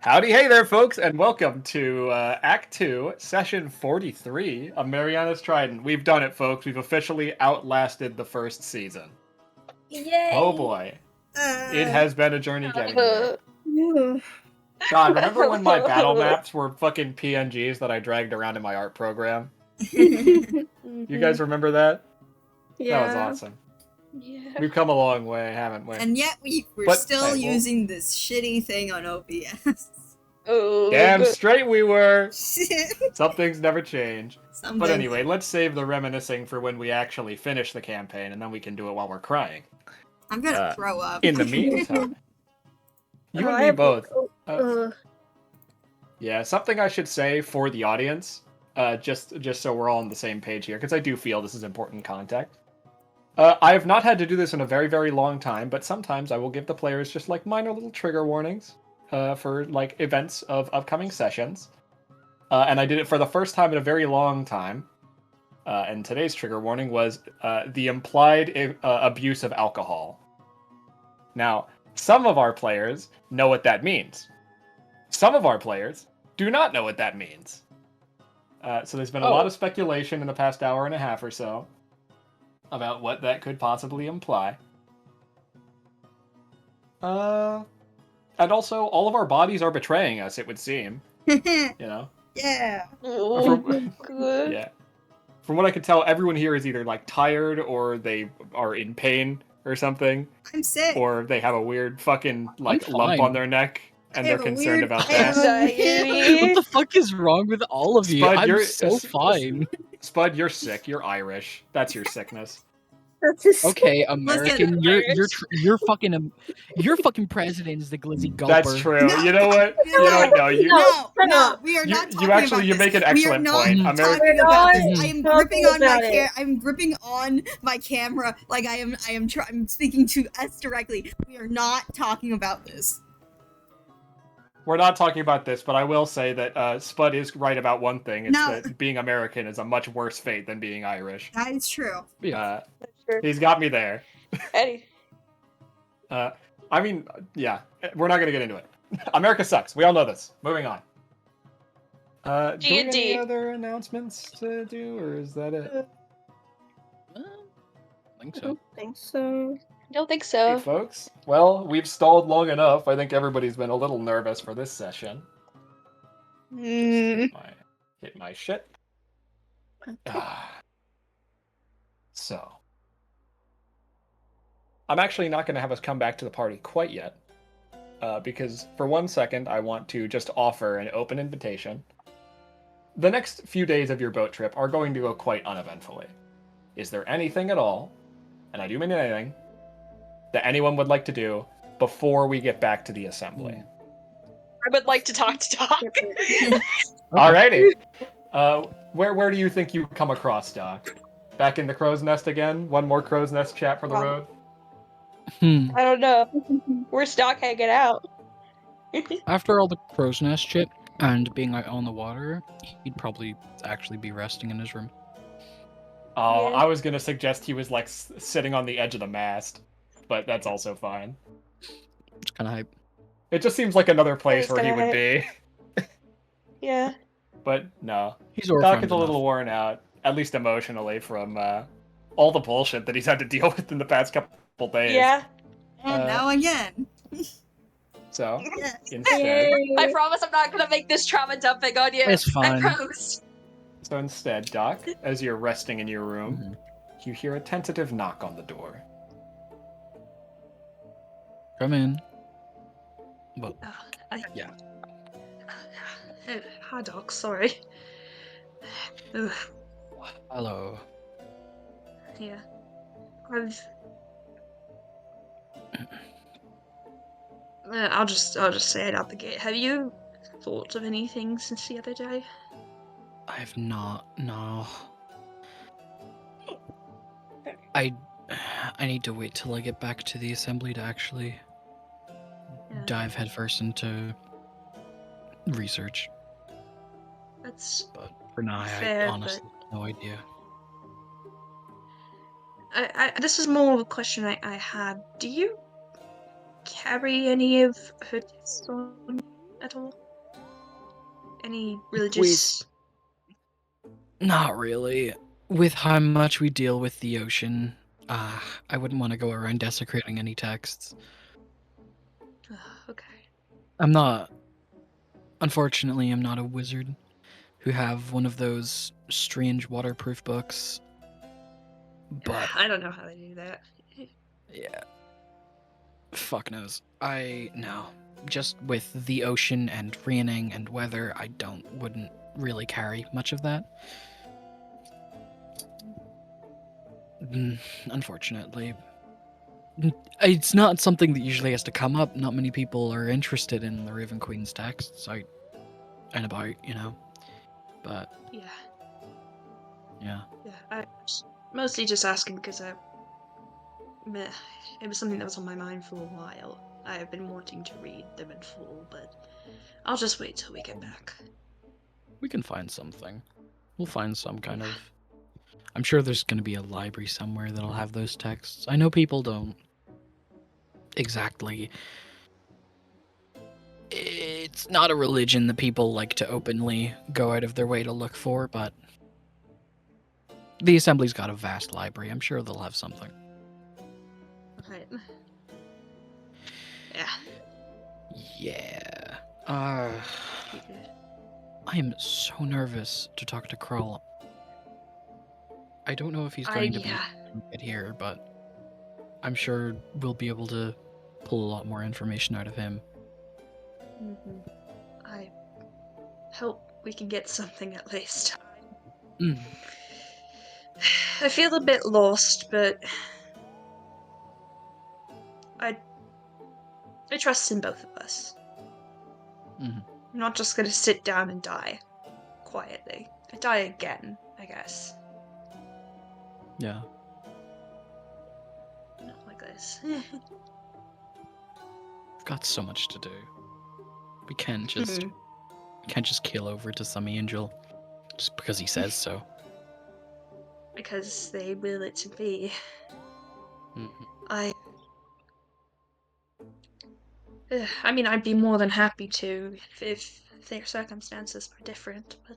Howdy, hey there, folks, and welcome to Act 2, Session 43 of Mariana's Trident. We've done it, folks. We've officially outlasted the first season. Yay! Oh boy. It has been a journey getting there. Ooh. God, remember when my battle maps were fucking PNGs that I dragged around in my art program? You guys remember that? Yeah. That was awesome. Yeah. We've come a long way, haven't we? And yet we're But, still hey, well- using this shitty thing on OBS. Oh, Damn straight we were! Some things never change. Something. But anyway, let's save the reminiscing for when we actually finish the campaign, and then we can do it while we're crying. I'm gonna throw up. In the meantime, you Oh, and I me have- both. Ugh. Yeah, something I should say for the audience, just so we're all on the same page here, because I do feel this is important context. I have not had to do this in a very, very long time, but sometimes I will give the players just like minor little trigger warnings for like events of upcoming sessions. And I did it for the first time in a very long time. And today's trigger warning was the implied abuse of alcohol. Now, some of our players know what that means. Some of our players do not know what that means. So there's been a lot of speculation in the past hour and a half or so about what that could possibly imply. And also, all of our bodies are betraying us, it would seem. You know? Yeah. Oh, good. Yeah. From what I can tell, everyone here is either like tired or they are in pain or something, I'm sick. or they have a weird fucking like I'm lump fine. on their neck and I they're have a concerned weird- about I have that. Anxiety. What the fuck is wrong with all of you? Spud, I'm you're- so fine. Spud, you're sick. You're Irish. That's your sickness. That's just Okay, American, Irish. you're fucking president is the glizzy gulper. That's true. No. You know what? You know what? No, you. No, we are You- not you talking actually- about you this. make an We are excellent not point. talking Ameri- about We're this. not I am talking gripping on my about it. I'm gripping on my camera like I'm speaking to us directly. We are not talking about this. We're not talking about this, but I will say that Spud is right about one thing. It's No. that being American is a much worse fate than being Irish. That is true. Yeah. That's true. He's got me there. Eddie. I mean, yeah, we're not going to get into it. America sucks. We all know this. Moving on. Do we have G&D. any other announcements to do, or is that it? I think I so. don't think so. I don't think Hey, so. folks. Well, we've stalled long enough. I think everybody's been a little nervous for this session. Mm. Hit my shit. So. I'm actually not going to have us come back to the party quite yet. Because for 1 second, I want to just offer an open invitation. The next few days of your boat trip are going to go quite uneventfully. Is there anything at all, and I do mean anything, that anyone would like to do before we get back to the assembly? I would like to talk to Doc. Alrighty. Where do you think you come across, Doc? Back in the crow's nest again? One more crow's nest chat for the road? I don't know. Where's Doc hanging out? After all the crow's nest shit and being out on the water, he'd probably actually be resting in his room. Oh, Yeah. I was gonna suggest he was like sitting on the edge of the mast, but that's also fine. It's kind of hype. It just seems like another place is where he kinda would be. Yeah. But no, He's Doc orphaned is a little worn out, at least emotionally, from all the bullshit that he's had to deal with in the past couple days. Yeah. And Uh, now again. So Yes. instead, Yay. I promise I'm not gonna make this trauma dumping on you. It's I fine. promise. Doc, as you're resting in your room, Mhm. you hear a tentative knock on the door. Come in. Well, Yeah. Hi, Doc. Sorry. Ugh, hello. yeah. I've. I'll just say it out the gate. Have you thought of anything since the other day? I've not. No. I need to wait till I get back to the assembly to actually Yeah. dive headfirst into research. That's. But for now, Fair, I honestly have no idea. This is more of a question I had. Do you carry any of her tests on at all? Any religious? Not really. With how much we deal with the ocean, I wouldn't want to go around desecrating any texts. Okay. I'm not. Unfortunately, I'm not a wizard who have one of those strange waterproof books. But I don't know how they do that. yeah, fuck knows. No. Just with the ocean and raining and weather, I wouldn't really carry much of that. Unfortunately. It's not something that usually has to come up. Not many people are interested in the Raven Queen's texts and about, But Yeah. yeah. Yeah. I was mostly just asking because meh, it was something that was on my mind for a while. I have been wanting to read them in full, but I'll just wait till we get back. We can find something. We'll find some kind of. I'm sure there's going to be a library somewhere that'll have those texts. I know people don't exactly. It's not a religion that people like to openly go out of their way to look for, but the Assembly's got a vast library. I'm sure they'll have something. Right. Yeah. Yeah. Be good. I am so nervous to talk to Krull. I don't know if he's going to be get here, but I'm sure we'll be able to pull a lot more information out of him. I hope we can get something at least. I feel a bit lost, but I trust in both of us. Mhm. I'm not just gonna sit down and die quietly. I die again, I guess. Yeah. Not like this. We've got so much to do. We can't just keel over to some angel just because he says so. Because they will it to be. Mhm. I mean, I'd be more than happy to if their circumstances were different, but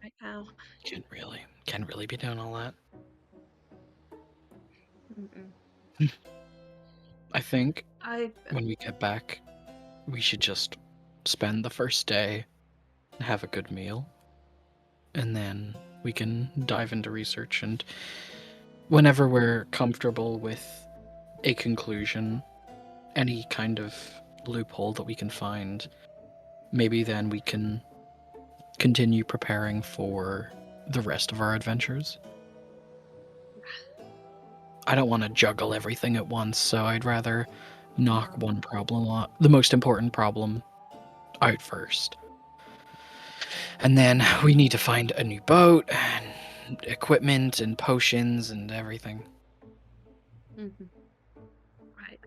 right now. Can't really be doing all that. I think when we get back, we should just spend the first day and have a good meal. And then we can dive into research, and whenever we're comfortable with a conclusion, any kind of loophole that we can find, maybe then we can continue preparing for the rest of our adventures. I don't want to juggle everything at once, so I'd rather knock one problem out, the most important problem, out first. And then we need to find a new boat and equipment and potions and everything. Right.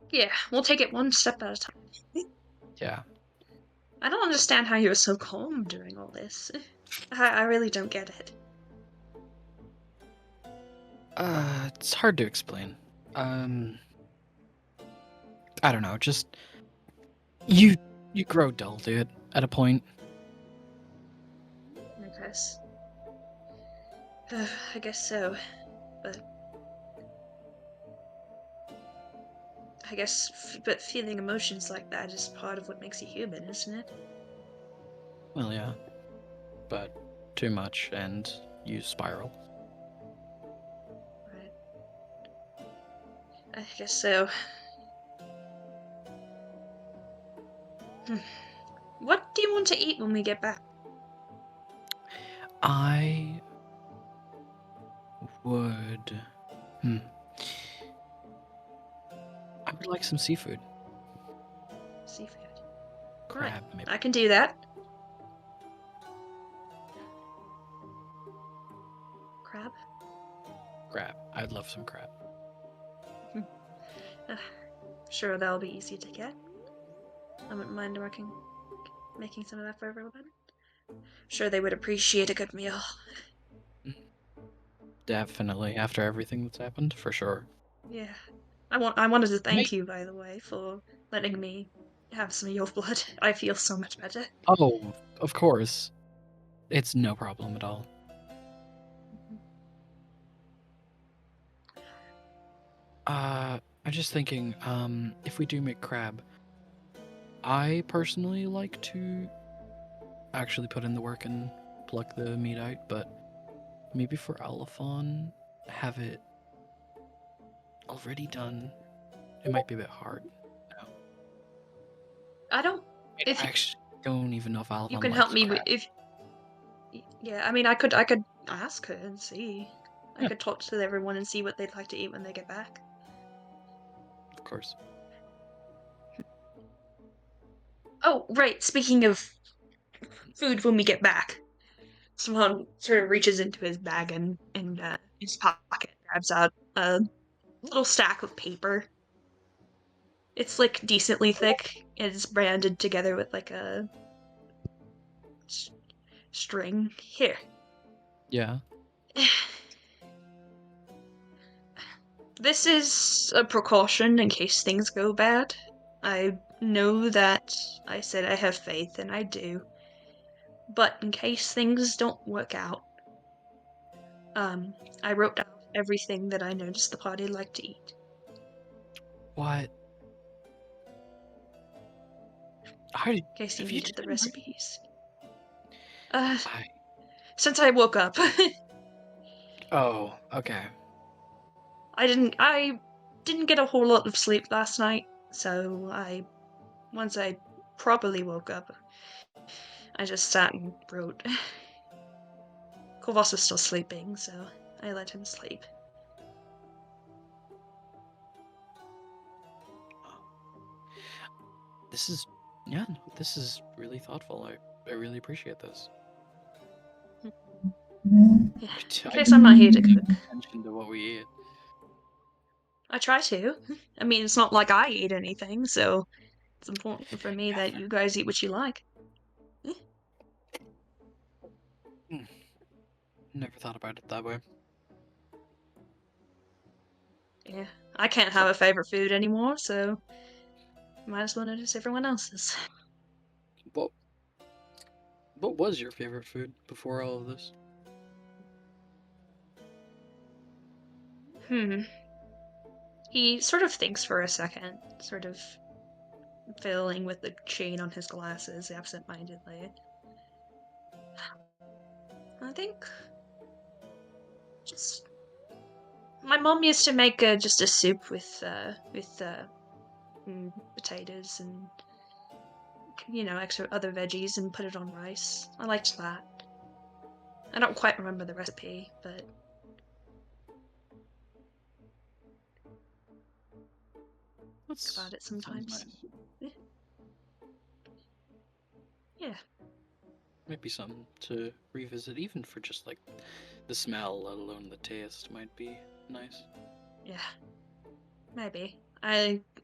Yeah, we'll take it one step at a time. Yeah. I don't understand how you were so calm during all this. I really don't get it. It's hard to explain. I don't know, just you grow dull, dude, at a point. I guess so. But but feeling emotions like that is part of what makes you human, isn't it? Well, yeah. But too much and you spiral. Right. I guess so. What do you want to eat when we get back? I would I would like some seafood. Seafood. Crab, Right. maybe. I can do that. Crab? Crab. I'd love some crab. Sure, that'll be easy to get. I wouldn't mind making some of that for everyone. Sure, they would appreciate a good meal. Definitely, after everything that's happened, for sure. Yeah. I wanted to thank you, by the way, for letting me have some of your blood. I feel so much better. Oh, of course. It's no problem at all. I'm just thinking, if we do make crab, I personally like to actually put in the work and pluck the meat out, but maybe for Elephon, have it already done. It might be a bit hard. No. I don't. I If actually don't even know if you Elephon can help likes me with crab. if. Yeah, I mean, I could ask her and see. I Yeah. could talk to everyone and see what they'd like to eat when they get back. Of course. Oh, right. Speaking of food when we get back, someone sort of reaches into his bag and his pocket grabs out a little stack of paper. It's like decently thick. It's branded together with like a string. Here. Yeah. This is a precaution in case things go bad. I know that I said I have faith, and I do. But in case things don't work out, I wrote down everything that I noticed the party liked to eat. What? How did, In case you have you needed the done recipes. I... Since I woke up, Oh, okay. I didn't get a whole lot of sleep last night, so once I properly woke up, I just sat and wrote. Kovas was still sleeping, so I let him sleep. This is, no, this is really thoughtful. I really appreciate this. Yeah, in I case I'm not here to cook. attention to what we eat. I try to. I mean, it's not like I eat anything, so it's important for me that you guys eat what you like. Never thought about it that way. Yeah, I can't have a favorite food anymore, so might as well notice everyone else's. What What was your favorite food before all of this? He sort of thinks for a second, sort of fiddling with the chain on his glasses absent-mindedly. I think just my mom used to make just a soup with potatoes and extra other veggies and put it on rice. I liked that. I don't quite remember the recipe, but That's, about it that sounds sometimes. nice. Yeah. Might be something to revisit, even for just like the smell, let alone the taste, might be nice. Yeah. Maybe.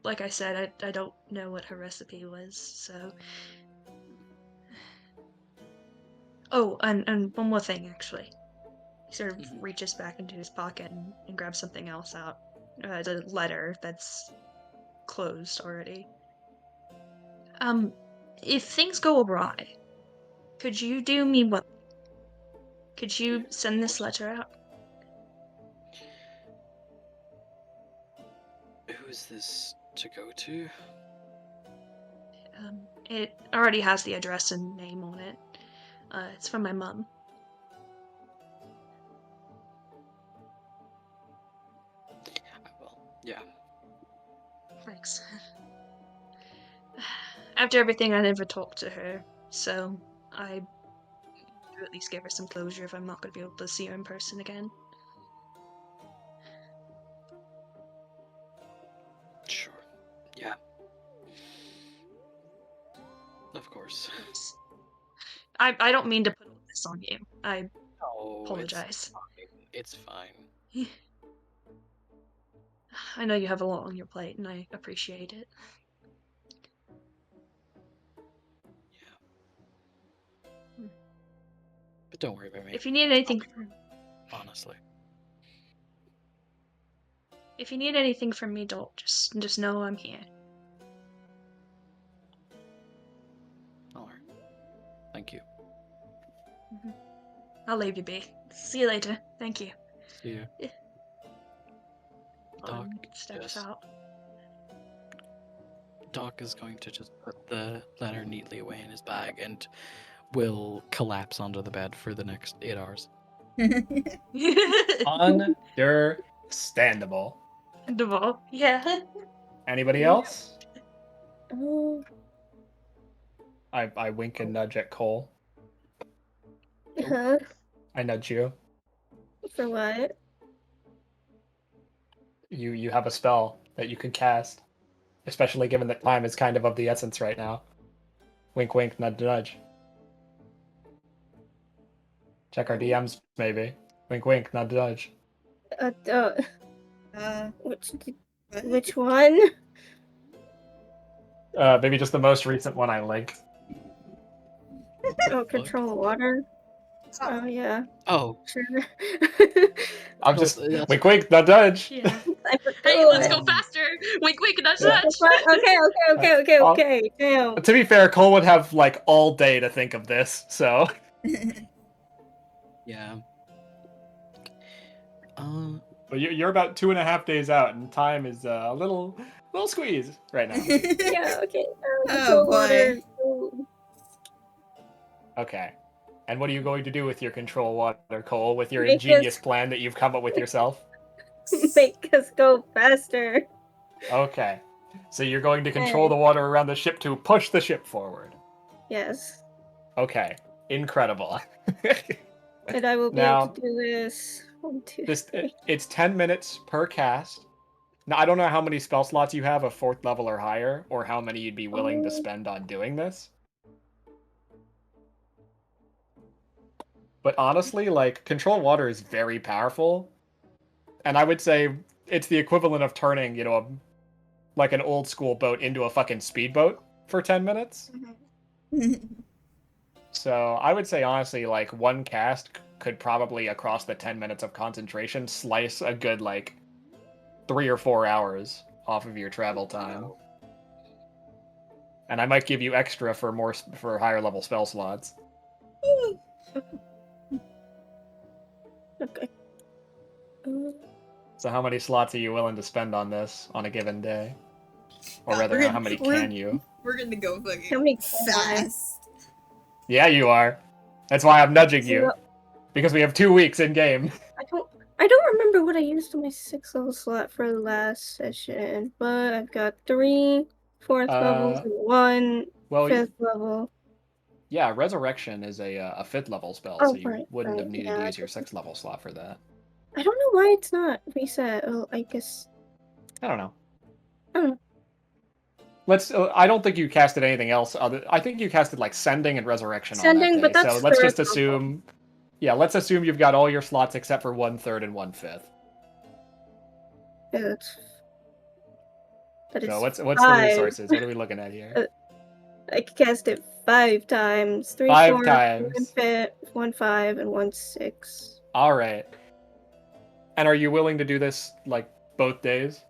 Like I said, I don't know what her recipe was, so. Oh, and one more thing, actually. He sort of reaches back into his pocket and grabs something else out. The letter that's closed already. If things go awry, could you do me what? Could you Yeah, send of this course. letter out? Who is this to go to? It already has the address and name on it. It's from my mom. Well, yeah. Thanks. After everything, I never talked to her, so I do at least give her some closure if I'm not going to be able to see her in person again. Sure. Yeah. Of course. Oops. I don't mean to put all this on you. I Oh, apologize. it's fine. I know you have a lot on your plate, and I appreciate it. Yeah. But don't worry about me. If you need anything, Honestly. if you need anything from me, don't just know I'm here. Thank you. I'll leave you be. See you later. Thank you. See you. Doc, Steps yes. out. Doc is going to just put the letter neatly away in his bag and will collapse onto the bed for the next 8 hours. Understandable. Duval. Yeah. Anybody else? Oh, I wink and nudge at Cole. huh? I nudge you. For what? You have a spell that you can cast, especially given that time is kind of the essence right now. Wink, wink, nudge, nudge. Check our DMs, maybe. Wink, wink, nudge, nudge. Which one? Maybe just the most recent one I linked. Oh, control water. Oh yeah, Oh, sure. I'm Well, just that's- wink, wink, nudge, nudge. Yeah. I forgot. Hey, let's go faster! Wink, wink, nudge, Yeah. nudge! Okay. Damn. To be fair, Cole would have like all day to think of this, so yeah. but you're about 2.5 days out, and time is a little squeezed right now. Yeah. Okay. Oh, Control boy. water. Ooh. Okay. And what are you going to do with your control water, Cole, with your Make ingenious us- plan that you've come up with yourself? Make us go faster. Okay. So you're going to control the water around the ship to push the ship forward. Yes. Okay. Incredible. And I will be Now- able to do this. 1, 2, 3. It's 10 minutes per cast. Now, I don't know how many spell slots you have of 4th level or higher, or how many you'd be willing to spend on doing this. But honestly, like, control water is very powerful. And I would say it's the equivalent of turning, like an old school boat into a fucking speedboat for 10 minutes. So I would say, honestly, like, one cast could probably, across the 10 minutes of concentration, slice a good, like, 3 or 4 hours off of your travel time. And I might give you extra for higher level spell slots. Okay. So how many slots are you willing to spend on this on a given day? Or rather, We're how many gonna- can you? We're gonna go fucking How many can I? fast. Yeah, you are. That's why I'm nudging you. So- Because we have 2 weeks in game. I don't remember what I used on my 6th level slot for the last session, but I've got 3 4th levels and 1 Well, 5th level. yeah, Resurrection is a 5th level spell, Oh, so you right, wouldn't have right, needed yeah, to I use your guess- 6th level slot for that. I don't know why it's not reset. Oh, I guess. I don't know. I don't know. I don't think you casted anything else. I think you casted like Sending and Resurrection on Sending, that day. but that's So let's third just assume. Yeah, let's assume you've got all your slots except for 1/3 and 1/5. Yeah, that is So what's the 5. resources? What are we looking at here? I cast it 5 times. 3 5 4, times. 1 5, 1 5, and 1 6. All right. And are you willing to do this like both days,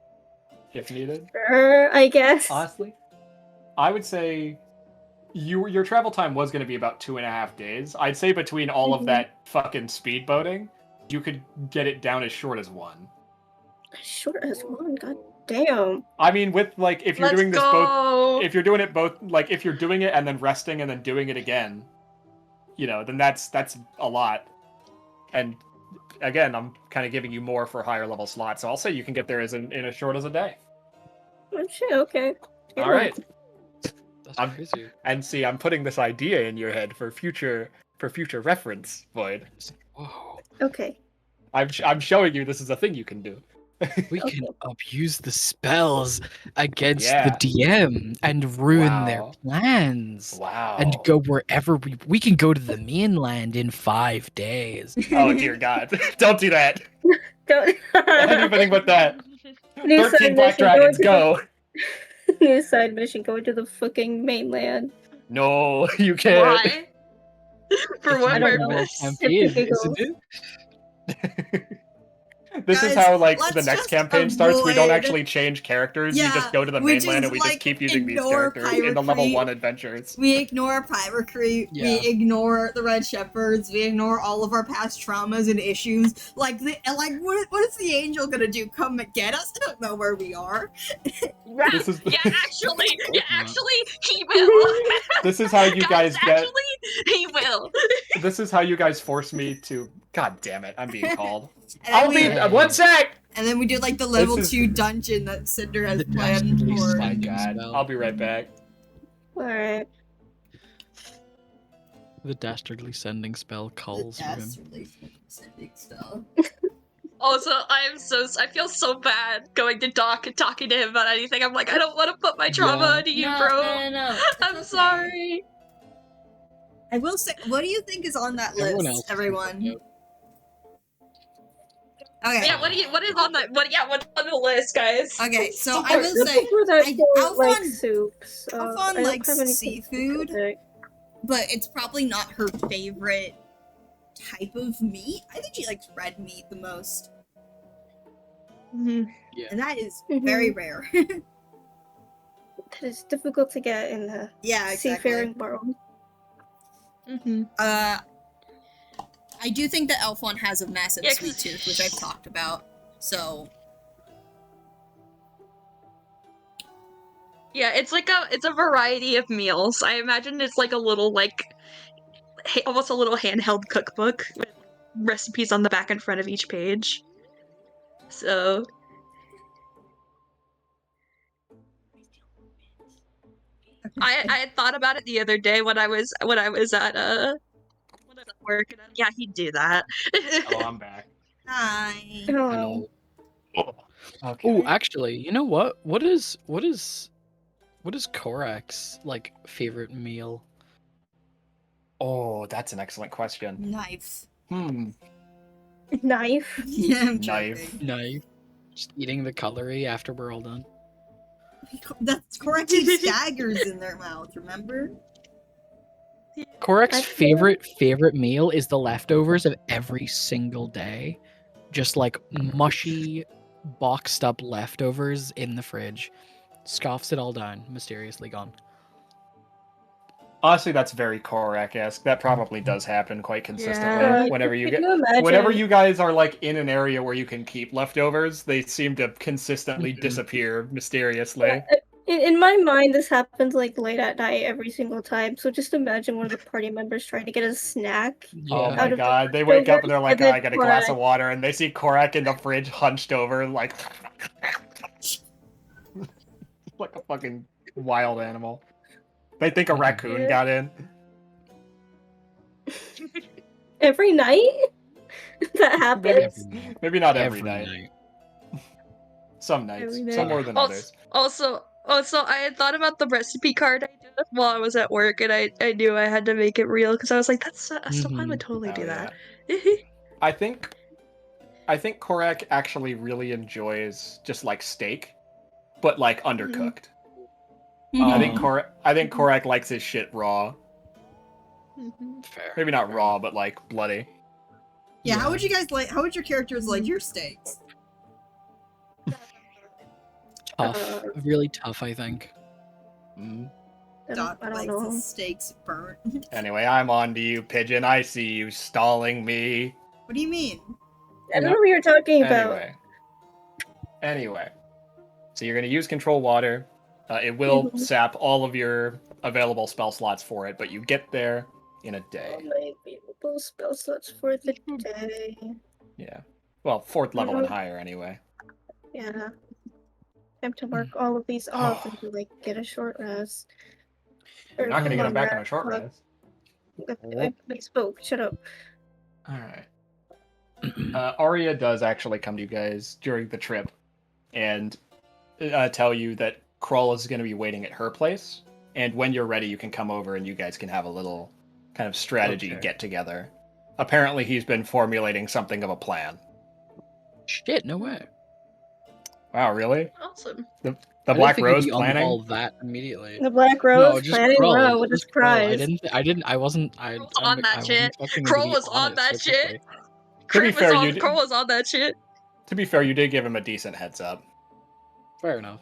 if needed? Sure, I guess. Honestly, I would say your travel time was going to be about 2.5 days. I'd say between all of Mhm. that fucking speedboating, you could get it down as short as 1. Short as 1. God damn. I mean, with like if you're Let's doing this go! both, if you're doing it both, like if you're doing it and then resting and then doing it again, then that's a lot. And again, I'm kind of giving you more for higher level slots, so I'll say you can get there in as short as a day. Oh shit, okay. All right. That's I'm- crazy. And see, I'm putting this idea in your head for future reference, Void. Whoa. Okay. I'm showing you this is a thing you can do. We can abuse the spells against Yeah. the DM and ruin their Wow. plans. Wow. And go wherever we can go to the mainland in 5 days. Oh dear God! Don't do that. Don't. I didn't even think about that. New 13 side black mission, dragons, going go! to the- New side mission, going to the fucking mainland. No, you can't. Why? For It's what I don't know. World purpose? campaign, Simply isn't it? This is Guys, how like let's the next just campaign starts. We don't avoid- actually change characters. You Yeah, just go to the we mainland just, and we just like, keep using these ignore characters in the level Pirate 1 adventures. We ignore Pirate Recruit, Yeah. we ignore the Red Shepherds, we ignore all of our past traumas and issues. Like, what is the angel gonna do? Come and get us? I don't know where we are. Yeah, This is actually, he will. This is how you guys get. Actually, he will. This is how you guys force me to. God damn it! I'm being called. And then I'll we, be 1 sec. and then we do like the level This is- 2 dungeon that Cinder has The planned dastardly for. Oh my sending god! spell. I'll be right back. Alright. The dastardly sending spell calls for him. Dastardly sending spell. Also, I feel so bad going to Doc and talking to him about anything. I'm like, I don't want to put my trauma Yeah. onto you, No, bro. no. It's I'm okay. sorry. I will say, what do you think is on that Everyone list, else can everyone? find out. Okay. Yeah, what is on that? What's on the list, guys? Okay, so I will Looking say, for that I- for, like Alphon- soups. Alphon I don't likes have anything seafood. specific. but it's probably not her favorite type of meat. I think she likes red meat the most, Mhm. and that is Mhm. very rare. That is difficult to get in the Yeah, exactly. seafaring world. Mhm. I do think that Elfon has a massive Yeah, sweet tooth, which I've talked about. So Yeah, it's a variety of meals. I imagine it's like a little almost a little handheld cookbook with recipes on the back and front of each page. So I had thought about it the other day when I was at work, and yeah, he'd do that. Oh, I'm back. hi. Oh, Hello. Okay. Oh, actually, you know what? What is Korak's like favorite meal? Oh, that's an excellent question. Knife. knife. Yeah, I'm Knife. joking. Knife. Just eating the cutlery after we're all done. That's correct. Eats daggers in their mouth. Remember? Korak's Actually- favorite meal is the leftovers of every single day. Just like mushy, boxed up leftovers in the fridge. Scoffs it all down, mysteriously gone. Honestly, that's very Korak-esque. That probably does happen quite consistently. Yeah. Whenever you Can get, you imagine? whenever you guys are like in an area where you can keep leftovers, they seem to consistently Mhm. disappear mysteriously. In my mind, this happens like late at night every single time. So just imagine one of the party members trying to get a snack. Oh Yeah. my Out of the god, they wake up and they're like, and then I got a glass of Korak. water, and they see Korak in the fridge hunched over, like, like a fucking wild animal. They think a raccoon Yeah. got in. Every night? That happens. Every night. Maybe not every night. Some nights. Every night. Some more than Also, others. also, I had thought about the recipe card I did while I was at work, and I knew I had to make it real because I was like, that's Stefan would totally Oh, do yeah. that. I think Korak actually really enjoys just like steak, but like undercooked. I think Korak likes his shit raw. Fair. Maybe not raw, but like bloody. Yeah. How would you guys like? How would your characters like your steaks? Tough. Really tough, I think. Mm. Doc I don't likes know. his steaks burnt. Anyway, I'm on to you, Pigeon. I see you stalling me. What do you mean? I don't know what you're talking about. Anyway. So you're going to use control water. It will Mhm. sap all of your available spell slots for it, but you get there in a day. All my available spell slots for the day. Yeah. Well, 4th level and Mhm. higher anyway. Yeah. I have to mark all of these off and like get a short rest. You're not going to get them Come on, back on a short Rat. rest. I spoke. Shut up. Alright. Arya does actually come to you guys during the trip and tell you that Kroll is going to be waiting at her place. And when you're ready, you can come over and you guys can have a little kind of strategy Okay. get together. Apparently, he's been formulating something of a plan. Shit, no way. Wow, really? Awesome. The I didn't Black think it'd Rose be on planning? all that immediately. The Black Rose planning row with a just Kroll. surprise. I wasn't on that shit. expecting him to Kroll be was on it that so shit. quickly. To be fair, you Crow was on that shit. To be fair, you did give him a decent heads up. Fair enough.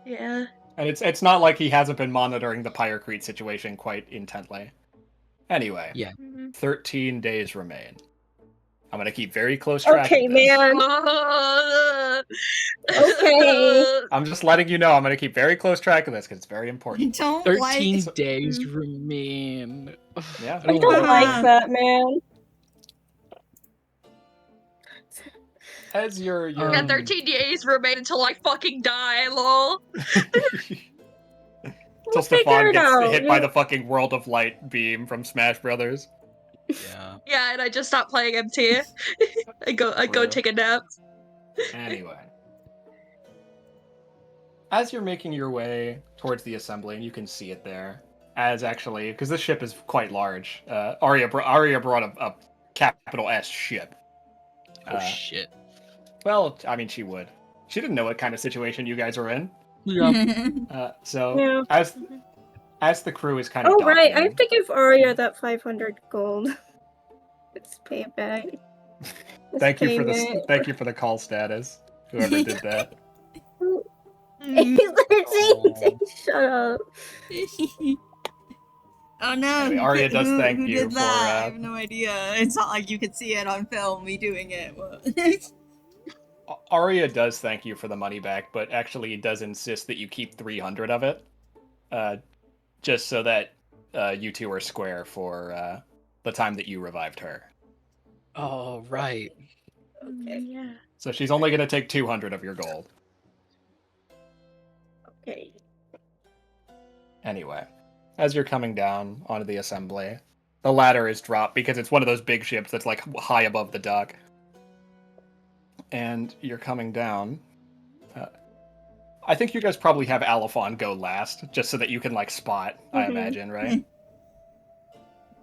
Yeah. And it's not like he hasn't been monitoring the Pyrocrete situation quite intently. Anyway, Yeah. 13 days remain. I'm going to keep very close track Okay, of this. man. Okay. I'm just letting you know I'm going to keep very close track of this because it's very important. Don't 13 like. days remain. Yeah. I don't like like that, man. As your Yeah, 13 days remain until I fucking die, lol. Till figure Stefan it gets out. hit by the fucking World of Light beam from Smash Brothers. Yeah. Yeah, and I just stop playing MT. I go True. take a nap. Anyway. As you're making your way towards the assembly, and you can see it there, as actually, because this ship is quite large, Arya brought a capital S ship. Oh shit. Well, I mean, she would. She didn't know what kind of situation you guys were in. Yeah. So, Yeah. as the crew is kind of Oh, right. I docking- have to give Arya that 500 gold. It's payback. Thank you for the call status, whoever did that. Shut up. Oh no! Anyway, Arya does thank who you did for, that? I have no idea. It's not like you could see it on film. Me doing it. Arya does thank you for the money back, but actually does insist that you keep 300 of it, just so that you two are square for the time that you revived her. Oh, right. Okay. Yeah. So she's only going to take 200 of your gold. Okay. Anyway, as you're coming down onto the assembly, the ladder is dropped because it's one of those big ships that's like high above the dock. And you're coming down. I think you guys probably have Alifon go last, just so that you can like spot. I Mhm. imagine, right?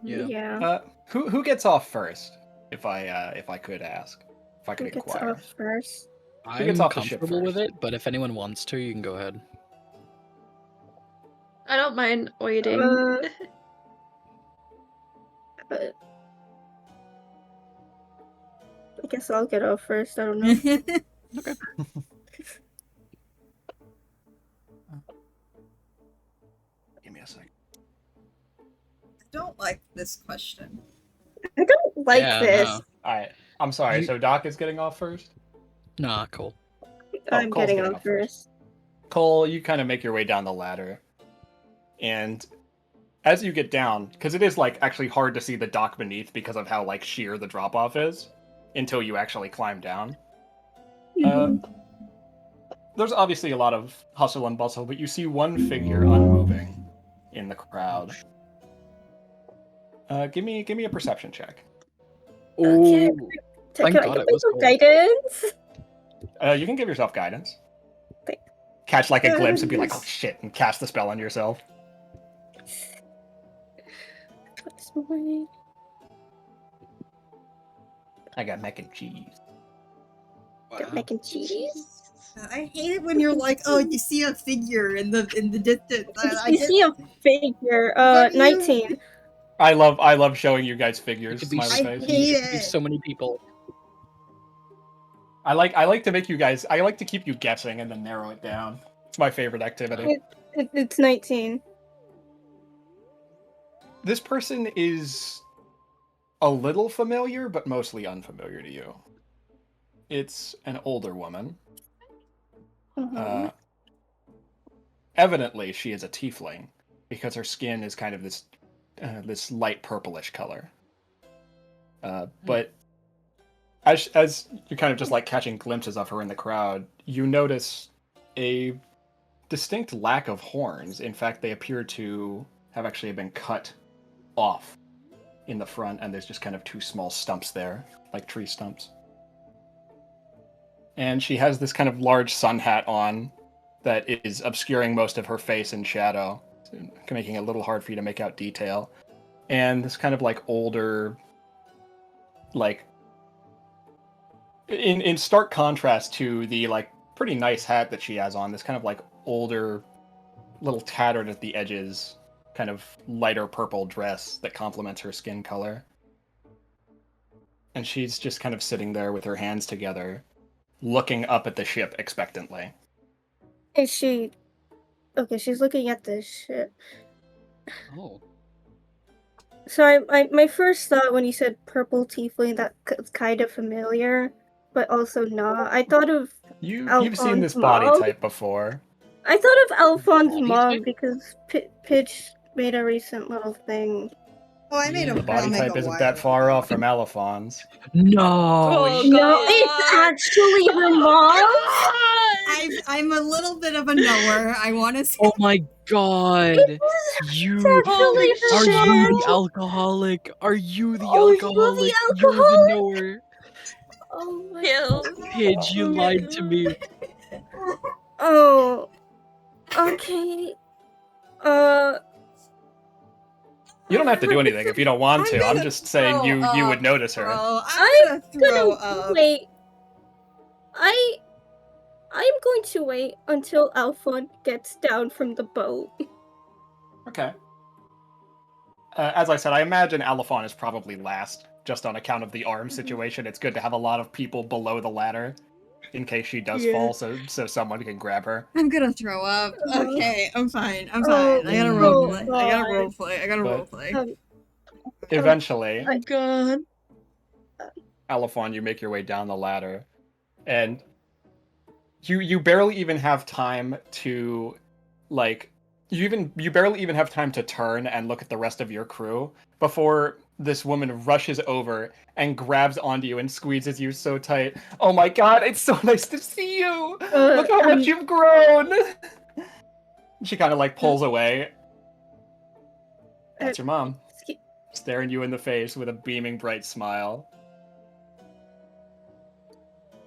Yeah. Who gets off first? If I could ask, if I could Who gets inquire. off first? I'm gets off the ship comfortable with first? it, but if anyone wants to, you can go ahead. I don't mind waiting. I guess I'll get off first. I don't know. Okay. Give me a second. Don't like this question. I don't like Yeah, this. no. Alright, I'm sorry, You- so Doc is getting off first? Nah, cool. I'm Cole's getting off first. Cole, you kind of make your way down the ladder. And as you get down, because it is like actually hard to see the dock beneath because of how like sheer the drop off is until you actually climb down. There's obviously a lot of hustle and bustle, but you see one figure unmoving in the crowd. Give me a perception check. Okay. Ooh. Thank Can I God get it was some cold. guidance? You can give yourself guidance. Thanks. Catch like a glimpse and be like, oh shit, and cast the spell on yourself. What's my... I got mac and cheese. Got mac and cheese? I hate it when you're like, oh, you see a figure in the distance. You see a figure. But you- 19. I love showing you guys It figures. could be, Smiley I face. hate it could be it. so many people. I like to make you guys. I like to keep you guessing and then narrow it down. It's my favorite activity. It's 19. This person is a little familiar, but mostly unfamiliar to you. It's an older woman. Evidently, she is a tiefling because her skin is kind of this light purplish color. But as you're kind of just like catching glimpses of her in the crowd, you notice a distinct lack of horns. In fact, they appear to have actually been cut off in the front, and there's just kind of two small stumps there, like tree stumps. And she has this kind of large sun hat on that is obscuring most of her face in shadow, making it a little hard for you to make out detail. And this kind of like older, like in stark contrast to the like pretty nice hat that she has on, this kind of like older, little tattered at the edges, kind of lighter purple dress that complements her skin color. And she's just kind of sitting there with her hands together, looking up at the ship expectantly. Is she... Okay, she's looking at the ship. Oh. So my first thought when you said purple tiefling, that's kind of familiar, but also not. I thought of You've seen this Alphonse body mom. type before. I thought of Alphonse Body mom type? because Pitch made a recent little thing. Oh, I made Yeah. a The body comic type a isn't while that far ago. off from Alphonse. No. Oh, No, God. it's actually her mom. I'm a little bit of a knower. I want to say. Oh my god. It's You actually are her you mom. the alcoholic? Are you the Oh, you're the alcoholic? You're the alcoholic? knower. Oh my Kill. Pidge, you lied to me. Oh, okay. You don't have to do anything if you don't want to. I'm gonna just saying throw you would up, notice her. Bro, I'm gonna throw up. wait. I'm going to wait until Alphonse gets down from the boat. Okay. As I said, I imagine Alphon is probably last, just on account of the arm situation. It's good to have a lot of people below the ladder, in case she does fall, so someone can grab her. I'm gonna throw up. Okay, I'm fine. I'm Oh, fine. I gotta oh roleplay. I gotta God. roleplay. I gotta But- roleplay. Eventually, Oh, God. Alphon, you make your way down the ladder, and you barely even have time to, like, you barely even have time to turn and look at the rest of your crew before this woman rushes over and grabs onto you and squeezes you so tight. Oh my god, it's so nice to see you! Look how much you've grown! She kind of like pulls away. That's your mom, staring you in the face with a beaming bright smile.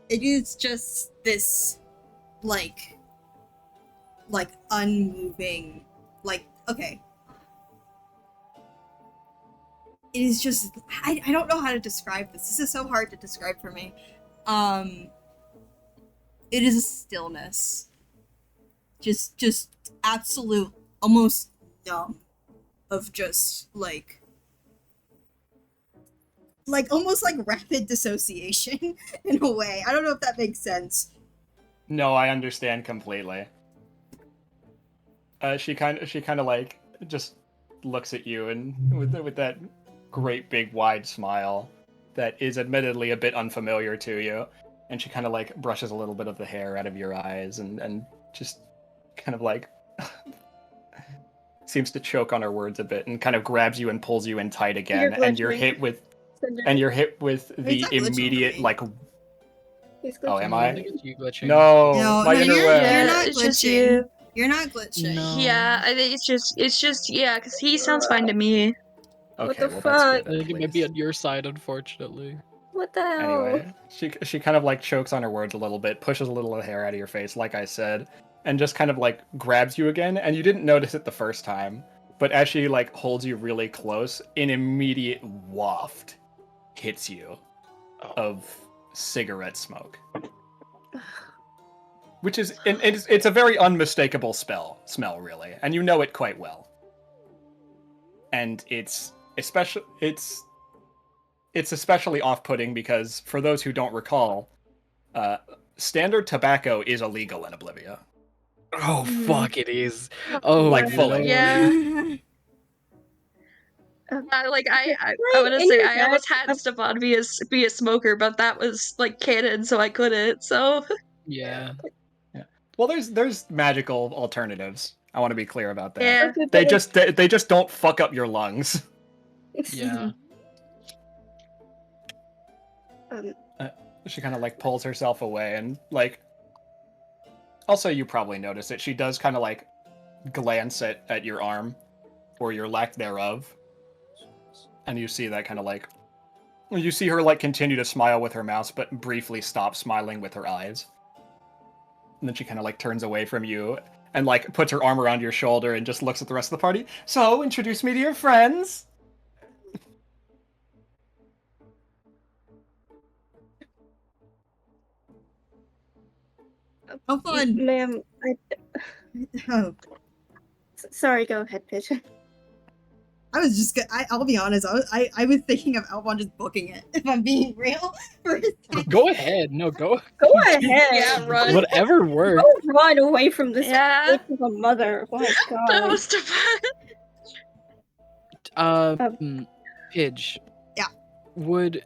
It is just this, like unmoving, okay. It is just, I don't know how to describe this. This is so hard to describe for me. It is a stillness. Just absolute, almost numb of just, like almost like rapid dissociation in a way. I don't know if that makes sense. No, I understand completely. She kind of like just looks at you and with that great big wide smile that is admittedly a bit unfamiliar to you, and she kind of like brushes a little bit of the hair out of your eyes and just kind of like seems to choke on her words a bit and kind of grabs you and pulls you in tight again, and you're hit with the immediate like. Oh, am I? You glitching. No, my you're interweb. not It's just glitching. you. You're not glitching. No. Yeah, I think it's just, yeah, because he sounds fine to me. What Okay, the well fuck? that's I good. think it might be on your side, unfortunately. What the hell? Anyway, she kind of like chokes on her words a little bit, pushes a little of the hair out of your face, like I said, and just kind of like grabs you again. And you didn't notice it the first time, but as she like holds you really close, an immediate waft hits you of cigarette smoke, which is it's a very unmistakable smell really, and you know it quite well. And it's especially off-putting because, for those who don't recall, standard tobacco is illegal in Oblivia. Oh fuck, it is. Oh, Like, fully. Yeah. Okay. Like I Right, want to in say your I almost bag. had Stefan be a smoker, but that was like canon, so I couldn't. So Yeah. Well, there's magical alternatives. I want to be clear about that. yeah. Okay, They just don't fuck up your lungs. Yeah. She kind of like pulls herself away and like. Also, you probably notice it. She does kind of like glance at your arm, or your lack thereof, and you see that kind of like. You see her like continue to smile with her mouth, but briefly stop smiling with her eyes. And then she kind of like turns away from you and like puts her arm around your shoulder and just looks at the rest of the party. So, introduce me to your friends. How fun. Ma'am, Oh. sorry, go ahead, Pitch. I was just I'll be honest, I was thinking of Alphon just booking it, if I'm being real. For a second. Go ahead. No, go. Go ahead. Yeah, run. Whatever works. Don't run away from this Yeah. bitch of a mother. Oh my No, god. Stefan. Pidge. Yeah. Would,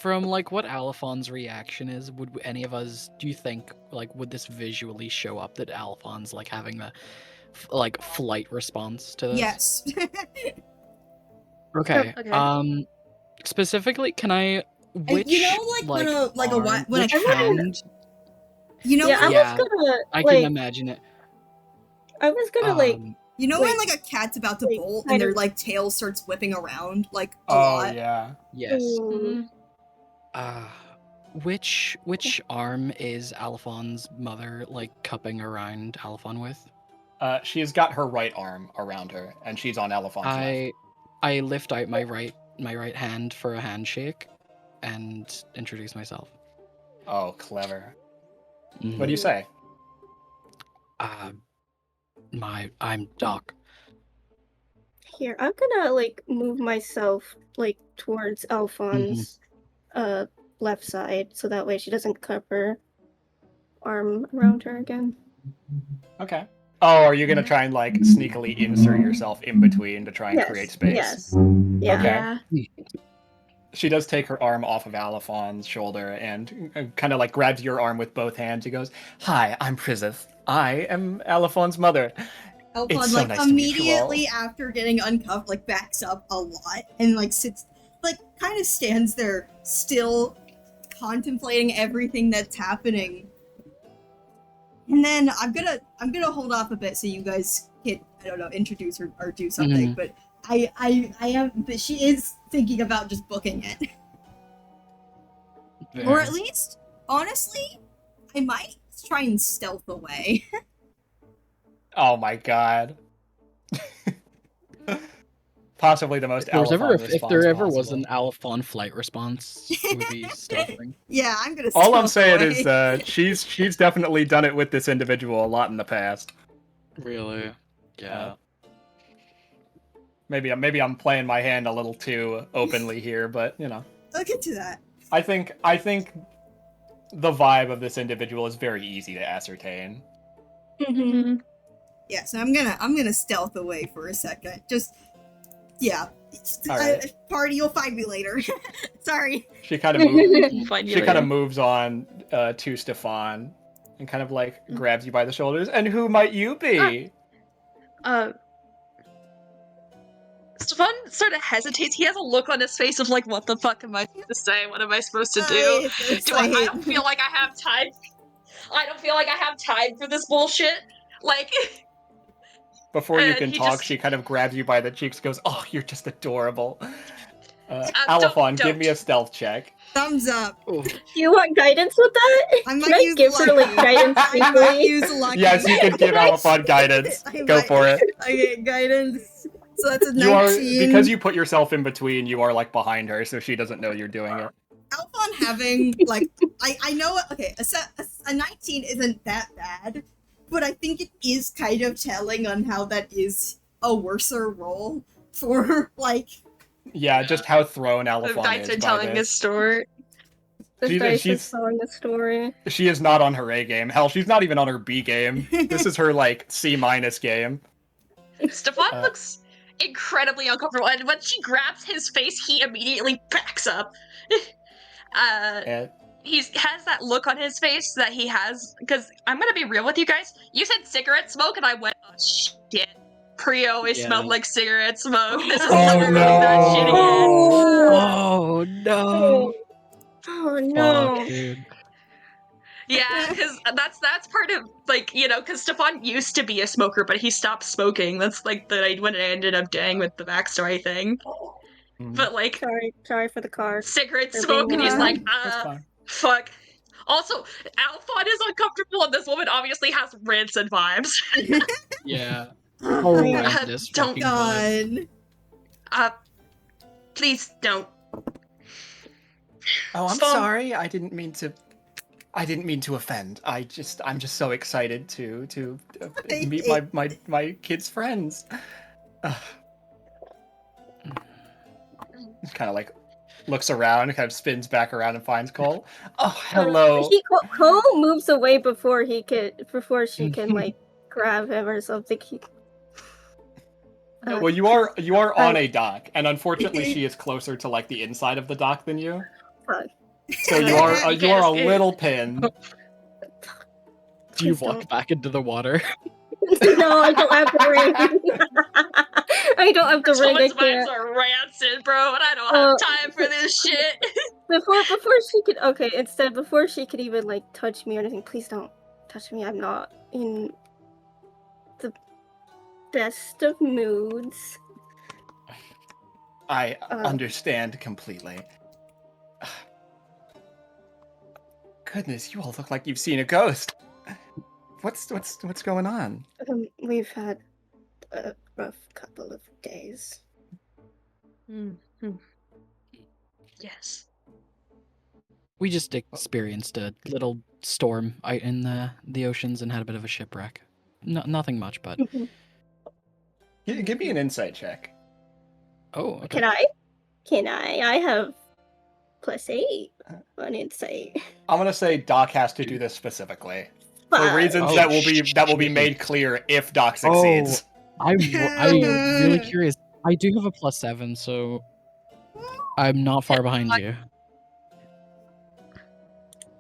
from like what Alphon's reaction is, would any of us, do you think, like, would this visually show up that Alphon's like having a like flight response to this? Yes. Okay. Okay. Specifically, can I? Which you know, like, arm, when a which cat- hand? you know, Yeah, I when, Yeah, was gonna I like can imagine it. I was gonna like you know Wait. when like a cat's about to Wait, bolt kind and their of- like tail starts whipping around like a Oh lot. yeah. Yes. ooh, Which arm is Alphon's mother like cupping around Alphon with? She has got her right arm around her, and she's on Elephant's left. I lift out my right hand for a handshake, and introduce myself. Oh, clever. Mhm. What do you say? I'm Doc. here, I'm gonna like move myself like towards Alphon's left side so that way she doesn't cup her arm around her again. Okay. Oh, are you gonna try and like sneakily insert yourself in between to try and create space? Yes. Yeah. Okay. Yeah. She does take her arm off of Alifon's shoulder and kind of like grabs your arm with both hands. She goes, "Hi, I'm Prizith. I am Alifon's mother." Alphon It's so like nice to meet you immediately after getting uncuffed like backs up a lot and like sits like kind of stands there still contemplating everything that's happening. And then I'm gonna hold off a bit so you guys can, I don't know, introduce or do something, but I am, but she is thinking about just booking it. Or at least, honestly, I might try and stealth away. Oh my god. Possibly the most If there ever was possible. an Alphon flight response, it would be stealthing. Yeah, I'm gonna stealth All I'm saying away. is she's definitely done it with this individual a lot in the past. Really? Yeah. Maybe I'm playing my hand a little too openly here, but you know. I'll get to that. I think the vibe of this individual is very easy to ascertain. Mm-hmm. Yeah, so I'm gonna stealth away for a second. Just yeah. All right. Party, you'll find me later. Sorry. She kind of moves. Find you She kind of later. moves on to Stefan and kind of like grabs you by the shoulders. And who might you be? Stefan sort of hesitates. He has a look on his face of like, what the fuck am I supposed to say? What am I supposed to do? I don't feel like I have time. I don't feel like I have time for this bullshit. Like, Before you and can he talk, just- she kind of grabs you by the cheeks, goes, "Oh, you're just adorable." Don't- Alphon, give don't. me a stealth check. Thumbs up. Do you want guidance with that? I might Can I use give her like lucky. guidance I might briefly? use lucky. Yes, you can give Alphon guidance. Go for it. Okay, guidance. So that's a 19. You are, because you put yourself in between, you are like behind her, so she doesn't know you're doing it. Alphon having like I know okay, a 19 isn't that bad, but I think it is kind of telling on how that is a worser roll for like Yeah, just how thrown the Alphon dice is are by telling this. a story. The dice she's- is telling the story. She is not on her A game. Hell, she's not even on her B game. This is her like C- game. Stefan looks incredibly uncomfortable, and when she grabs his face, he immediately backs up. And He has that look on his face that he has, because I'm gonna be real with you guys. You said cigarette smoke, and I went, oh shit. Pri always Yeah. smelled like cigarette smoke. This is Oh, never doing that shit again. Oh no! Oh no. Fuck, dude. Yeah, because that's part of, like, you know, because Stefan used to be a smoker, but he stopped smoking. That's like what I ended up doing with the backstory thing. But like, Sorry for the car. cigarette For smoke, being and he's loud. like, that's fine. fuck. Also, Alphon is uncomfortable, and this woman obviously has rancid vibes. Yeah. Wait, Horrendous don't- fucking vibe. God. Please don't. Oh, I'm Stop. sorry. I didn't mean to offend. I'm just so excited to meet my kids' friends. kind of like looks around, kind of spins back around and finds Cole. Oh, hello. Cole moves away before she can like grab him or something. Well, you are on a dock, and unfortunately, she is closer to like the inside of the dock than you. Fuck. So you are a little pinned. Do you Please walk don't. back into the water? No, I don't have the ring. I don't have the ring. I Someone's vibes can't. are rancid, bro, and I don't have time for this shit. Before she could before she could even like touch me or anything, please don't touch me. I'm not in the best of moods. I understand completely. Goodness, you all look like you've seen a ghost. What's going on? We've had a rough couple of days. Yes. We just experienced a little storm out in the oceans and had a bit of a shipwreck. Nothing much, but Give me an insight check. oh, okay. Can I? I have +8 on insight. I'm gonna say Doc has to do this specifically for Five. reasons Oh, that will be shit. made clear if Doc succeeds. I'm really curious. I do have a +7, so I'm not far behind you.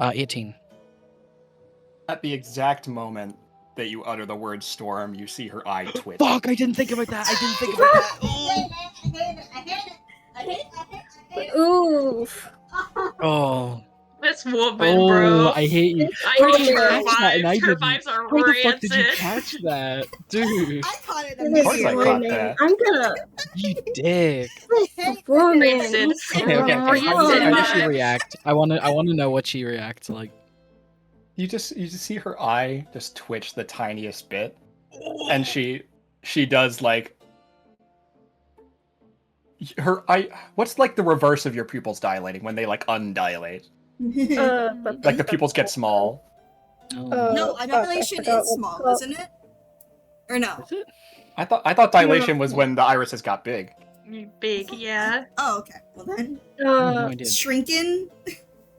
18. At the exact moment that you utter the word storm, you see her eye twitch. Fuck! I didn't think about that. I hate it. Oof. Oh, This woman, bro. I hate you. I How did hate you her catch that? And I vibes. Her didn't. vibes are How the fuck did you rancid. catch that, dude? I caught it This course I immediately. caught woman. that. I'm gonna. You dick. This woman. Rancid. Okay. How Rancid does she vibes. react? I want to know what she reacts like. You just see her eye just twitch the tiniest bit, and she does like her eye. What's like the reverse of your pupils dilating when they like undilate? Like the pupils get small. No, a dilation is small, isn't it? Or no? Is it? I thought dilation was when the irises got big. Big, yeah. Oh, okay. Well then, No idea. shrinking,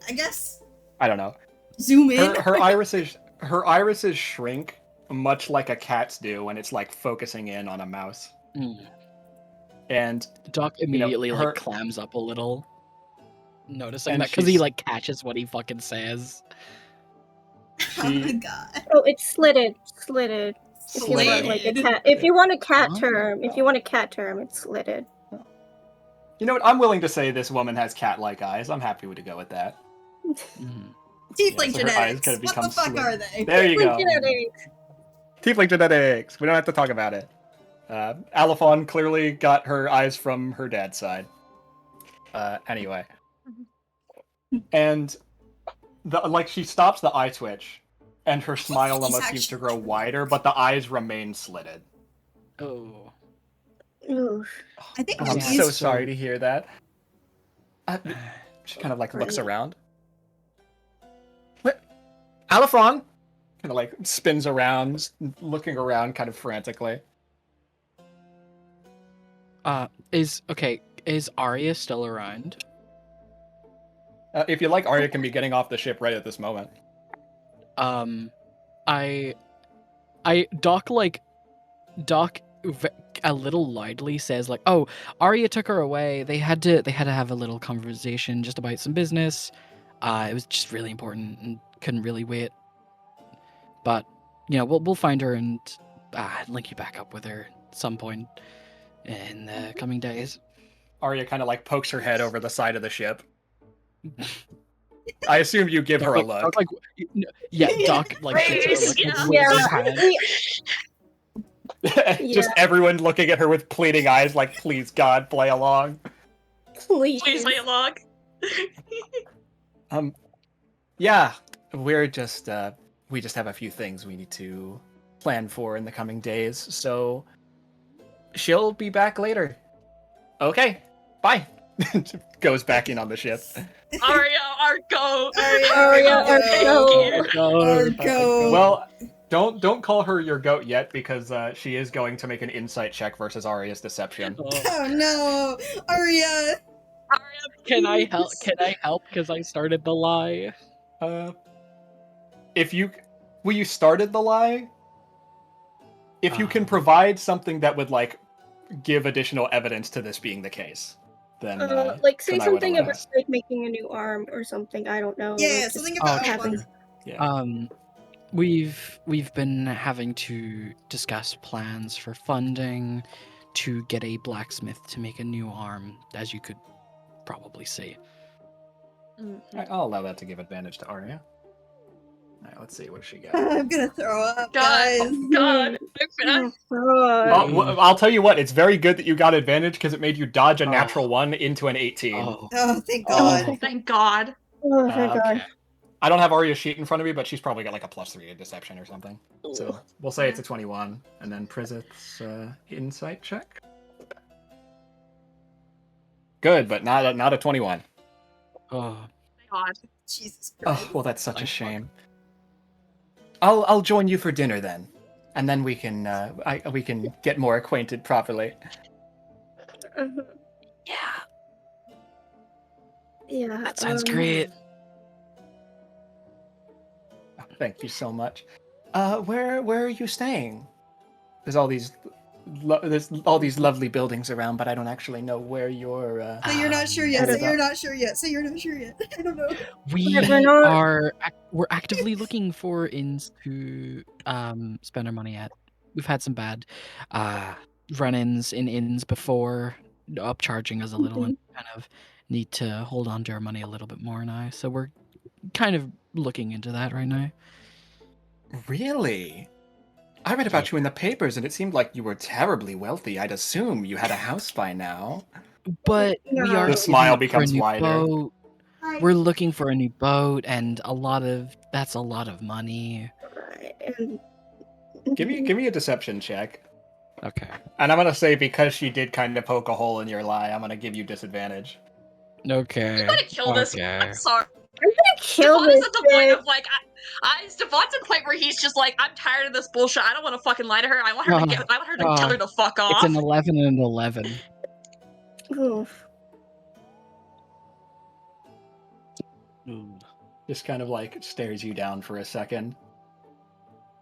I guess. I don't know. Zoom in. Her irises shrink much like a cat's do when it's like focusing in on a mouse. Mm. And Doc immediately her- like clams up a little, noticing And that because he she's- like catches what he fucking says. Oh my she god. Oh, it's slitted. Slitted. If you want slitted. like a cat, if you want a cat Oh. term, it's slitted. You know what? I'm willing to say this woman has cat-like eyes. I'm happy to go with that. Mm. Tiefling so her eyes genetics. could What the become fuck slim. are they? There you go. Genetics. Tiefling genetics. We don't have to talk about it. Alphon clearly got her eyes from her dad's side. Anyway. And she stops the eye twitch, and her smile He's almost seems to actually- grow wider, but the eyes remain slitted. Oh. Oof. I think I'm she's- so sorry to hear that. She kind of like looks Right. around. What? Alphon kind of like spins around, looking around kind of frantically. Is Arya still around? If you like, Arya can be getting off the ship right at this moment. Doc a little loudly says like, "Oh, Arya took her away. They had to have a little conversation just about some business. It was just really important and couldn't really wait. But we'll find her and link you back up with her at some point in the coming days." Arya kind of like pokes her head over the side of the ship. I assume you give her a look. Doc, Doc like gives her a look, Yeah. waves his hand. Just everyone looking at her with pleading eyes, like, please God, play along. Please. Please play along. Yeah, we just have a few things we need to plan for in the coming days, so she'll be back later. Okay, bye. Goes back in on the ship. Arya, our goat. Arya, our goat. Our goat. Well, don't call her your goat yet, because she is going to make an insight check versus Arya's deception. Oh no, Arya. Can I help? Can I help? Because I started the lie. If you, well, you started the lie. If you can Ah. provide something that would like give additional evidence to this being the case, then like say then I would something allow about it. like making a new arm or something. I don't know. Yeah, like, just something about Okay. having. Yeah. We've been having to discuss plans for funding to get a blacksmith to make a new arm, as you could probably see. I'll allow that to give advantage to Arya. All right, let's see what she got. I'm gonna throw up, God, guys. God. Oh, Oh, God. well, I'll tell you what. It's very good that you got advantage because it made you dodge a Oh. natural 1 into an 18. Oh, Oh, thank Oh. God. Thank God. Oh, thank God. okay. I don't have Arya's sheet in front of me, but she's probably got like a +3 to deception or something. So we'll say it's a 21, and then Prizith's insight check. Good, but not a 21. Oh, God. Jesus Christ. Oh, well, that's such a Thank shame. I'll join you for dinner then, and then we can we can get more acquainted properly. Uh-huh. yeah, Yeah. that sounds great. Oh, thank you so much. Where are you staying? There's all these lovely buildings around, but I don't actually know where you're. So you're not sure yet. So Set it you're up. not sure yet. So you're not sure yet. I don't know. We're not- We're actively looking for inns to spend our money at. We've had some bad run-ins in inns before, upcharging us a little, and kind of need to hold on to our money a little bit more now. So we're kind of looking into that right now. Really? I read about you in the papers, and it seemed like you were terribly wealthy. I'd assume you had a house by now. But we No. are The smile saving up for a becomes new wider. boat. We're looking for a new boat, and that's a lot of money. And... Give me a deception check. Okay. And I'm gonna say because she did kind of poke a hole in your lie, I'm gonna give you disadvantage. Okay. I'm gonna kill this. Okay. I'm sorry. I'm gonna kill Stefan is this at the point bitch. of like, Stefan's at the point where he's just like, I'm tired of this bullshit. I don't want to fucking lie to her. I want her to tell her to fuck off. It's an 11 and an 11. Oof. Just kind of like stares you down for a second.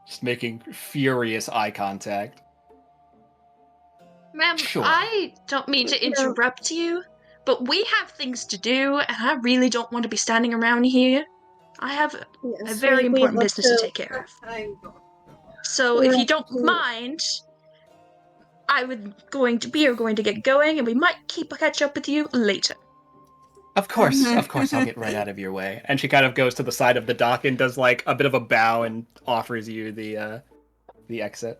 Just making furious eye contact. Ma'am, Sure. I don't mean to interrupt you, but we have things to do, and I really don't want to be standing around here. I have a Yes, very we important have business to take care of. I'm So if you don't mind, we are going to get going, and we might catch up with you later. Of course, I'll get right out of your way. And she kind of goes to the side of the dock and does like a bit of a bow and offers you the exit.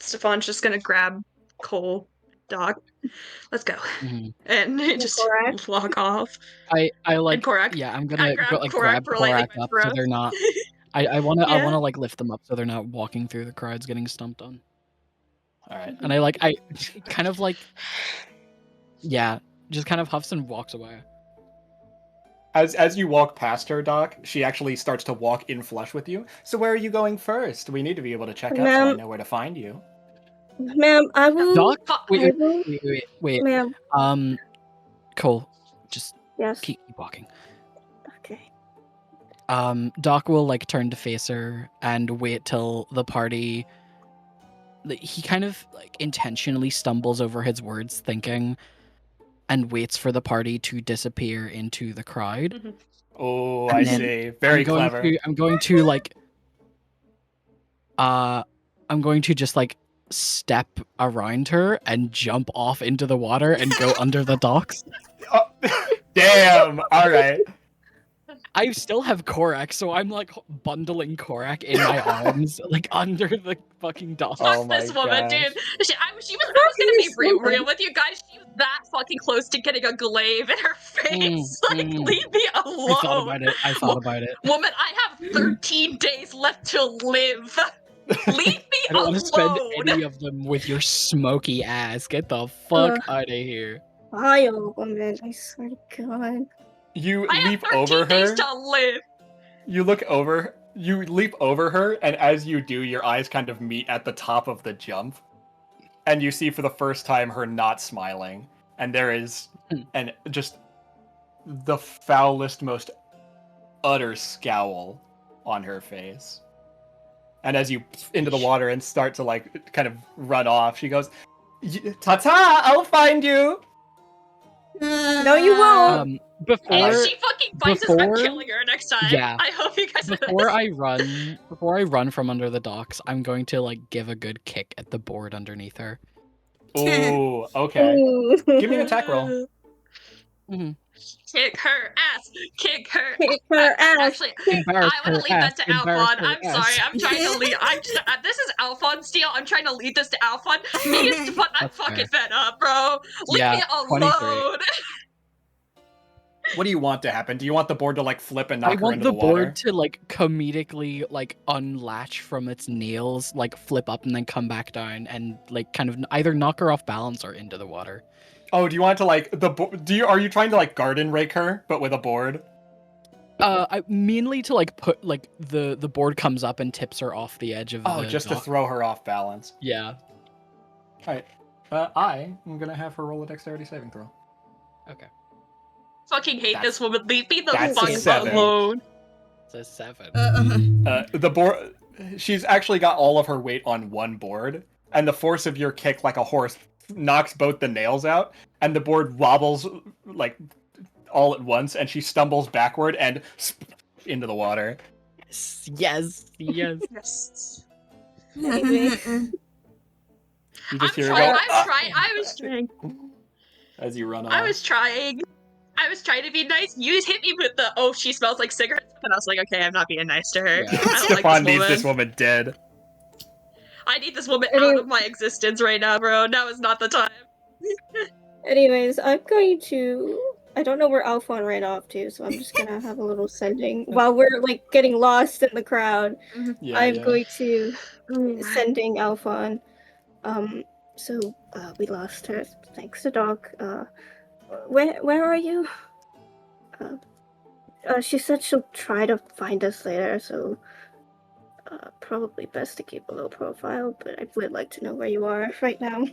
Stefan's just gonna grab Cole, dog. Let's go, Mhm. and just Korak. walk off. I like. And Korak. Yeah, I'm I gonna grab like Korak grab relightly Korak by up the so throat. they're not. I wanna Yeah. like lift them up so they're not walking through the crowds getting stumped on. All right. And I kind of like. Yeah, just kind of huffs and walks away. As you walk past her, Doc, she actually starts to walk in flush with you. So where are you going first? We need to be able to check up so I Ma'am. know where to find you. Ma'am, I will. Doc, Fuck. wait. Ma'am. Cole, just Yes. keep walking. Okay. Doc will like turn to face her and wait till the party. He kind of like intentionally stumbles over his words, thinking, and waits for the party to disappear into the crowd. Oh, And I then see. Very clever. I'm going to just like step around her and jump off into the water and go under the docks. Oh, damn. All right. I still have Korak, so I'm like bundling Korak in my arms, like under the fucking dock. Oh Fuck my this woman, gosh. dude. I was gonna be real with you guys. She was that fucking close to getting a glaive in her face. Leave me alone. I thought about it. Woman, I have 13 days left to live. Leave me I don't want to spend alone. any of them with your smoky ass. Get the fuck out of here. Vile woman, I swear to God. You I have leap 13 over days her. to live. You leap over her, and as you do, your eyes kind of meet at the top of the jump. And you see for the first time her not smiling. and there is just the foulest, most utter scowl on her face. And as you into the water and start to like kind of run off, she goes, "Ta-ta! I'll find you." No, you won't. Before If she fucking finds us, I'm before- killing her next time. yeah. I hope you guys know before this. I run from under the docks, I'm going to like give a good kick at the board underneath her. Ooh, okay. Ooh. Give me an attack roll. Kick her ass! Kick her Kick her ass. Actually, Embarrass I want her to leave that ass, to embarrass Alphon. her I'm sorry. ass. I'm trying to lead. This is Alphon's deal. I'm trying to lead this to Alphon. He is the fun. I'm That's fucking fair. fed up, bro. Leave Yeah, me 23. alone. What do you want to happen? Do you want the board to like flip and knock I her want into the the water? board to like comedically like unlatch from its nails, like flip up and then come back down and like kind of either knock her off balance or into the water. Oh, do you want to like are you trying to like garden rake her but with a board? I mainly to like put like the board comes up and tips her off the edge of the Just dock. to throw her off balance. Yeah. Alright. I am gonna have her roll a dexterity saving throw. Okay. Fucking hate That's- this woman. Leave me the that's fuck a 7. alone. It's a 7. The board she's actually got all of her weight on one board, and the force of your kick like a horse knocks both the nails out, and the board wobbles like all at once, and she stumbles backward and into the water. Yes. Yes. You I'm just hear her trying. go, I'm trying. I was trying. as you run off. I was trying to be nice. You hit me with the "oh, she smells like cigarettes," and I was like, okay, I'm not being nice to her. Yeah. I don't like Stefan this needs woman. this woman dead. I need this woman out of my existence right now, bro. Now is not the time. Anyways, I'm going to. I don't know where Alphon ran off to, so I'm just gonna have a little sending while we're like getting lost in the crowd. Yeah, I'm yeah. going to sending Alphon. So we lost her thanks to Doc. Where are you? She said she'll try to find us later, so probably best to keep a low profile, but I would like to know where you are right now.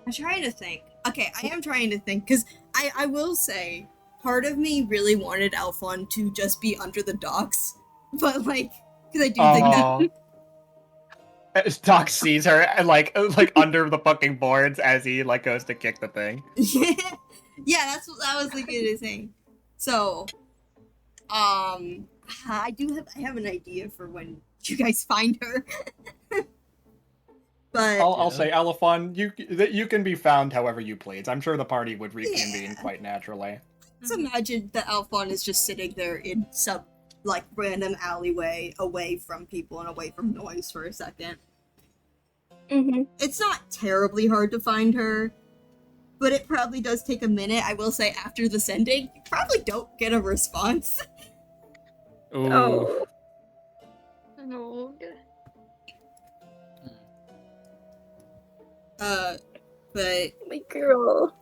I'm trying to think. Okay, I am trying to think, because I will say, part of me really wanted Alphon to just be under the docks, but like, because I do think that. As Doc sees her and like under the fucking boards as he like goes to kick the thing. Yeah, that's what I was thinking of saying. So, I have an idea for when you guys find her. But I'll say, Alphon, you can be found however you please. I'm sure the party would reconvene quite naturally. let's imagine that Alphon is just sitting there in some like random alleyway, away from people and away from noise for a second. Mm-hmm. It's not terribly hard to find her, but it probably does take a minute. I will say, after the sending, you probably don't get a response. Ooh. Oh. No. But My girl.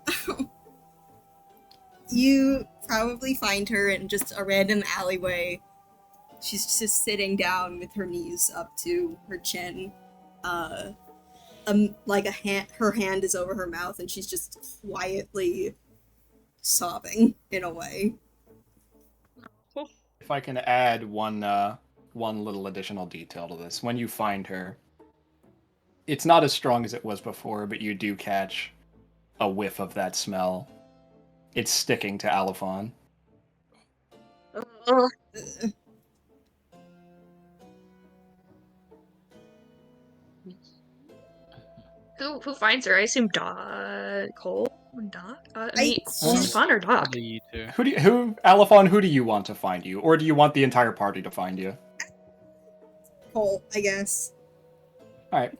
you probably find her in just a random alleyway. She's just sitting down with her knees up to her chin. Like her hand is over her mouth, and she's just quietly sobbing in a way. If I can add one little additional detail to this, when you find her, it's not as strong as it was before, but you do catch a whiff of that smell. It's sticking to Alphon. Who finds her? I assume Cole? Doc? I mean, I- Fun or Doc? You two. Alphon, who do you want to find you? Or do you want the entire party to find you? Cole, I guess. Alright.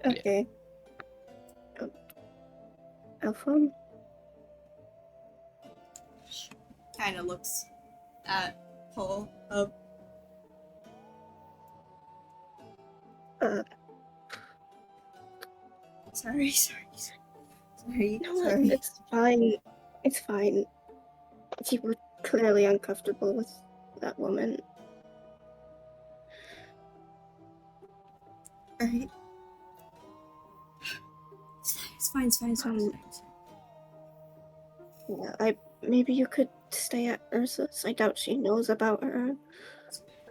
Okay. Alphon? Kind of looks at Cole. Sorry. No, it's fine. It's fine. You were clearly uncomfortable with that woman. Alright. It's fine, it's fine, it's fine. Yeah, maybe you could stay at Ursa's. I doubt she knows about her.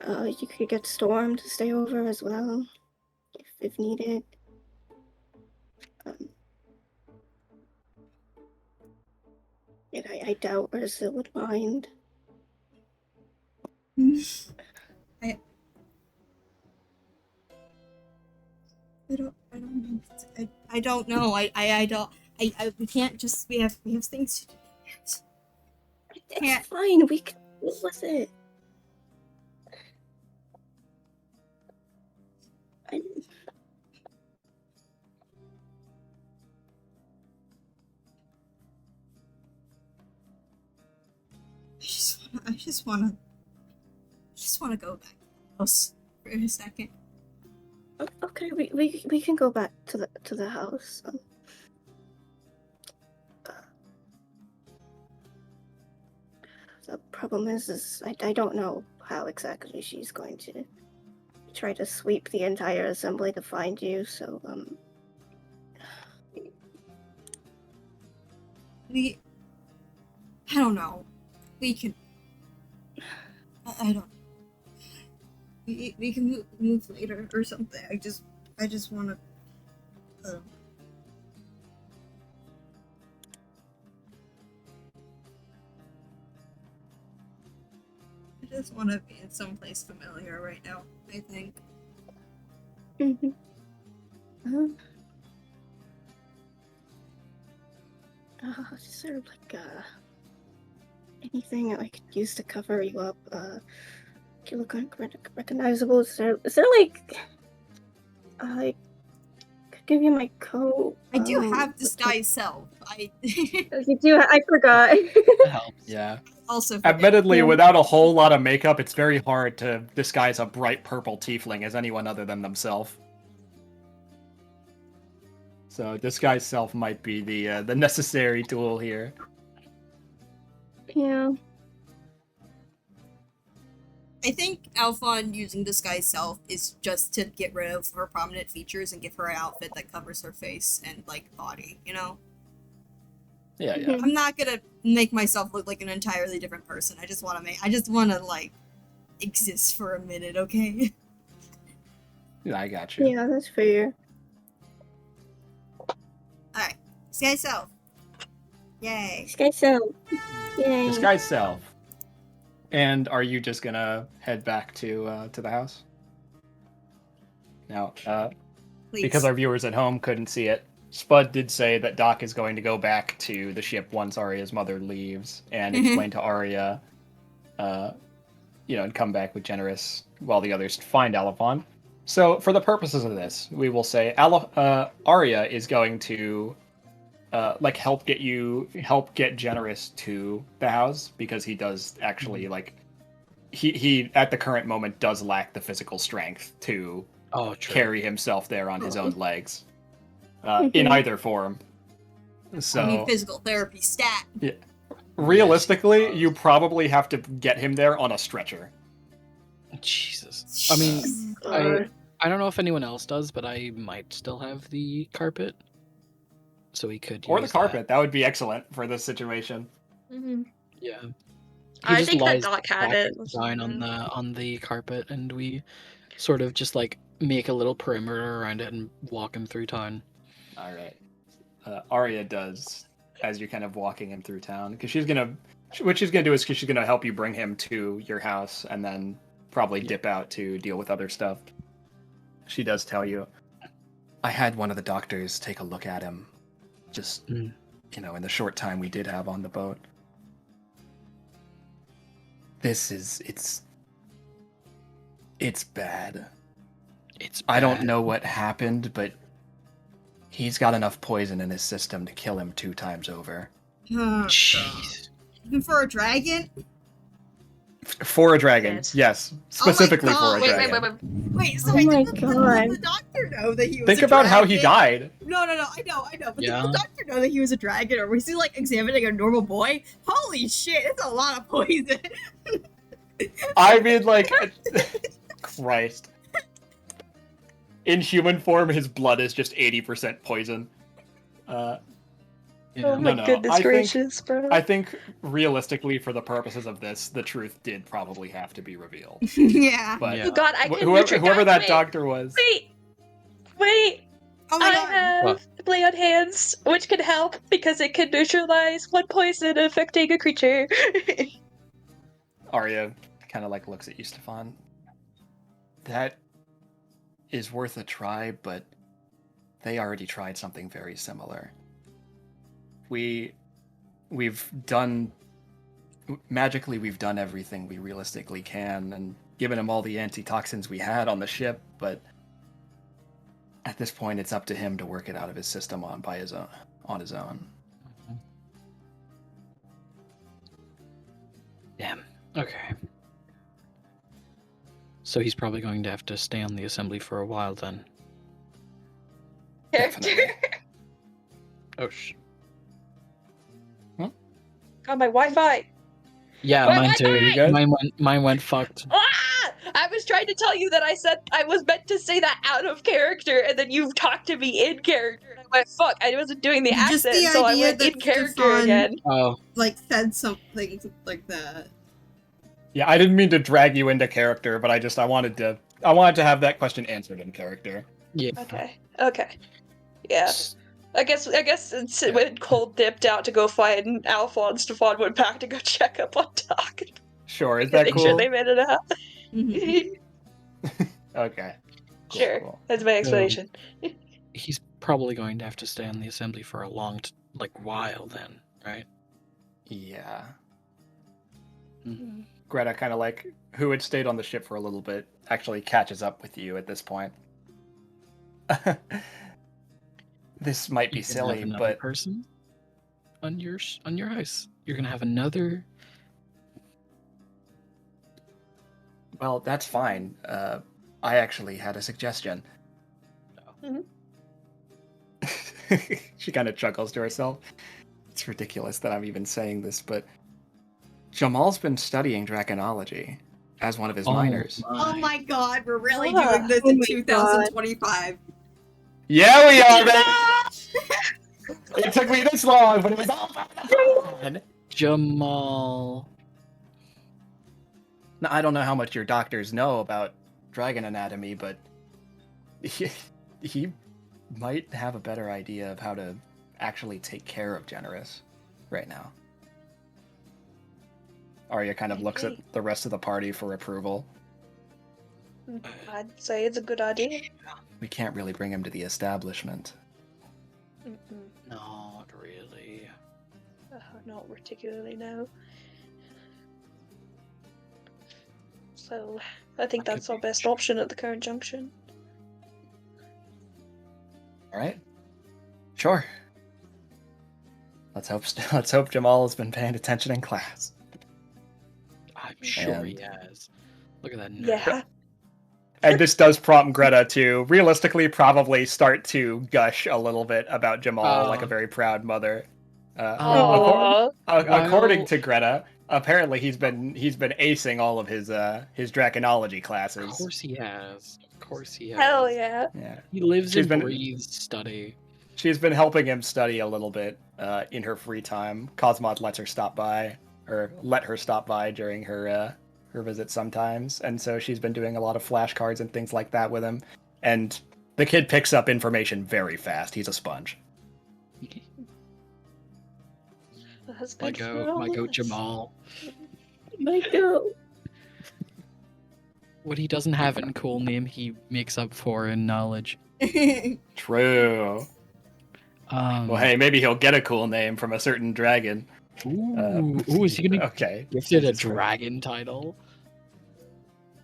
You could get Storm to stay over as well, if needed. And I doubt Ursa would mind. I don't know. We can't just, we have things to do. It's fine, we can deal with it. I just wanna go back to the house for a second. Okay, we can go back to the house. The problem is I don't know how exactly she's going to try to sweep the entire assembly to find you. So I don't know. We can. I don't. We can move later or something. I just want to. I just want to be in someplace familiar right now. I think. Is there like anything I could use to cover you up? You look unrecognizable. Is there like I could give you my coat? I do have disguise self. You do. I forgot. That helps. Yeah. Also, Admittedly, without a whole lot of makeup, it's very hard to disguise a bright purple tiefling as anyone other than themselves. So disguise self might be the necessary tool here. Yeah. I think Alphon using disguise self is just to get rid of her prominent features and give her an outfit that covers her face and like body, you know? Yeah, yeah. I'm not gonna make myself look like an entirely different person. I just wanna like exist for a minute, okay? Yeah, I got you. Yeah, that's fair. Alright. Disguise self. Yay. Disguise self. Yay. Disguise self. And are you just gonna head back to the house? Now, Please. because our viewers at home couldn't see it, Spud did say that Doc is going to go back to the ship once Arya's mother leaves and explain to Arya, and come back with Generous while the others find Alphon. So, for the purposes of this, we will say Arya is going to help get Generous to the house, because he does actually he at the current moment does lack the physical strength to carry himself there on his own legs. In either form. So I mean, physical therapy stat. Yeah. Realistically, you probably have to get him there on a stretcher. Jesus. I mean, I don't know if anyone else does, but I might still have the carpet. So we could Or use the carpet. That would be excellent for this situation. Mm-hmm. Yeah. I think that Doc had it. Design on the carpet, and we sort of just make a little perimeter around it and walk him through town. All right. Arya does, as you're kind of walking him through town, because she's gonna help you bring him to your house, and then probably dip out to deal with other stuff. She does tell you, I had one of the doctors take a look at him, just in the short time we did have on the boat. It's bad. I don't know what happened, but he's got enough poison in his system to kill him 2 times over. Jeez. Even for a dragon? For a dragon, yes. Specifically for a Wait, dragon. Wait, so Oh my did God. the doctor know that he was Think a about dragon? how he died. No, I know. But Yeah. did the doctor know that he was a dragon, or was he examining a normal boy? Holy shit, that's a lot of poison. I mean, Christ. In human form, his blood is just 80% poison. Yeah. Oh my no, goodness I think- gracious, bro. I think realistically, for the purposes of this, the truth did probably have to be revealed. Yeah. But Yeah. Oh god, I can whoever that wait, doctor was, Wait! Oh my I god. have What? Play on Hands, which can help because it can neutralize one poison affecting a creature. Arya kind of like looks at you, Stefan. That is worth a try, but they already tried something very similar. We've done magically, we've done everything we realistically can and given him all the antitoxins we had on the ship, but at this point it's up to him to work it out of his system on his own. Damn. Okay. So he's probably going to have to stay on the assembly for a while then. Character. Definitely. Oh On my Wi-Fi. Yeah, Where mine was too. I? You good? Mine went fucked. Ah! I was trying to tell you that I said I was meant to say that out of character, and then you talked to me in character. And I went, fuck, I wasn't doing the Just accent, the so I idea went that in character Stefan- again. Oh, Like, said something like that. Yeah, I didn't mean to drag you into character, but I wanted to have that question answered in character. yeah. Okay. Yeah. I guess since when Cole dipped out to go find Alpha and Stefan went back to go check up on Doc. Sure, is To that make cool? sure they made it out. Mhm. Okay. Cool, Sure. cool. That's my explanation. He's probably going to have to stay on the assembly for a long, while then, right? Yeah. Mhm. Greta, kind of like who had stayed on the ship for a little bit, actually catches up with you at this point. This might be You can silly, have another but person on your house. You're gonna have another. well, that's fine. I actually had a suggestion. Mhm. She kind of chuckles to herself. It's ridiculous that I'm even saying this, but Jamal's been studying draconology as one of his minors. Oh my god, we're really Ah. doing this Oh in my 2025. Yeah, we are, man! It took me this long, but it was all fun. Jamal. Now, I don't know how much your doctors know about dragon anatomy, but he might have a better idea of how to actually take care of Generous right now. Arya kind of looks at Okay. the rest of the party for approval. I'd say it's a good idea. We can't really bring him to the establishment. Mm-mm. Not really. Not particularly, no. So, I think That could that's our be best option at the current junction. All right. Sure. Let's hope Jamal has been paying attention in class. I'm sure And- he has. Look at that nerd. Yeah. And this does prompt Greta to realistically probably start to gush a little bit about Jamal like a very proud mother. Aww. According Well- to Greta, apparently he's been acing all of his draconology Of classes. course he has. Of course he has. Hell yeah. Yeah. He lives She's and been- breathes study. She's been helping him study a little bit in her free time. Cosmod lets her stop by, or let her stop by during her visit sometimes, and so she's been doing a lot of flashcards and things like that with him. And the kid picks up information very fast. He's a sponge. That's My good for all goat of us. Jamal. My God. What he doesn't have in cool name, he makes up for in knowledge. True. Well, hey, maybe he'll get a cool name from a certain dragon. Ooh, is he gonna Okay. gifted a dragon title?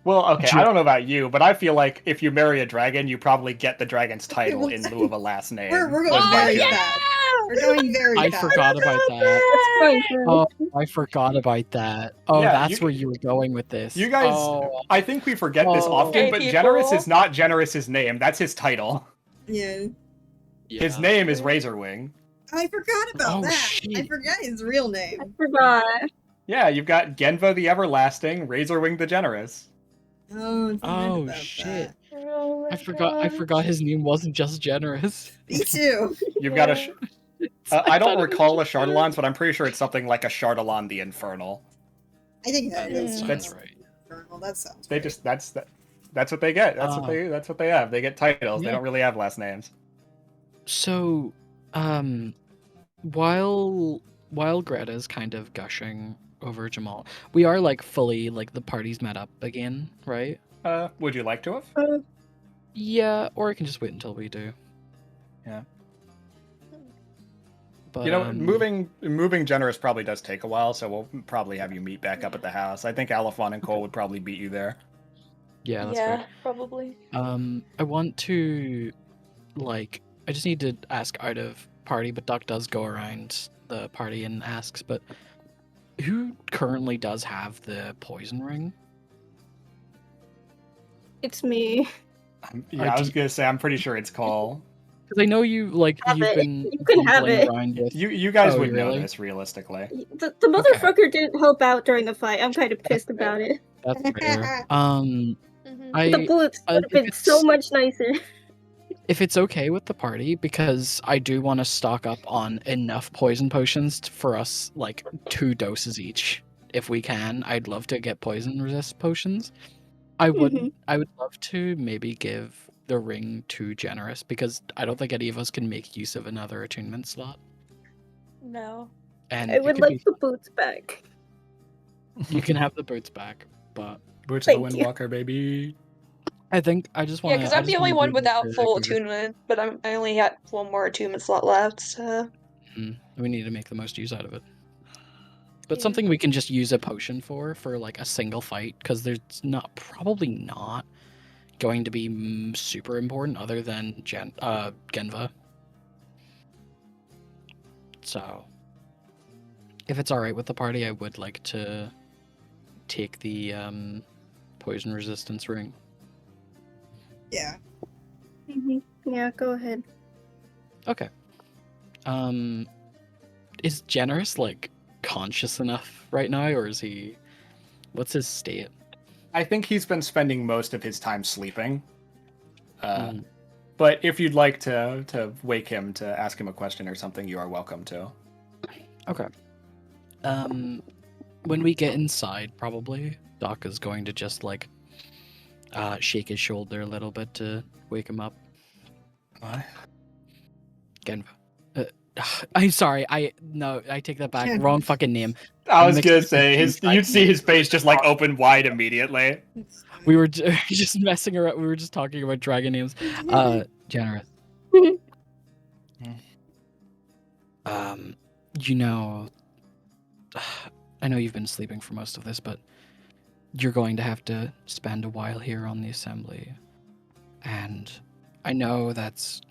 Well, okay, I don't know about you, but I feel like if you marry a dragon, you probably get the dragon's title in lieu of a last name. We're was going my very guess. fast. We're going very I fast. forgot about that. That's fine. Oh, I forgot about that. Oh, Yeah, that's you- where you were going with this. You guys, Oh, I think we forget this Oh. often, Hey, but people. Generous is not Generous's name. That's his title. Yeah. His yeah. name is Razorwing. I forgot about Oh, that. shit. I forgot his real I name. forgot. Yeah, you've got Genva the Everlasting, Razorwing the Generous. Oh, I forgot Oh, about shit. that. Oh my I gosh. forgot his name wasn't just Generous. Me too. You've got a. I don't thought it was recall a just Chardalons, but I'm pretty sure it's something like a Chardalon the Infernal. I think that That is. sounds That's- right. Infernal. That sounds. They right. just that's what they get. That's what they have. They get titles. They Yeah. don't really have last names. So, while Greta's kind of gushing over Jamal, we are like fully like the party's met up again, right? Would you like to have? Yeah, or I can just wait until we do. Yeah. But You know, moving Generous probably does take a while, so we'll probably have you meet back up at the house. I think Alifon and Cole would probably beat you there. yeah, that's fair. probably. I want to, like, I just need to ask out of party, but Doc does go around the party and asks, but who currently does have the poison ring? It's me. I was gonna say I'm pretty sure it's Cole. Because I know you've Have you've it. been You can have fumbling it. around with. You guys Oh, would know really? this realistically. The motherfucker didn't help out during the fight. I'm kind of pissed about it. That's fair. The bullets would have if been so it's- much nicer. If it's okay with the party, because I do want to stock up on enough poison potions for us, like 2 doses each, if we can. I'd love to get poison resist potions. I would love to maybe give the ring to Generous, because I don't think any of us can make use of another attunement slot. No. And I it would could like be- the boots back. you can have the boots back, but Boots of the Thank you. Windwalker, baby. I think I just want Yeah, because I'm the only one without full attunement, but I only had one more attunement slot left, so. We need to make the most use out of it. But something we can just use a potion for like a single fight, because there's probably not going to be super important other than Genva. So, if it's alright with the party, I would like to take the poison resistance ring. Yeah. Yeah, go ahead. Okay. Is Generous like conscious enough right now, or is he? What's his state? I think he's been spending most of his time sleeping. But if you'd like to wake him to ask him a question or something, you are welcome to. Okay. When we get inside, probably Doc is going to just like shake his shoulder a little bit to wake him up. What? Genva. I'm sorry. I take that back. Wrong fucking name. I was mixing gonna up say names. you'd see his face just like open wide immediately. We were just messing around. We were just talking about dragon names. Generous. You know, I know you've been sleeping for most of this, but you're going to have to spend a while here on the assembly. And I know that's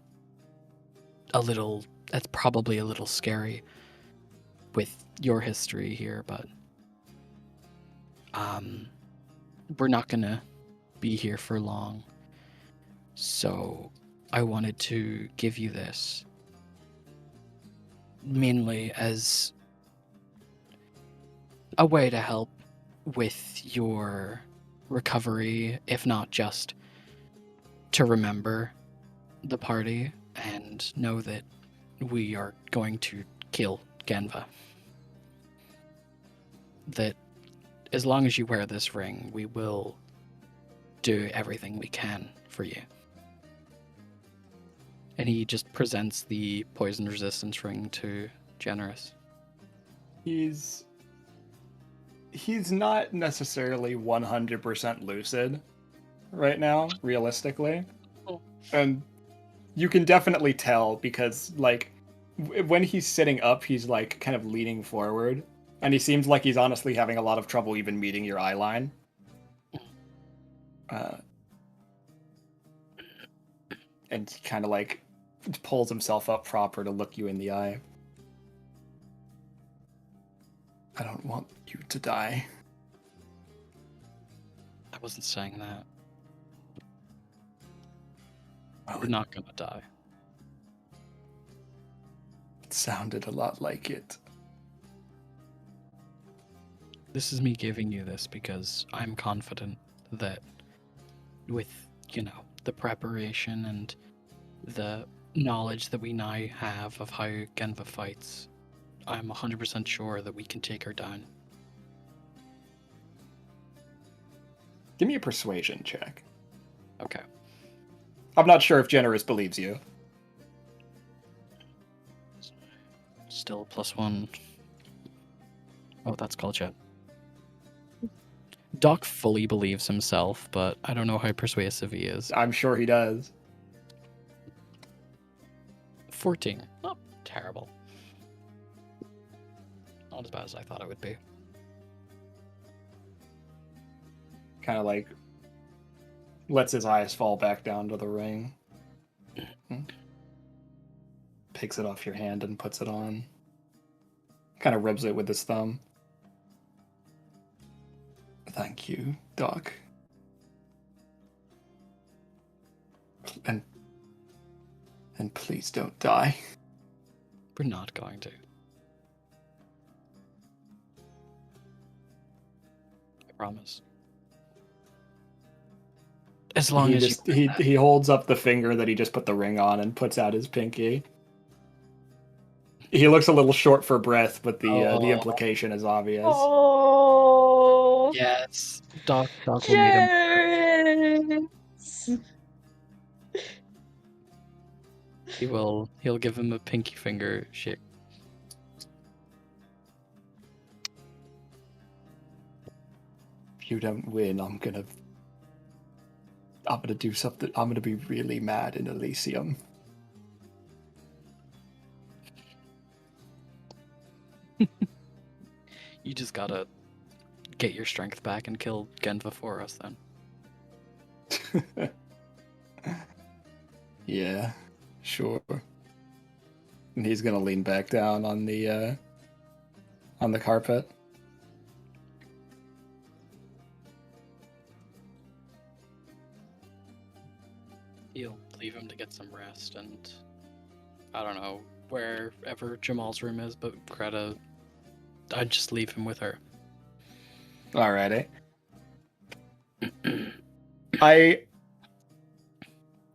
probably a little scary with your history here, but we're not gonna be here for long. So I wanted to give you this mainly as a way to help with your recovery, if not just to remember the party and know that we are going to kill Genva. That as long as you wear this ring, we will do everything we can for you. And he just presents the poison resistance ring to Generous. He's not necessarily 100% lucid right now, realistically. And you can definitely tell because, like, when he's sitting up, he's, like, kind of leaning forward. And he seems like he's honestly having a lot of trouble even meeting your eye line. And he kind of, like, pulls himself up proper to look you in the eye. I don't want you to die. I wasn't saying that. Well, We're not gonna die. it sounded a lot like it. This is me giving you this because I'm confident that with, the preparation and the knowledge that we now have of how Genva fights, I'm 100% sure that we can take her down. Give me a persuasion check. Okay. I'm not sure if Generous believes you. Still +1. Oh, that's culture. Doc fully believes himself, but I don't know how persuasive he is. I'm sure he does. 14. Not terrible. Not as bad as I thought it would be. Kind of like lets his eyes fall back down to the ring. Picks it off your hand and puts it on. Kind of rubs it with his thumb. Thank you, Doc. And please don't die. We're not going to. I promise. As long he as just he holds up the finger that he just put the ring on and puts out his pinky. He looks a little short for breath, but the implication is obvious. Oh, Yes, Doc will meet him. Jarvis. He'll give him a pinky finger shake. If you don't win, I'm gonna do something. I'm gonna be really mad in Elysium. You just gotta get your strength back and kill Genva for us then. Yeah, sure. And he's gonna lean back down on the carpet. He'll leave him to get some rest, and I don't know, wherever Jamal's room is, but Greta, I'd just leave him with her. Alrighty. I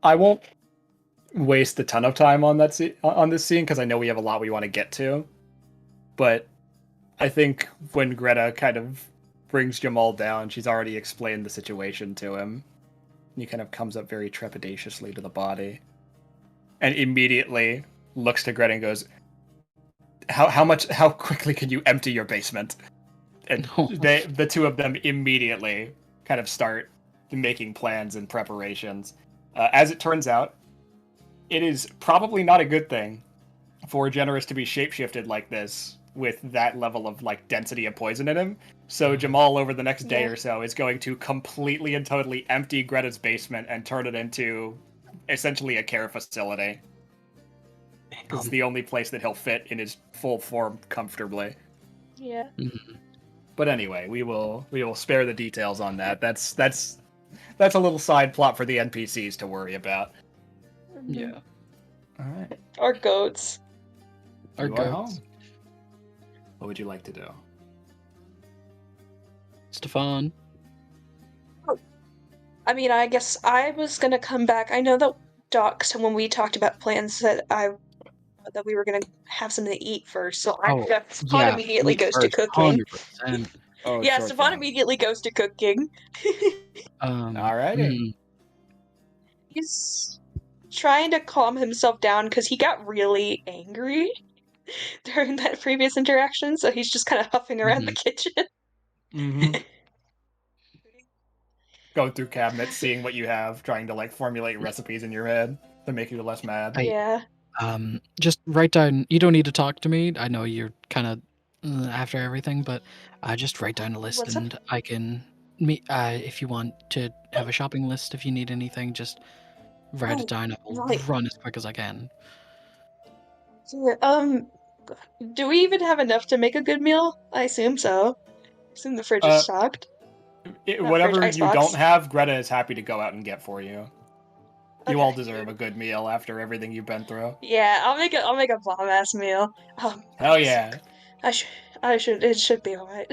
won't waste a ton of time on this scene because I know we have a lot we want to get to. But I think when Greta kind of brings Jamal down, she's already explained the situation to him. And he kind of comes up very trepidatiously to the body, and immediately looks to Greta and goes, "How quickly can you empty your basement?" And the two of them immediately kind of start making plans and preparations. As it turns out, it is probably not a good thing for Generous to be shapeshifted like this with that level of like density of poison in him. So Jamal, over the next day or so, is going to completely and totally empty Greta's basement and turn it into essentially a care facility. It's the only place that he'll fit in his full form comfortably. Yeah. But anyway, we will spare the details on that. That's a little side plot for the NPCs to worry about. Yeah. All right. Our goats. Our You are goats. home. What would you like to do? Stefan. I mean, I guess I was gonna come back. I know that Doc, so when we talked about plans, that we were gonna have something to eat first. So Stefan immediately goes to cooking. 100%. Oh, Yeah, sure Stefan thing. immediately goes to cooking. Alrighty. He's trying to calm himself down because he got really angry during that previous interaction, so he's just kind of huffing around the kitchen. Mm-hmm. Going through cabinets, seeing what you have, trying to like formulate recipes in your head to make you less mad. Yeah. Just write down. You don't need to talk to me. I know you're kind of after everything, but just write down a list, What's up? and I can meet. If you want to have a shopping list, if you need anything, just write it down. I'll right. run as quick as I can. Do we even have enough to make a good meal? I assume so. I assume the fridge is stocked. Whatever fridge, you icebox. don't have, Greta is happy to go out and get for you. You Okay. all deserve a good meal after everything you've been through. Yeah, I'll make a bomb ass meal. Hell yeah. It should be alright.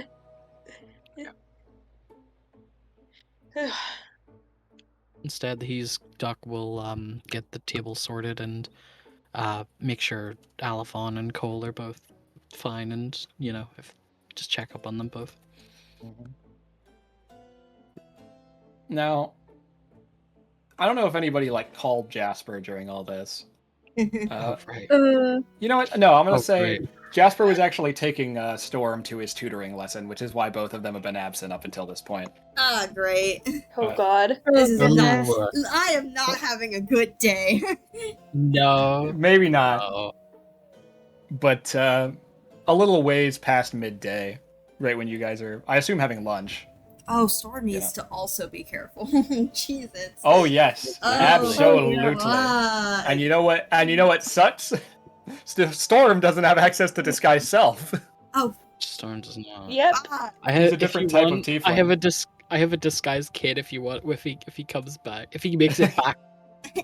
Instead, he's Duck will get the table sorted and make sure Alphon and Cole are both fine, and if just check up on them both. Now, I don't know if anybody called Jasper during all this. Oh, right. You know what? No, I'm gonna say Right. Jasper was actually taking Storm to his tutoring lesson, which is why both of them have been absent up until this point. Ah, great. Oh God. This is not. Ooh, I am not having a good day. no. Maybe not, Oh, but a little ways past midday, right when you guys are, I assume, having lunch. Oh, Storm needs Yeah. to also be careful. Jesus. Oh yes, Oh, absolutely. God. And you know what? And you know what sucks? Storm doesn't have access to disguise self. Oh, Storm does not. Yep. God. I He's have a different if you type of want, tiefling. I have a disguised kid if you want. If he comes back, if he makes it back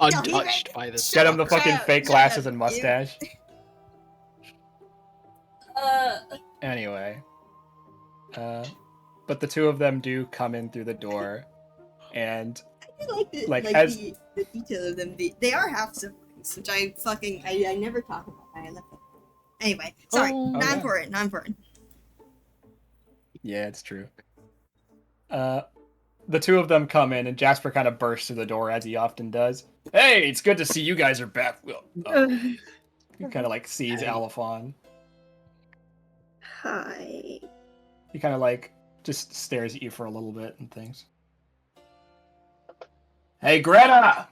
untouched by this. Get him the Shut fucking up, fake shut glasses up, and you. mustache. Uh, Anyway, but the two of them do come in through the door, and I do like the Like, like as- the detail of them. They are half siblings, which I never talk about. I left them. Anyway, sorry, Oh, not yeah. important, not important. yeah, it's true. The two of them come in, and Jasper kind of bursts through the door as he often does. Hey, it's good to see you guys are back. He kind of sees Hey. Alphon. Hi. He kind of just stares at you for a little bit and things. Hey, Greta!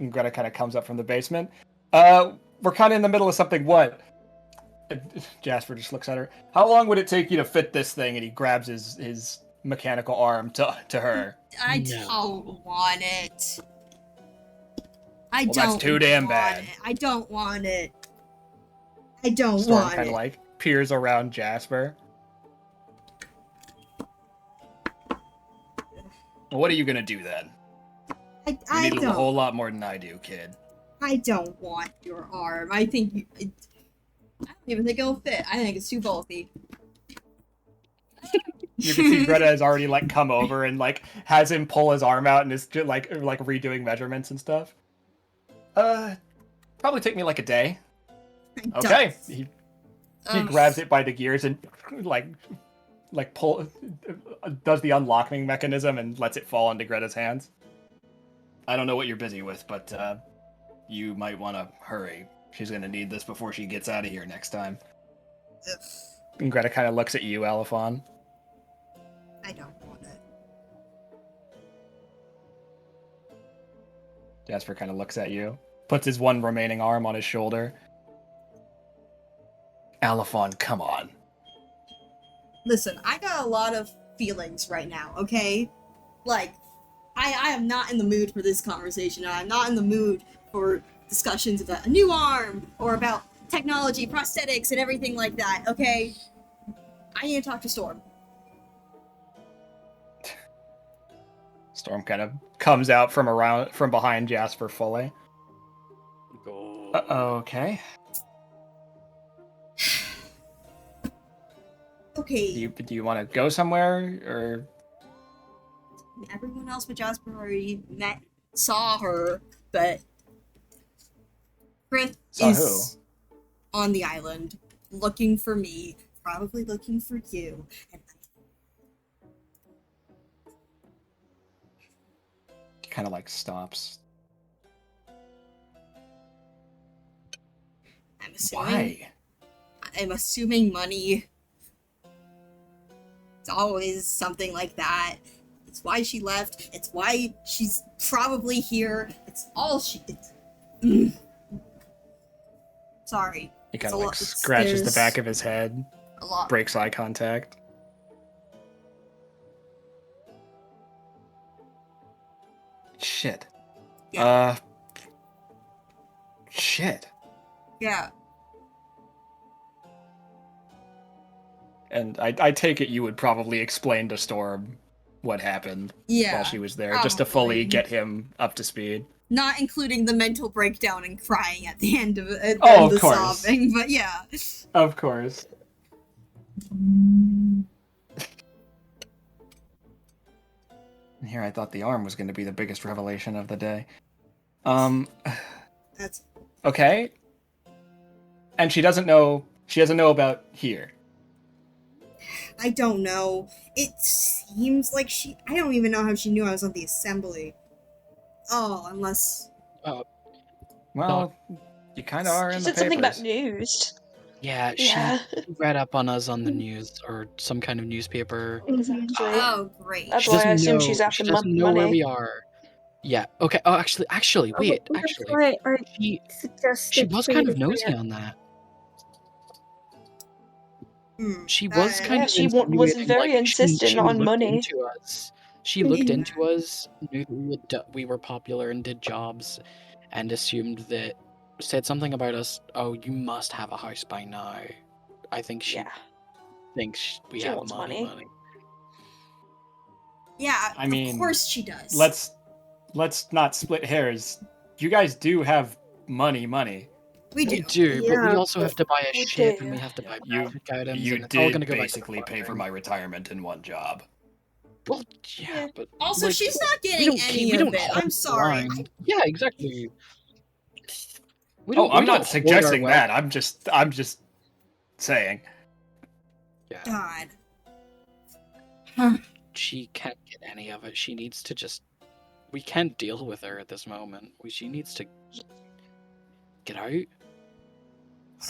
And Greta kind of comes up from the basement. We're kind of in the middle of something. What? Jasper just looks at her. How long would it take you to fit this thing? And he grabs his mechanical arm to her. I No. don't want it. I Well, don't. that's too damn want bad. It. I don't want it. I don't Storm want kind it. of peers around Jasper. Well, what are you gonna do then? You I need a don't. whole lot more than I do, kid. I don't want your arm. I think you. I don't even think it'll fit. I think it's too bulky. You can see Greta has already come over and has him pull his arm out and is just, redoing measurements and stuff. Probably take me a day. I Okay. don't. He Ugh. grabs it by the gears and pull, does the unlocking mechanism and lets it fall into Greta's hands. I don't know what you're busy with, but you might want to hurry. She's gonna need this before she gets out of here next time. Ugh. And Greta kind of looks at you, Alphon. I don't want it. Jasper kind of looks at you, puts his one remaining arm on his shoulder. Alphon, come on. Listen, I got a lot of feelings right now, okay? I am not in the mood for this conversation. I'm not in the mood for discussions about a new arm or about technology, prosthetics, and everything like that, okay? I need to talk to Storm. Storm kind of comes out from behind Jasper fully. Okay. Okay. Do you want to go somewhere or? Everyone else but Jasper already saw her, but Chris Saw is on the island looking for me, probably looking for you. And Kind of stops. I'm assuming. Why? I'm assuming money. It's always something like that. It's why she left. It's why she's probably here. It's all she did. Sorry. He kind It's a of lot- scratches the there's back of his head, A lot. breaks eye contact. Shit. Yeah. Shit. Yeah. And I take it you would probably explain to Storm what happened Yeah. while she was there, just to fully get him up to speed. Not including the mental breakdown and crying at the end of it. Oh, the of course. sobbing, but yeah. Of course. And here I thought the arm was going to be the biggest revelation of the day. Um, That's okay. And she doesn't know about here. I don't know. It seems like I don't even know how she knew I was on the assembly. Oh, unless Well, you kind of are She in the said something about papers. news. Yeah, Yeah. she read up on us on the news or some kind of newspaper. Mhm. oh great. That's She why I doesn't assume know. she's She after doesn't know where money. we are. Yeah. Okay. Oh, actually, Oh, wait. that's Actually, why I she suggested was for you kind to of nosy bring it. on that. She was That kind Yeah, of she was insinuating, like very insistent she on looked money. into us. She looked Mhm. into us, knew we were popular and did jobs, and assumed that said something about us. Oh, you must have a house by now. I think she Yeah. thinks we She have wants money. money. yeah, I mean, of course she does. Let's not split hairs. You guys do have money. we We do. do, but we Yeah, also have to buy a We ship, do. and we have to buy You magic items, you and it's all going to did go back to basically pay for farming. my retirement in one job. Well, yeah, Yeah. but Also, like, she's not we getting don't any we of don't it. hold I'm the sorry. line. Yeah, exactly. We Oh, don't. I'm We don't not hoard our suggesting wealth. that. I'm just saying. Yeah, God. Huh. she can't get any of it. She needs to just. We can't deal with her at this moment. She needs to get out. I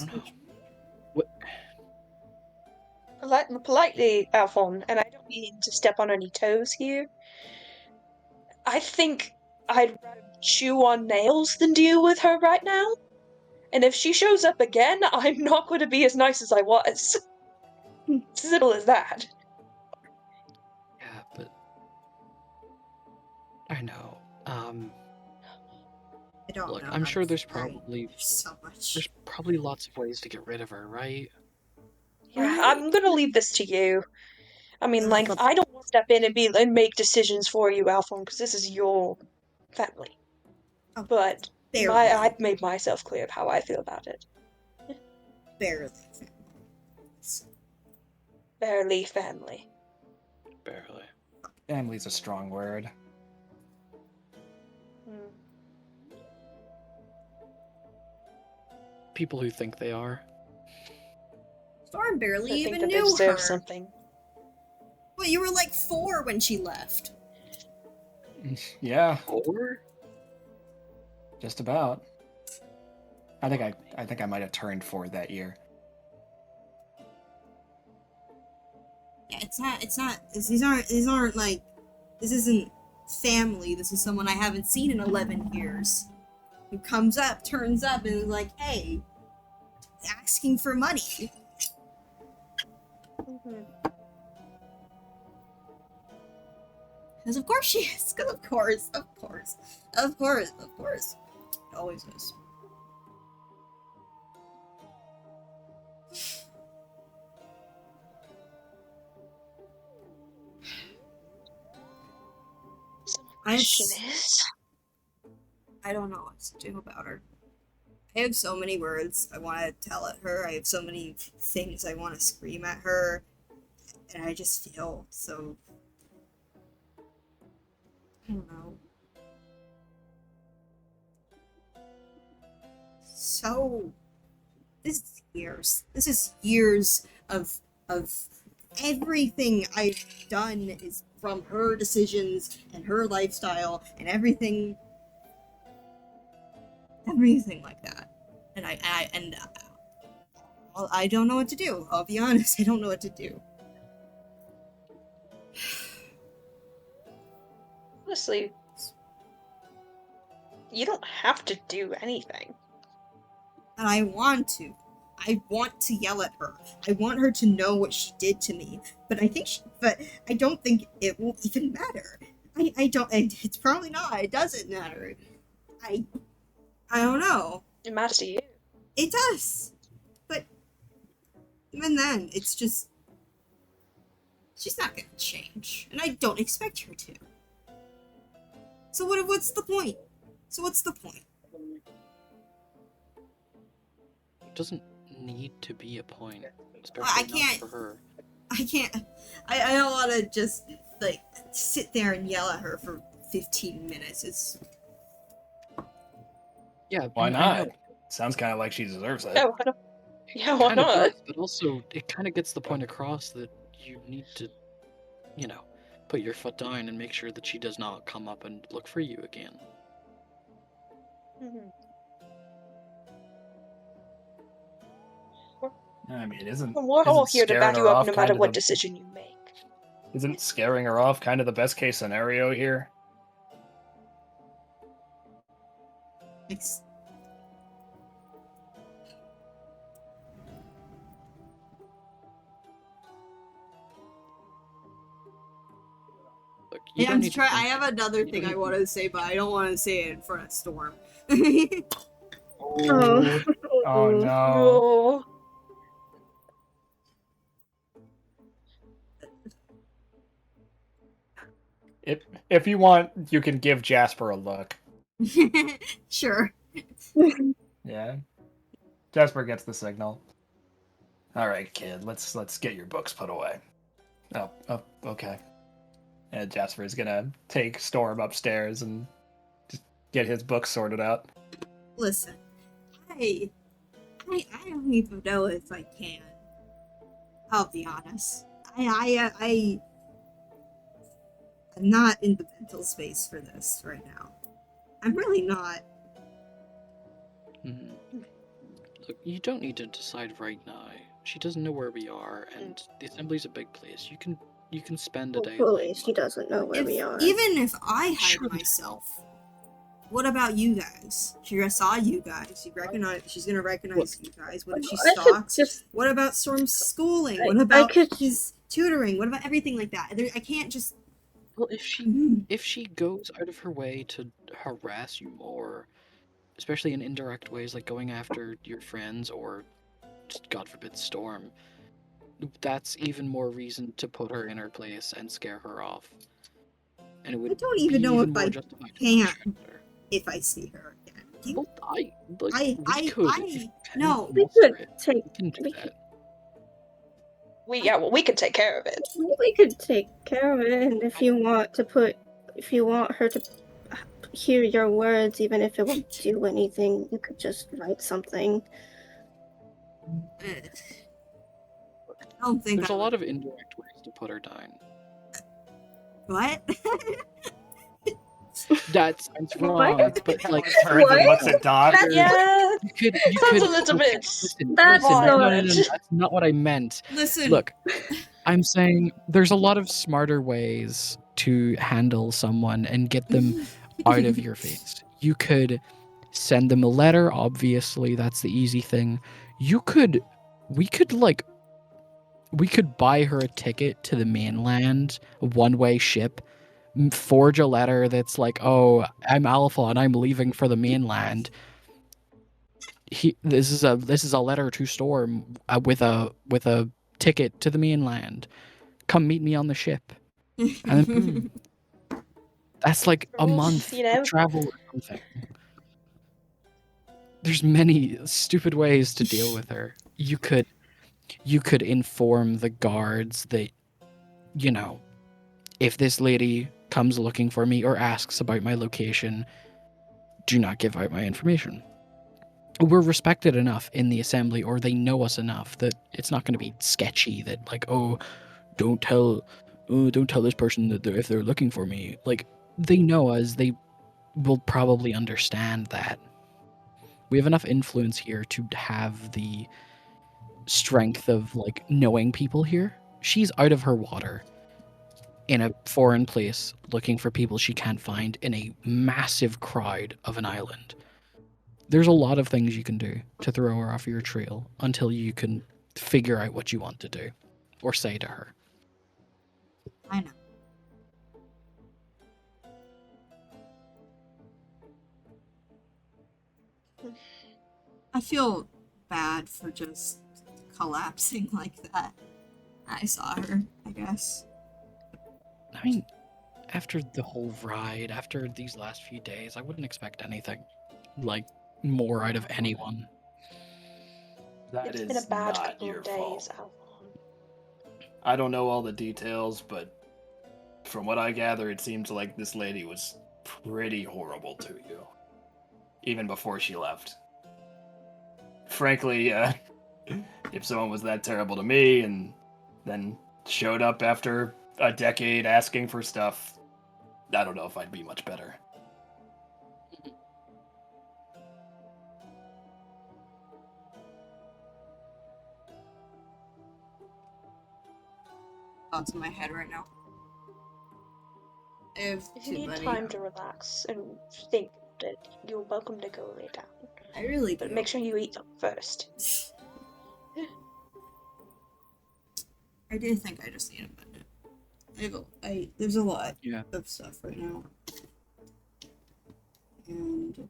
don't know. What? Politely, Alphon, and I don't mean to step on any toes here. I think I'd rather chew on nails than deal with her right now. And if she shows up again, I'm not going to be as nice as I was. Simple as that. Yeah, but I know. I don't Look, know. I'm sure there's There's so much. there's probably lots of ways to get rid of her, right? Yeah, Right. I'm going to leave this to you. I mean, like, That's I don't want to step in and make decisions for you, Alphon, because this is your family. Oh, But barely. I've made myself clear of how I feel about it. Barely. Barely family. barely. Family's a strong word. Hmm. People who think they are. Storm barely I think even that they knew deserve her. something. Well, you were like 4 when she left. Yeah, Or just about. I think I might have turned 4 that year. Yeah, it's not. These aren't like. This isn't family. This is someone I haven't seen in 11 years. Who turns up, and is like, hey, asking for money. Mm-hmm. Because of course she is. Because of course. It always is. Question is, I don't know what to do about her. I have so many words I want to tell at her. I have so many things I want to scream at her. And I just feel so... I don't know. So... This is years of everything I've done is from her decisions and her lifestyle and everything like that. And I don't know what to do. I'll be honest, I don't know what to do. honestly, you don't have to do anything. And I want to. I want to yell at her. I want her to know what she did to me. But I don't think it will even matter. It's probably not. It doesn't matter. I don't know. It matters to you. It does. But even then, it's just... She's not gonna change. And I don't expect her to. So what's the point? It doesn't need to be a point, I especially can't- not for her. I can't... I don't want to just, like, sit there and yell at her for 15 minutes. Yeah, Why I not? know. Sounds kind of like she deserves it. Yeah, yeah, why Kind of not? does, but also it kind of gets the point across that you need to, you know, put your foot down and make sure that she does not come up and look for you again. Mhm. I mean, isn't We're all isn't here to scaring back you her up off no kind matter of what the decision you make. isn't scaring her off kind of the best case scenario here? Ex- Look, you Hey, don't I'm need to trying. I think- have another you thing don't I need wanted to say, but I don't want to say it in front of Storm. Oh, oh no. No. If you want, you can give Jasper a look. Sure. Yeah. Jasper gets the signal. All right, kid. Let's get your books put away. Oh, okay. And Jasper is gonna take Storm upstairs and just get his books sorted out. Listen, I don't even know if I can. I'll be honest. I'm not in the mental space for this right now. I'm really not. Mhm. Look, you don't need to decide right now. She doesn't know where we are, and the assembly's a big place. You can spend a day. Hopefully, alone. she doesn't know where we are. Even if I hide Sure. myself, what about you guys? She saw you guys. She's gonna recognize you guys. What if she I should stalks? just- What about Storm's schooling? What I about could- his tutoring? What about everything like that? I can't just. Well, if she goes out of her way to harass you more, especially in indirect ways like going after your friends or, just, God forbid, Storm, that's even more reason to put her in her place and scare her off. And it would I don't even be know even if more I justified to can distract her. if I see her again. Well, I no. We muster could it. take. We can do We that. We can take care of it. We could take care of it, and if you want her to hear your words, even if it won't do anything, you could just write something. I don't think There's I a lot would. of indirect ways to put her down. What? That sounds What? wrong, but like, Turns and looks at Doc. Yeah, you sounds could. a little Okay, bit. listen, That's listen. No, not- that's not what I meant. Listen. Look, I'm saying there's a lot of smarter ways to handle someone and get them out of your face. You could send them a letter, obviously, that's the easy thing. We could buy her a ticket to the mainland, a one-way ship, forge a letter that's like, "Oh, I'm Alpha and I'm leaving for the mainland. This is a letter to Storm with a ticket to the mainland. Come meet me on the ship." And then boom. That's like a month You know? of travel or something. There's many stupid ways to deal with her. You could inform the guards that, if this lady comes looking for me or asks about my location, do not give out my information. We're respected enough in the assembly, or they know us enough that it's not going to be sketchy that, like, oh, don't tell this person that if they're looking for me. Like, they know us, they will probably understand that. We have enough influence here to have the strength of, like, knowing people here. She's out of her water in a foreign place looking for people she can't find in a massive crowd of an island. There's a lot of things you can do to throw her off your trail until you can figure out what you want to do or say to her. I know. I feel bad for just collapsing like that. I saw her, I guess. I mean, after the whole ride, after these last few days, I wouldn't expect anything, like, more out of anyone. That It's been a is bad not couple your of days, fault. Alphon. I don't know all the details, but from what I gather, it seems like this lady was pretty horrible to you. even before she left. Frankly, if someone was that terrible to me and then showed up after a decade asking for stuff, I don't know if I'd be much better. Thoughts in my head right now. If you need time to relax and think, that you're welcome to go lay down. I really do. But make sure you eat them first. I do think I just need a minute. There's a lot of stuff right now. And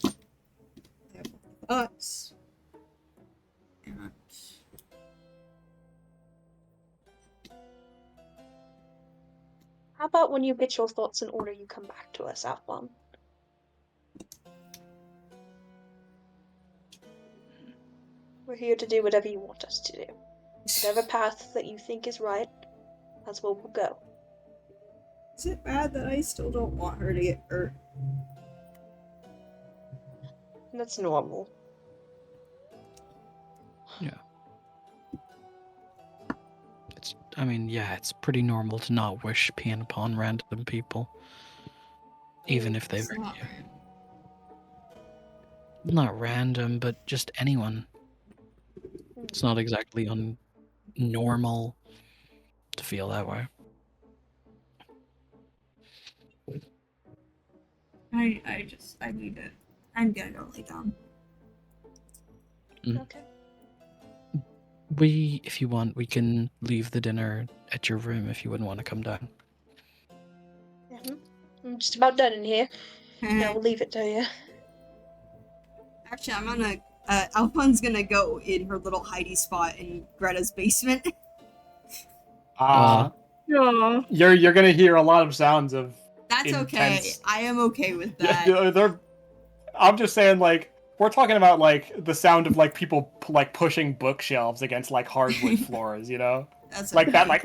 I have thoughts. And How about when you get your thoughts in order, you come back to us, Alphon? We're here to do whatever you want us to do. Whatever path that you think is right, that's where we'll go. is it bad that I still don't want her to get hurt? That's normal. Yeah. It's pretty normal to not wish pain upon random people. Even if they It's were not you. right. Not random, but just anyone. It's not exactly normal to feel that way. I need it. I'm gonna go lay down. Okay. If you want, we can leave the dinner at your room if you wouldn't want to come down. I'm just about done in here. Now we'll leave it to you. Actually, I'm gonna. Alphon's gonna go in her little hidey spot in Greta's basement. Aw. No. You're gonna hear a lot of sounds of That's okay. intense. I am okay with that. I'm just saying, like, we're talking about like the sound of like people like pushing bookshelves against like hardwood floors, you know, That's like okay. that like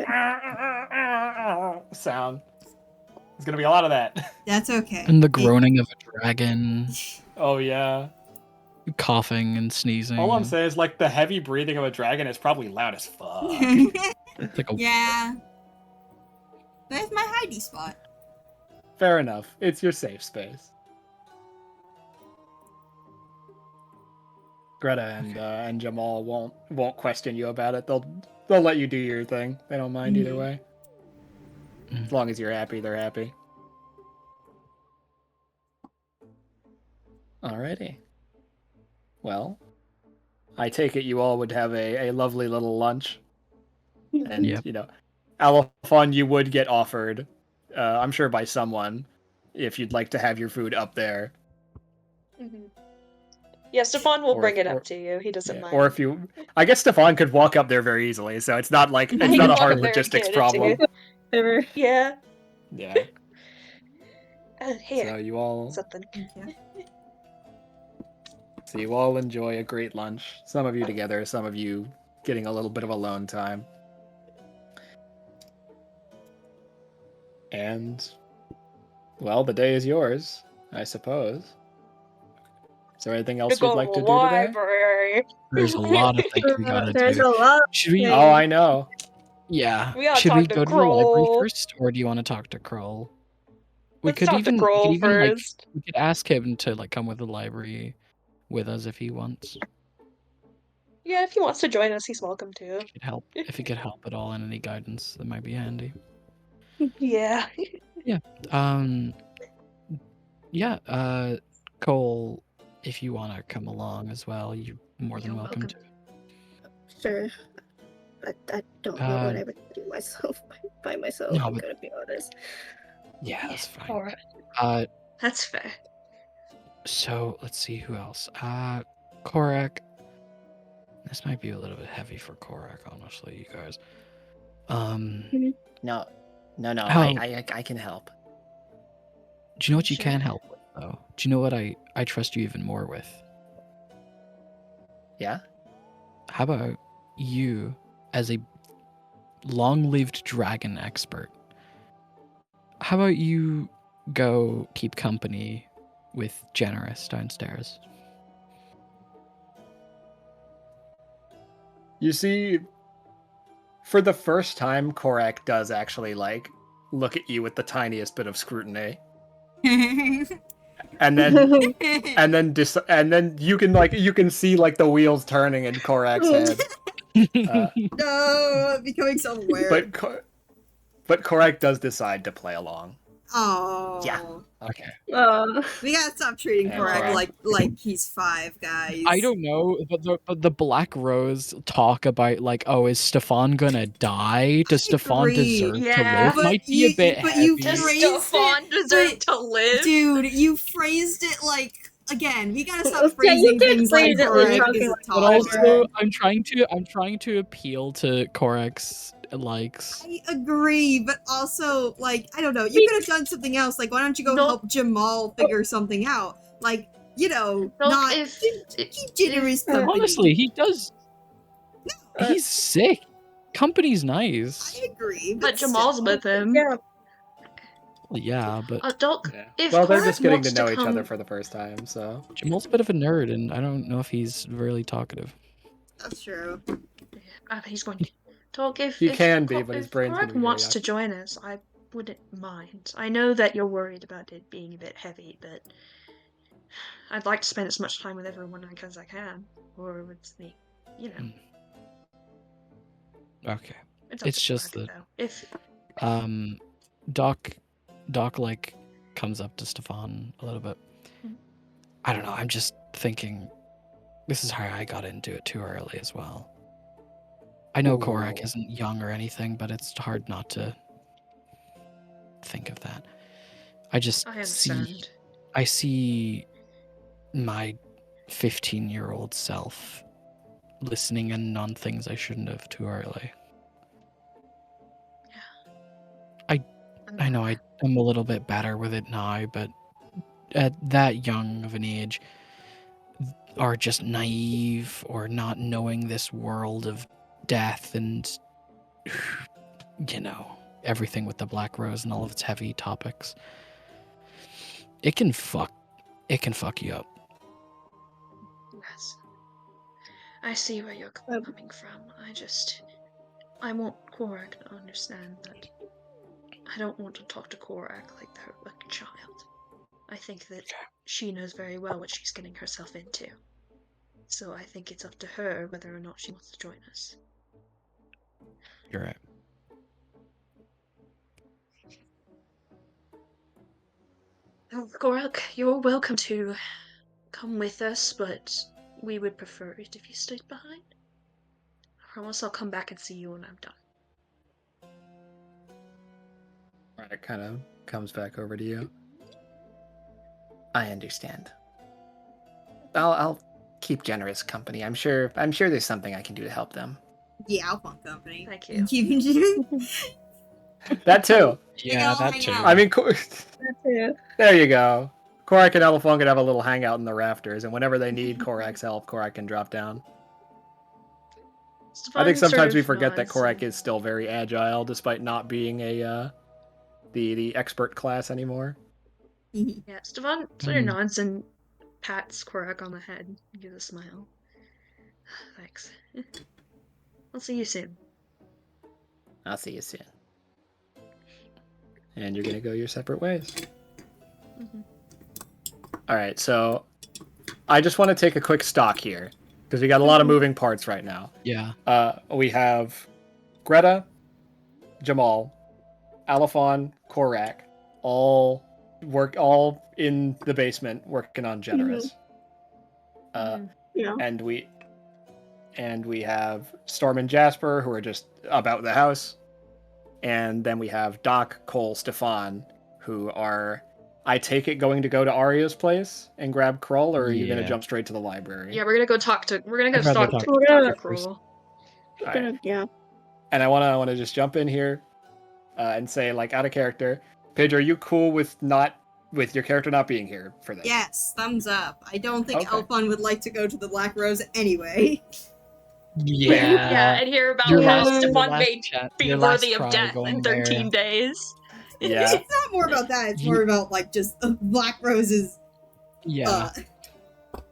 sound. There's gonna be a lot of that. That's okay. And the groaning of a dragon, Oh yeah. coughing and sneezing. All I'm saying is like the heavy breathing of a dragon is probably loud as fuck. It's like a Yeah. That's my hidey spot. Fair enough. It's your safe space. Greta and Jamal won't question you about it. They'll let you do your thing. They don't mind either way. As long as you're happy, they're happy. Alrighty. Well, I take it you all would have a lovely little lunch. And, Yep. you know, Alphon, you would get offered, I'm sure by someone, if you'd like to have your food up there. Mm-hmm. Yeah, Stefan will Or- bring it or- up to you. He doesn't mind. Or if you... I guess Stefan could walk up there very easily, so it's not like... He It's can not a walk hard up there and logistics get it to problem. you. Ever. Yeah. Yeah. Here. So you all... Something. So you all enjoy a great lunch. Some of you together, some of you getting a little bit of alone time. And, well, the day is yours, I suppose. Is there anything else To you'd go like to to the do today? library. There's a lot of things we gotta There's do. a lot. Should we? Oh, I know. Yeah. We gotta Should talk we to go to the library Kroll. first, or do you want to talk to Kroll? Let's talk to Kroll first. We could ask him to like come with the library with us if he wants. Yeah, if he wants to join us, he's welcome to. If he could help at all in any guidance, that might be handy. Yeah. Cole, if you want to come along as well, you're more than You're welcome to. Sure. I don't know what I would do myself by myself, No, I'm but- gonna be honest. Yeah, that's fine. Alright. That's fair. So let's see who else. Korak. This might be a little bit heavy for Korak, honestly, you guys. No. How- I can help. Do you know what you Sure. can help with, though? Do you know what I trust you even more with? Yeah? How about you, as a long-lived dragon expert, how about you go keep company with Generous downstairs. You see, for the first time, Korak does actually like look at you with the tiniest bit of scrutiny, and then and then you can see like the wheels turning in Korak's head. No, becoming self-aware. But Korak does decide to play along. Oh. Yeah. Okay. We gotta stop treating Yeah, Korak Korak. like he's 5, guys. I don't know, but the Black Rose talk about like, oh, is Stefan gonna die? Does Stefan agree. deserve Yeah. to live? But Might be a bit but you heavy. Does phrased Stefan it, deserve but- to live? Dude, you phrased it like, again, we gotta Yeah, stop you phrasing did things like phrase it like Korak talking is a like But toddler. also, I'm trying to appeal to Korak's likes. I agree, but also, like, I don't know, you could have done something else, like, why don't you go No. help Jamal figure something out? Like, you know, No, not if- keep generous company. Honestly, he does. Uh, He's sick. Company's nice. I agree, But Jamal's still. with him. Yeah, Well, yeah, but Doc, Yeah. if Well, they're Korak just getting to wants know each other come- for the first time, so. Jamal's a bit of a nerd, and I don't know if he's really talkative. That's true. He's going to talk. If He if can be, Ko- but his if brain's gonna Korak be very wants to active. join us, I wouldn't mind. I know that you're worried about it being a bit heavy, but I'd like to spend as much time with everyone as I can, or with the, you know. Okay. It's It's up to just Korak, that- though. If Doc like comes up to Stefan a little bit. Mhm. I don't know, I'm just thinking this is how I got into it too early as well. I know Korak Ooh. isn't young or anything, but it's hard not to think of that. I just I understand. I see my 15-year-old self listening in on things I shouldn't have too early. I know I'm a little bit better with it now, but at that young of an age, are just naive or not knowing this world of death and, you know, everything with the Black Rose and all of its heavy topics. It can fuck you up. Yes. I see where you're coming from. I want Korak to understand that I don't want to talk to Korak like a child. I think that she knows very well what she's getting herself into. So I think it's up to her whether or not she wants to join us. You're right. Korak, you're welcome to come with us, but we would prefer it if you stayed behind. I promise I'll come back and see you when I'm done. It kind of comes back over to you. I understand. I'll keep Generous company. I'm sure there's something I can do to help them. Yeah, I'll fund company. Thank you. That too. Yeah, all that hang too. out. I mean, that's it. there you go. Korak and Elephant could have a little hangout in the rafters, and whenever they need Korak's help, Korak can drop down. I think Stefan sometimes sort we of forget that nods Korak and- is still very agile, despite not being the expert class anymore. Yeah, Stefan sort of nods and pats Korak on the head and gives a smile. Thanks. I'll see you soon. I'll see you soon. And you're gonna go your separate ways. Mhm. All right, so I just want to take a quick stock here because we got a lot of moving parts right now. Yeah. We have Greta, Jamal, Alifon, Korak, all in the basement working on Generous. Yeah. And we have Storm and Jasper who are just about the house. And then we have Doc, Cole, Stefan, who are, I take it, going to go to Arya's place and grab Krull, or are you going to Yeah. jump straight to the library? Yeah, we're gonna go talk to. We're gonna go I'd rather talk to talk to Dr. Dr. Cruel. All right. Yeah. And I want to just jump in here and say, like, out of character, Paige, are you cool with your character not being here for this? Yes, thumbs up. I don't think Okay. Elfon would like to go to the Black Rose anyway. Yeah, and hear about Your how last- Stefan your may last be your last worthy of try death going in 13 there. days. Yeah. It's not more about that. It's more about, like, just Black Rose is Yeah,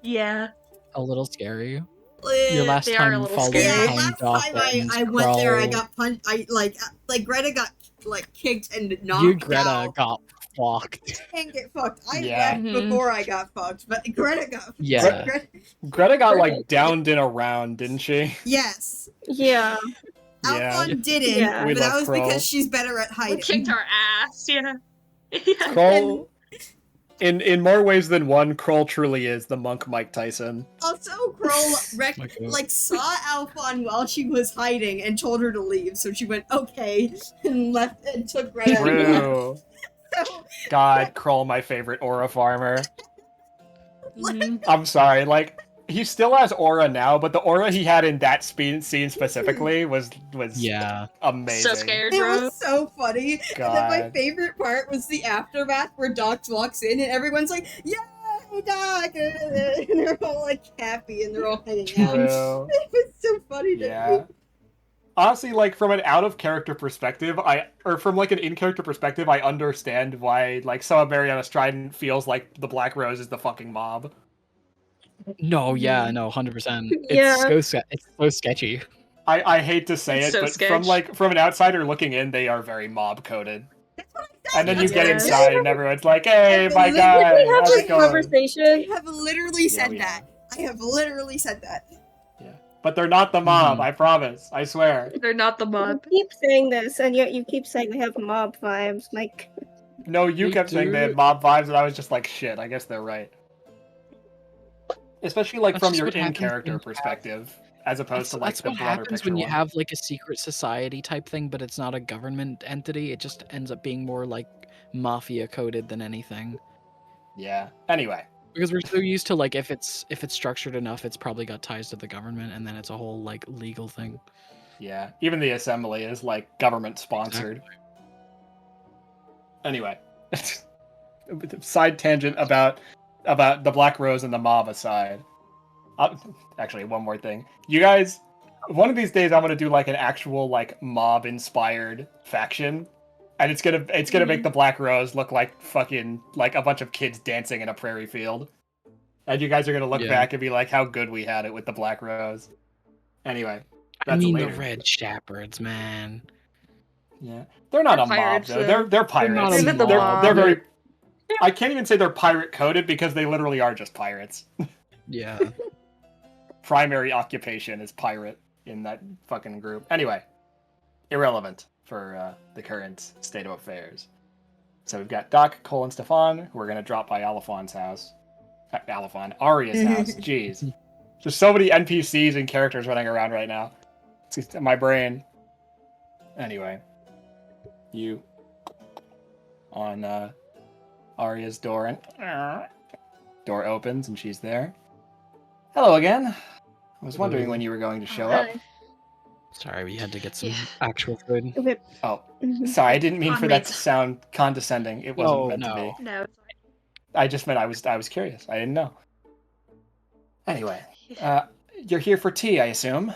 Yeah. a little scary. Eh, Your last They are a time little followed scary. yeah, Hanged last off time and I went there, I Krull- got punched. I like Greta got like kicked and knocked You Greta out. got fucked. Didn't get fucked. I Yeah. left Mhm. before I got fucked, but Greta got. Yeah. Greta got like Right. downed in a round, didn't she? Yes, Yeah. Yeah. Alphon didn't, Yeah. We but that love was Krull. because she's better at We hiding. kicked our ass, yeah. Yeah. Krull, in more ways than one, Krull truly is the monk Mike Tyson. Also, Krull My God. like saw Alphon while she was hiding and told her to leave, so she went okay and left and took Greta. True. So, God, Krull, my favorite aura farmer. Mhm. I'm sorry, like he still has aura now, but the aura he had in that scene specifically was Yeah. amazing. So scared, it bro. was so funny. And then my God. favorite part was the aftermath where Doc walks in and everyone's like, "Yay, Doc!" and they're all like happy and they're all hanging out. True. It was so funny to Yeah. me. Honestly, like from an out of character perspective, or from like an in character perspective, I understand why like some of Mariana's Trident feels like the Black Rose is the fucking mob. No, yeah, no, 100%. Yeah. It's so sketchy. I hate to say It's it, so but sketch. from an outsider looking in, they are very mob coded. And then you That's get what I inside, and everyone's like, "Hey, my Didn't guy, We have how's this it going?" I conversation. have literally said we that. I have literally said that. Yeah, but they're not the mob. Mhm. I promise. I swear. They're not the You mob. keep saying this, and yet you keep saying they have mob vibes. Like, No, you They kept saying they do. had mob vibes, and I was just like, "Shit, I guess they're right." Especially like That's from just your what happens when in-character you perspective, as opposed to like That's the what broader happens picture when you one. have like a secret society type thing, but it's not a government entity. It just ends up being more like mafia coded than anything. Yeah. Anyway, Because we're so used to like if it's structured enough, it's probably got ties to the government, and then it's a whole like legal thing. yeah. Even the assembly is like government sponsored. Anyway, side tangent about the Black Rose and the mob aside. Actually, one more thing. You guys, one of these days, I'm gonna do like an actual like mob inspired faction, and it's gonna make the Black Rose look like fucking like a bunch of kids dancing in a prairie field, and you guys are gonna look Yeah. back and be like, how good we had it with the Black Rose. Anyway, I that's mean later. the Red Shepherds, man. Yeah, they're not They're a mob pirates, though. though. They're pirates. not a They're the they're, mob. they're very. I can't even say they're pirate coded because they literally are just pirates. Yeah. Primary occupation is pirate in that fucking group. Anyway, irrelevant for the current state of affairs. So we've got Doc, Cole, and Stefan, who are going to drop by Alifon's house. Arya's house. Jeez. There's so many NPCs and characters running around right now. It's just in my brain. Anyway, you on Arya's door, and door opens, and she's there. Hello again. I was wondering when you were going to show up. hi. Sorry, we had to get some Yeah. actual food. Okay. Oh, Mhm. sorry, I didn't mean for that to Comrades. sound condescending. It wasn't Oh, meant to no. be. No. I just meant I was curious. I didn't know. Anyway, Yeah. you're here for tea, I assume.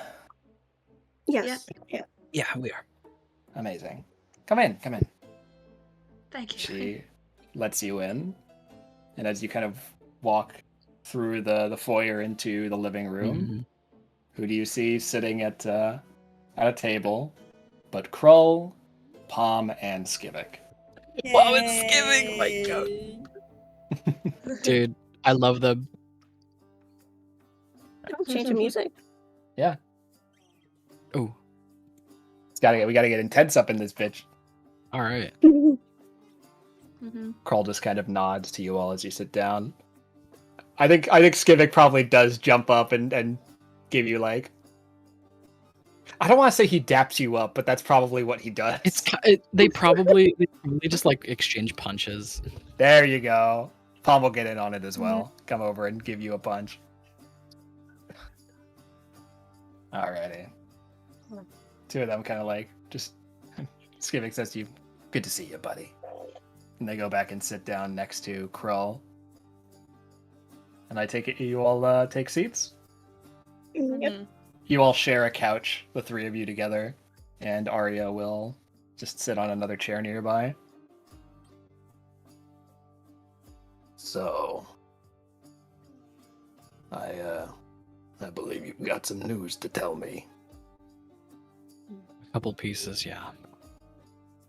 Yes. Yeah, we are. Amazing. Come in, come in. Thank you. She lets you in, and as you kind of walk through the foyer into the living room, Mhm. who do you see sitting at a table? But Krull, Palm, and Skivik. Wow, it's giving, my God. Dude, I love the. I'll change the music. Oh, We gotta get intense up in this bitch. all right. Mhm. Krull just kind of nods to you all as you sit down. I think Skivik probably does jump up and give you like. I don't want to say he daps you up, but that's probably what he does. They probably just like exchange punches. There you go. Palm will get in on it as well. Come over and give you a punch. Alrighty. Two of them kind of like just. Skivik says to you, "Good to see you, buddy." And they go back and sit down next to Krull. And I take it you all take seats? Yep. Mhm. You all share a couch, the three of you together, and Arya will just sit on another chair nearby. So, I believe you've got some news to tell me. A couple pieces, yeah.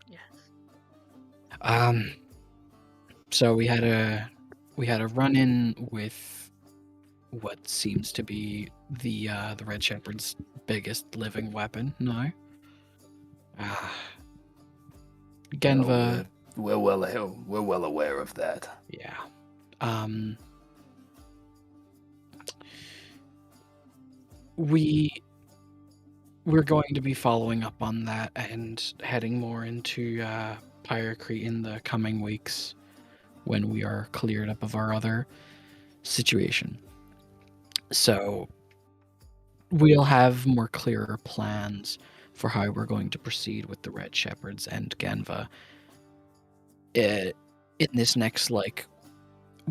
Yes. So we had a run-in with what seems to be the Red Shepherd's biggest living weapon now. Genva. We're well aware of that. Yeah. We're going to be following up on that and heading more into Pyrecrete in the coming weeks when we are cleared up of our other situation. So we'll have more clearer plans for how we're going to proceed with the Red Shepherds and Genva in this next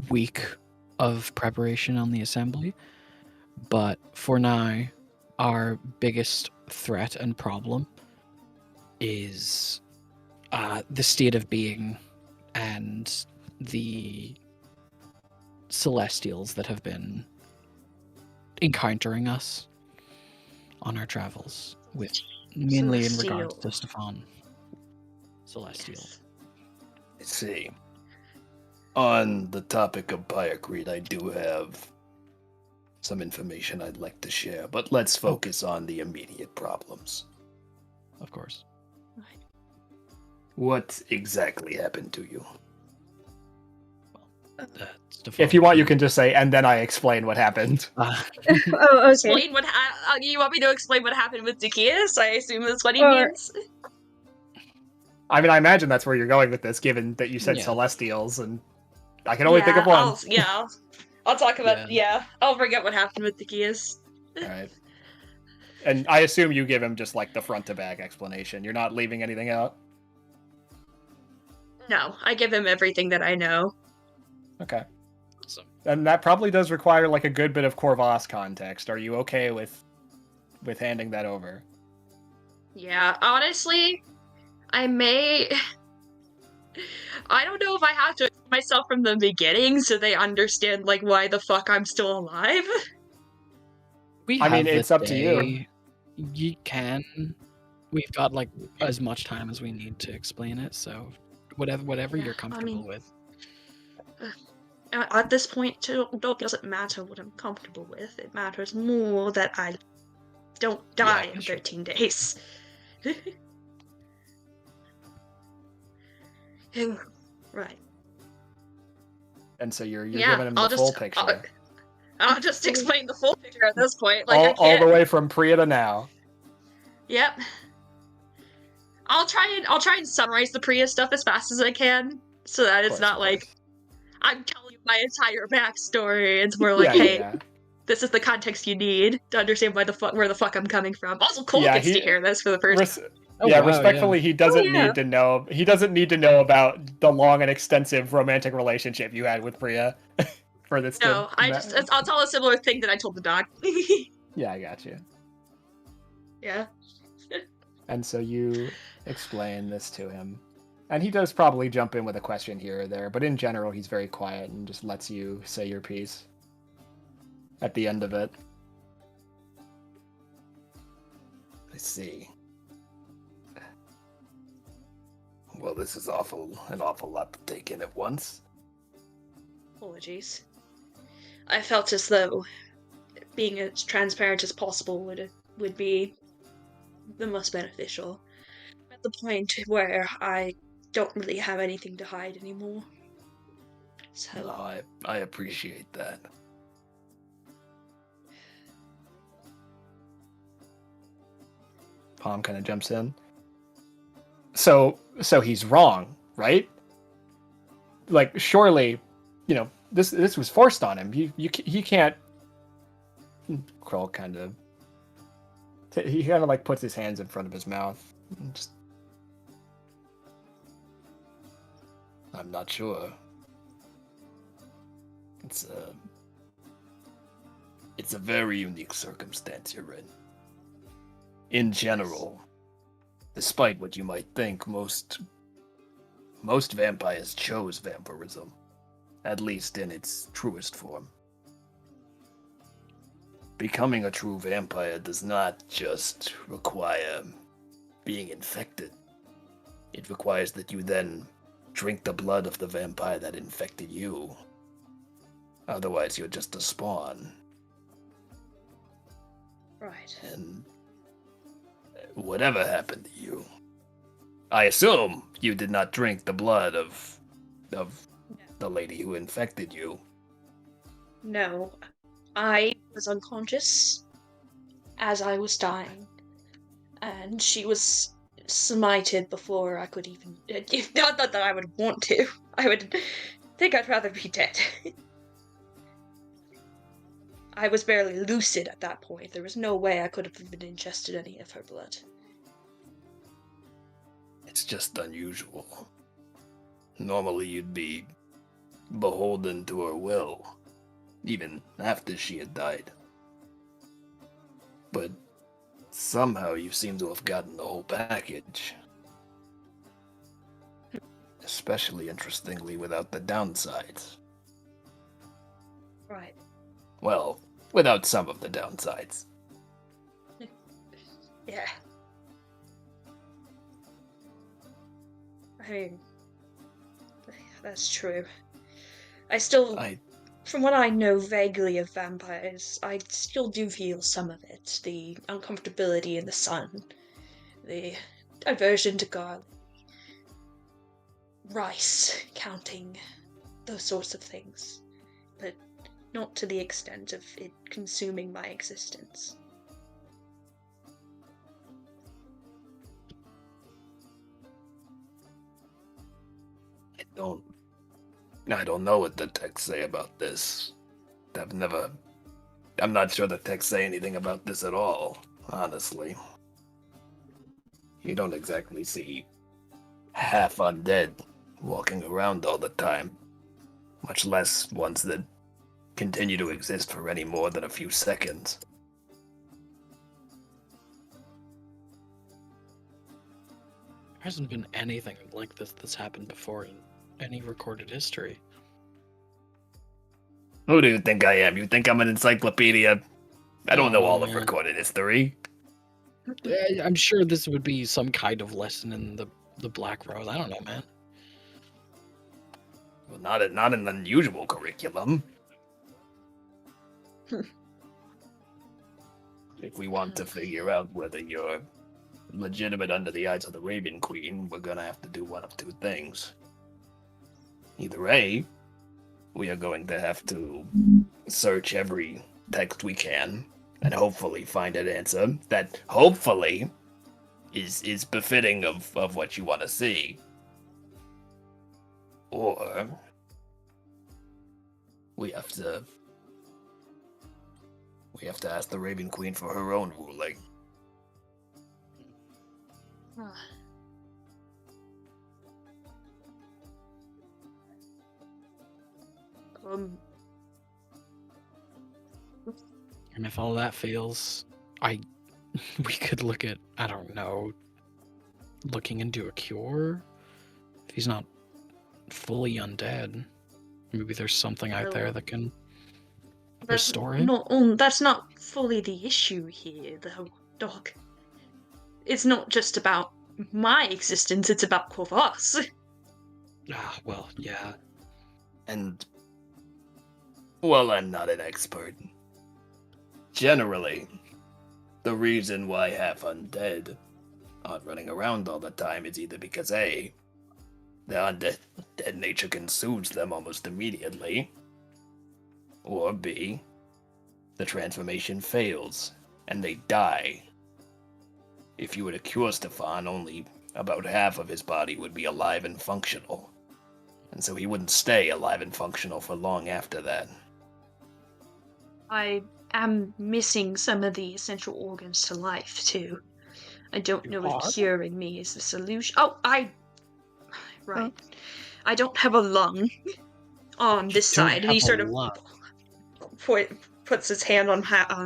week of preparation on the assembly. But for now, our biggest threat and problem is the state of being and the Celestials that have been encountering us on our travels, with mainly in regards to Stefan. Celestial. Yes. I see. On the topic of Pyrecrete, I do have some information I'd like to share, but let's focus on the immediate problems. Of course. Right. What exactly happened to you? If you want, you can just say, and then I explain what happened. Oh, okay. Explain what you want me to explain what happened with Zacchaeus? I assume that's what he Or- means. I mean, I imagine that's where you're going with this, given that you said Yeah. Celestials, and I can only think of one. I'll talk about. I'll bring up what happened with Zacchaeus. All right. And I assume you give him just the front to back explanation. You're not leaving anything out. No, I give him everything that I know. Okay. Awesome. And that probably does require a good bit of Corvus context. Are you okay with handing that over? Yeah, honestly, I may. I don't know if I have to explain myself from the beginning so they understand why the fuck I'm still alive. I mean, it's up to you. You can. We've got as much time as we need to explain it, so whatever you're comfortable with. At this point, it doesn't matter what I'm comfortable with. It matters more that I don't die in 13 days. Right. And so you're giving him the full picture. I'll just explain the full picture at this point. All the way from Priya to now. Yep. I'll try and summarize the Priya stuff as fast as I can, so that it's not I'm telling you my entire backstory. It's more this is the context you need to understand where the fuck I'm coming from. Also, Cole gets to hear this for the first time. Respectfully, he doesn't need to know. He doesn't need to know about the long and extensive romantic relationship you had with Priya for this. No, I'll tell a similar thing that I told the dog. Yeah, I got you. Yeah. And so you explain this to him. And he does probably jump in with a question here or there, but in general, he's very quiet and just lets you say your piece at the end of it. I see. Well, this is an awful lot to take in at once. Apologies. I felt as though being as transparent as possible would be the most beneficial. At the point where I don't really have anything to hide anymore. So No, I appreciate that. Palm kind of jumps in. So he's wrong, right? Surely, this was forced on him. He can't. Kroll kind of puts his hands in front of his mouth. And I'm not sure. It's a very unique circumstance you're in. In general, despite what you might think, most vampires chose vampirism, at least in its truest form. becoming a true vampire does not just require being infected. It requires that you then drink the blood of the vampire that infected you. Otherwise, you're just a spawn. Right. And whatever happened to you, I assume you did not drink the blood of the lady who infected you. No, I was unconscious as I was dying, and she was smited before I could even. Not that I would want to. I would think I'd rather be dead. I was barely lucid at that point. There was no way I could have even ingested any of her blood. It's just unusual. Normally you'd be beholden to her will, even after she had died. But somehow you seem to have gotten the whole package. Especially interestingly without the downsides. Right. Well, without some of the downsides. Yeah. I mean, that's true. From what I know vaguely of vampires, I still do feel some of it. The uncomfortability in the sun, the aversion to garlic, rice, counting, those sorts of things. But not to the extent of it consuming my existence. I don't know what the texts say about this. I'm not sure the texts say anything about this at all, honestly. You don't exactly see half undead walking around all the time, much less ones that continue to exist for any more than a few seconds. There hasn't been anything like this that's happened before in any recorded history. Who do you think I am? You think I'm an encyclopedia? I don't know all of recorded history. I'm sure this would be some kind of lesson in the Black Rose. I don't know, man. Well, not an unusual curriculum. If we want to figure out whether you're legitimate under the eyes of the Raven Queen, we're gonna have to do one of two things. Either A, we are going to have to search every text we can and hopefully find an answer that hopefully is befitting of what you want to see. Or we have to ask the Raven Queen for her own ruling. And if all that fails, we could look at, I don't know, looking into a cure? If he's not fully undead, maybe there's something out there that can restore it? That's not fully the issue here, though, Doc. It's not just about my existence, it's about Korvos. Ah, well, yeah. And, well, I'm not an expert. Generally, the reason why half undead aren't running around all the time is either because A, their undead nature consumes them almost immediately, or B, the transformation fails and they die. If you were to cure Stefan, only about half of his body would be alive and functional, and so he wouldn't stay alive and functional for long after that. I am missing some of the essential organs to life, too. I don't know if curing me is the solution. Right. I don't have a lung on this side, and he sort of puts his hand on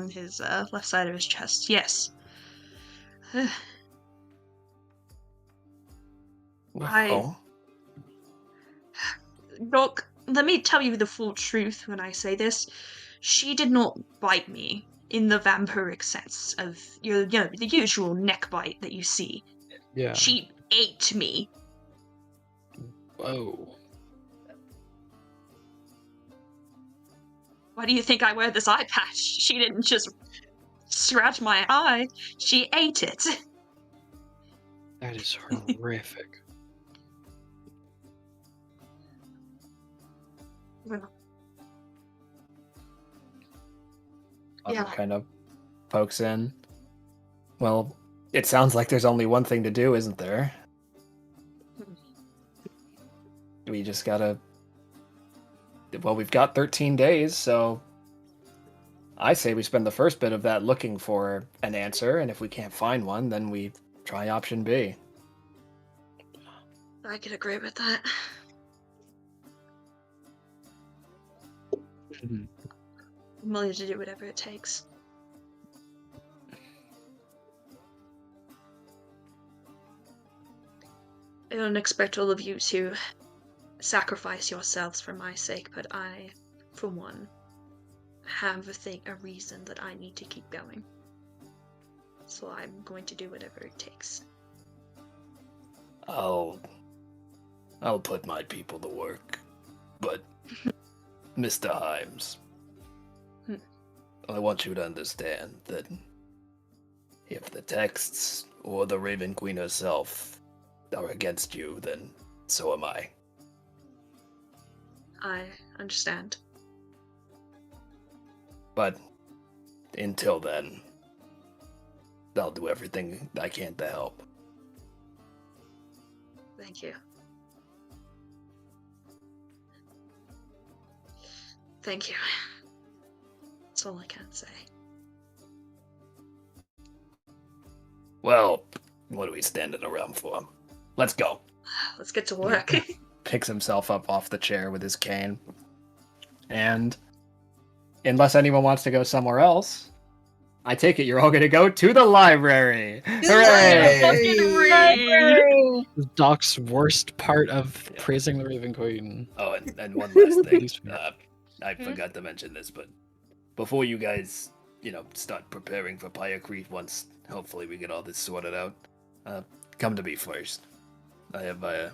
his left side of his chest. Yes. Well, Doc, let me tell you the full truth when I say this. She did not bite me. in the vampiric sense of the usual neck bite that you see. Yeah. She ate me. Whoa. Why do you think I wear this eye patch? She didn't just scratch my eye. She ate it. That is horrific. Yeah. Kind of pokes in. Well, it sounds like there's only one thing to do, isn't there? We just gotta... Well, we've got 13 days, so... I say we spend the first bit of that looking for an answer, and if we can't find one, then we try option B. I could agree with that. I'm willing to do whatever it takes. I don't expect all of you to sacrifice yourselves for my sake, but I, for one, have a reason that I need to keep going. So I'm going to do whatever it takes. I'll put my people to work, but Mr. Himes, I want you to understand that if the texts or the Raven Queen herself are against you, then so am I. I understand. But until then, I'll do everything I can to help. Thank you. Thank you. That's all I can say. Well, what are we standing around for? Let's go. Let's get to work. Picks himself up off the chair with his cane. And unless anyone wants to go somewhere else, I take it you're all going to go to the library. Hooray! Fucking Doc's worst part of praising the Raven Queen. Oh, and one last thing. I forgot to mention this, but before you guys, start preparing for Pyrecrete, once hopefully we get all this sorted out, come to me first. I have a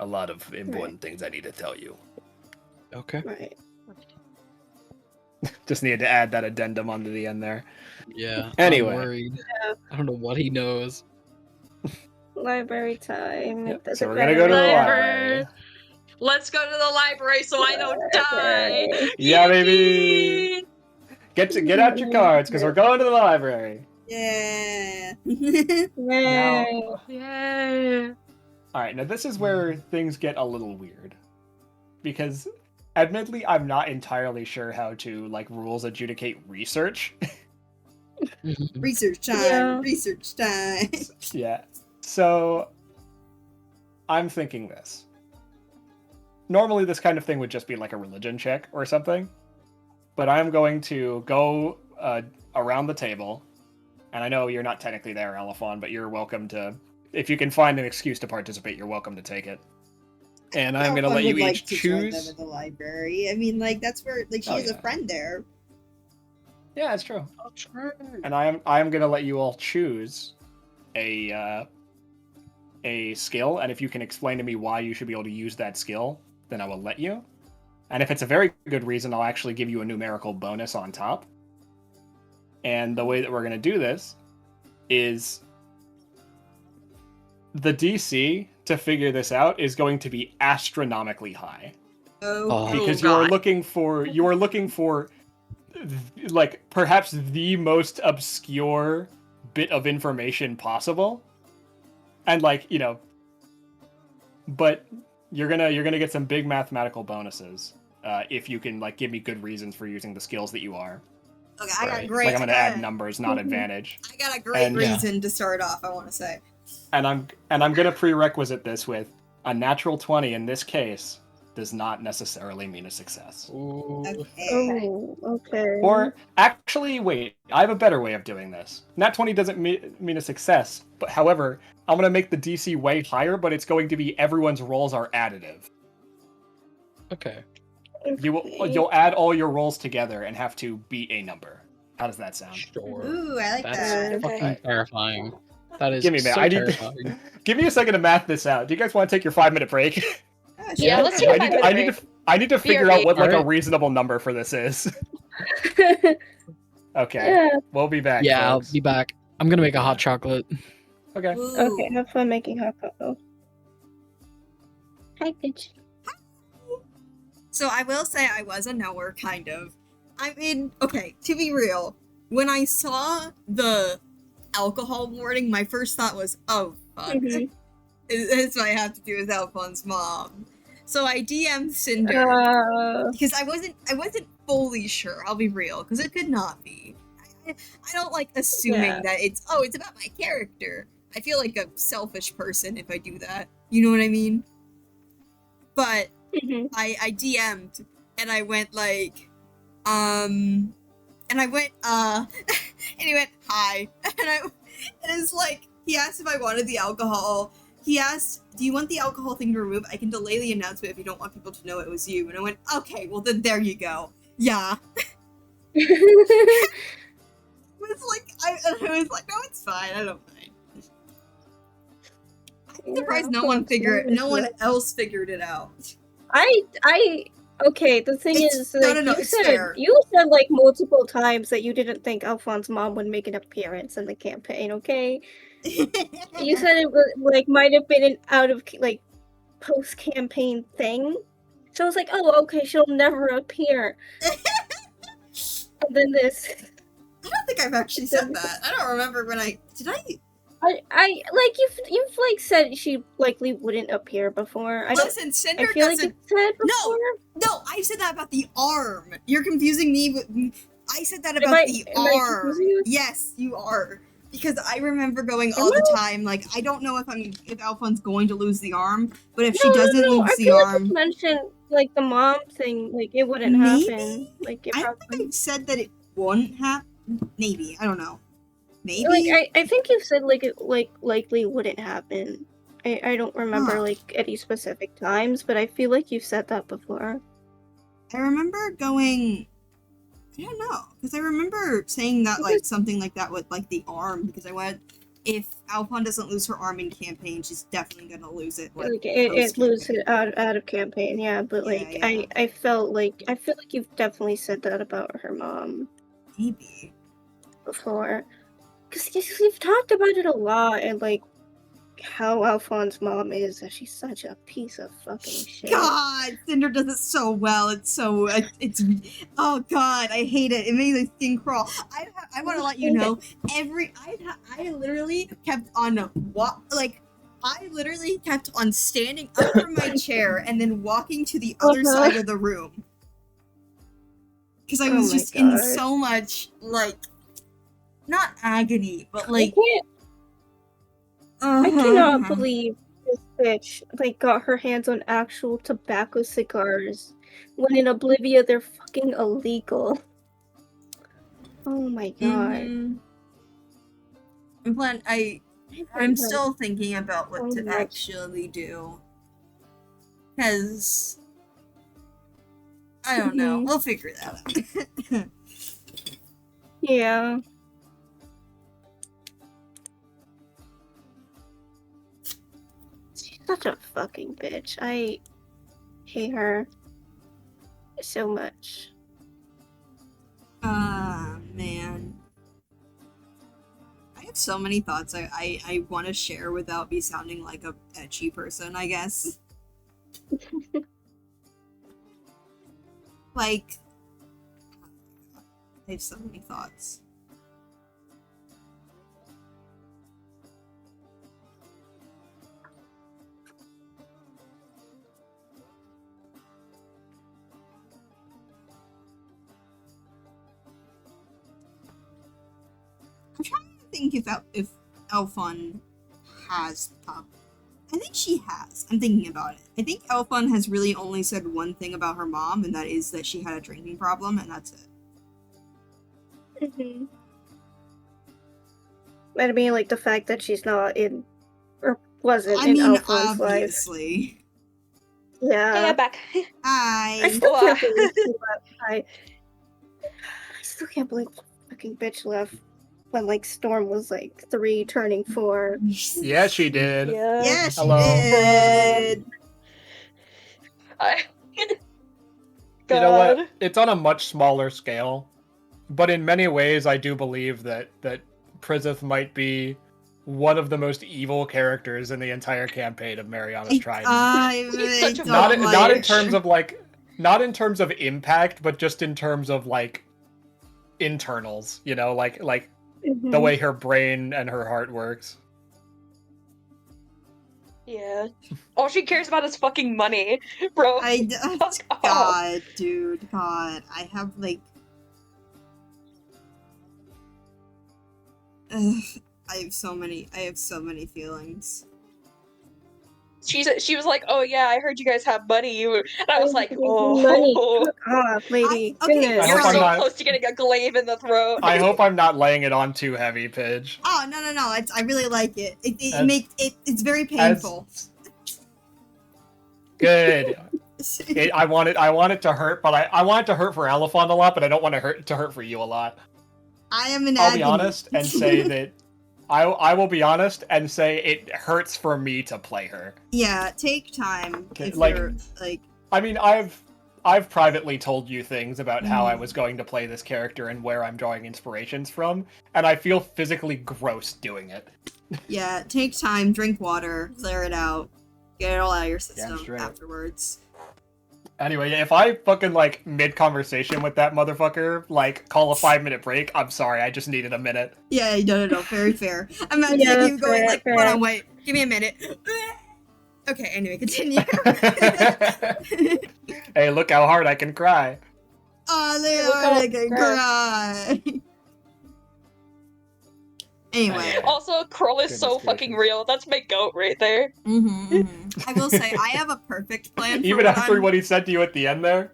lot of important things I need to tell you. Okay. Right. Just needed to add that addendum onto the end there. Yeah. Anyway. I'm worried. Yeah. I don't know what he knows. Library time. Yep, Does so it we're gonna go to the matter? library. Let's go to the library so I don't die. Yeah, baby. Get out your cards because we're going to the library. Yeah. Yay. Yeah. All right, now this is where things get a little weird, because admittedly, I'm not entirely sure how to rules adjudicate research. Research time. Yeah. Research time. Yeah. So I'm thinking this. Normally this kind of thing would just be like a religion check or something, but I'm going to go around the table, and I know you're not technically there, Elephon, but you're welcome to, if you can find an excuse to participate, you're welcome to take it. And I'm going to let you each choose. Them at the library. I mean, that's where she has a friend there. Yeah, it's true. And I am going to let you all choose a skill, and if you can explain to me why you should be able to use that skill, then I will let you. And if it's a very good reason, I'll actually give you a numerical bonus on top. And the way that we're going to do this is the DC to figure this out is going to be astronomically high. Oh. Because God. you are looking for perhaps the most obscure bit of information possible. And but you're gonna get some big mathematical bonuses if you can give me good reasons for using the skills that you are. Okay, I got great. I'm gonna add numbers, not advantage. I got a great And- reason to start off. I want to say. And I'm gonna prerequisite this with a natural 20 in this case does not necessarily mean a success. Ooh. Okay. Oh, okay. Or actually, wait, I have a better way of doing this. Nat 20 doesn't mean a success, but however, I'm going to make the DC way higher, but it's going to be everyone's rolls are additive. Okay. You'll add all your rolls together and have to beat a number. How does that sound? Sure. Ooh, I like That's that. fucking Okay. terrifying. That is Give me a minute. so I need terrifying. to give me a second to math this out. Do you guys want to take your 5-minute break? Oh, Yeah, sure. let's take a 5-minute I need break. to I need to figure out what like a Alright. reasonable number for this is. Okay. Yeah. We'll be back. Yeah, I'll folks. be back. I'm gonna make a hot chocolate. Okay. Ooh. Okay, have fun making hot cocoa. Hi, bitch. So I will say I was a knower, kind of. I mean, okay, to be real, when I saw the alcohol warning, my first thought was, oh, fuck. Mhm. That's what I have to do with Alphonse's mom. So I DM'd Cinder. Because I wasn't fully sure, I'll be real, because it could not be. I don't like assuming Yeah. that it's about my character. I feel like a selfish person if I do that. You know what I mean? But Mhm. I DM'd and I went like, and I went, and he went, hi. And it's like, he asked if I wanted the alcohol. He asked, do you want the alcohol thing to remove? I can delay the announcement if you don't want people to know it was you. And I went, okay, well then there you go. Yeah. It was like, I was like, no, it's fine, I don't mind. I'm surprised no one else figured it out. Okay, the thing It's- is, no, like, no, you it's said fair. like multiple times that you didn't think Alphonse's mom would make an appearance in the campaign, okay? You said it was, like, might have been an out of, like, post-campaign thing. So I was like, oh, okay, she'll never appear. And then this. I don't think I've actually said that. I don't remember when did I like you've like said she likely wouldn't appear before. Listen, I Cinder feel like doesn't. you said No. before. No, I said that about the arm. You're confusing me with. I said that about I- the am I arm. confusing you? Yes, you are. Because I remember going Am all the I? time, like, I don't know if Alpha's going to lose the arm, but if No, she doesn't no, lose I the feel like arm. you mentioned like the mom thing, like it wouldn't Maybe? happen. Like it I don't probably. think I've said that it wouldn't happen. Maybe. I don't know. Maybe? Like I think you said like it likely wouldn't happen. I don't remember Huh. like any specific times, but I feel like you've said that before. I remember going. I don't know, because I remember saying that, like, something like that with, like, the arm, because I went, if Alphon doesn't lose her arm in campaign, she's definitely gonna lose it. Like it loses it out of campaign, yeah. But like Yeah. I feel like you've definitely said that about her mom Maybe. before, because you've talked about it a lot, and like how Alphonse's mom is, that she's such a piece of fucking shit. God, Cinder does it so well. It's oh God, I hate it. It makes my skin crawl. I want to let you know, I literally kept on I literally kept on standing up from my chair and then walking to the other side of the room. Because I was just in so much, like, not agony, but like... I cannot believe this bitch like got her hands on actual tobacco cigars when in Oblivia they're fucking illegal. Oh my god. I'm still thinking about what to much. actually do. Because I don't know. We'll figure that out. Yeah. She's such a fucking bitch. I hate her so much. Man. I have so many thoughts I want to share without me sounding like a etchy person, I guess. Like, I have so many thoughts. I'm trying to think if Elfun has pop. I think she has. I'm thinking about it. I think Elfun has really only said one thing about her mom, and that is that she had a drinking problem, and that's it. Mm-hmm. I mean, like the fact that she's not in, or wasn't in Alphonse's life. Obviously. Yeah. Hey, I'm back. Hi. I still can't believe she left. I still can't believe she fucking bitch left when like Storm was like 3 turning 4. Yeah, she did. Yeah, she Hello. did. You know what? It's on a much smaller scale, but in many ways, I do believe that Prizith might be one of the most evil characters in the entire campaign of Mariana's Trident. He's such a not in bitch. terms of like, not in terms of impact, but just in terms of like internals. You know, like the way her brain and her heart works. Yeah. All she cares about is fucking money, bro. God, dude, God. I have, like... Ugh, I have so many feelings. She was like, "Oh yeah, I heard you guys have money," and I was like, "Oh, money, fuck off, lady. Goodness. you're hope I'm so not- close to getting a glaive in the throat." I hope I'm not laying it on too heavy, Pidge. Oh, no, I really like it. It's very painful. Good. I want it to hurt, but I want it to hurt for Elephant a lot, but I don't want it to hurt for you a lot. I am an I'll agony. be honest and say that I will be honest and say it hurts for me to play her. Yeah, take time. Okay, If like- you're, like... I mean, I've privately told you things about how I was going to play this character and where I'm drawing inspirations from, and I feel physically gross doing it. Yeah, take time, drink water, clear it out, get it all out of your Damn system straight. afterwards. Anyway, if I fucking, like, mid-conversation with that motherfucker, like, call a 5-minute break, I'm sorry, I just needed a minute. Yeah, no, very fair. Imagine Yeah, you going fair, like, fair. hold on, wait, give me a minute. Okay, anyway, continue. Hey, look how hard I can cry. Oh, Look Leo, how I can cry. Anyway. Also, Kroll is so Goodness fucking gracious. real. That's my goat right there. I will say, I have a perfect plan for Even what after I'm... what he said to you at the end there?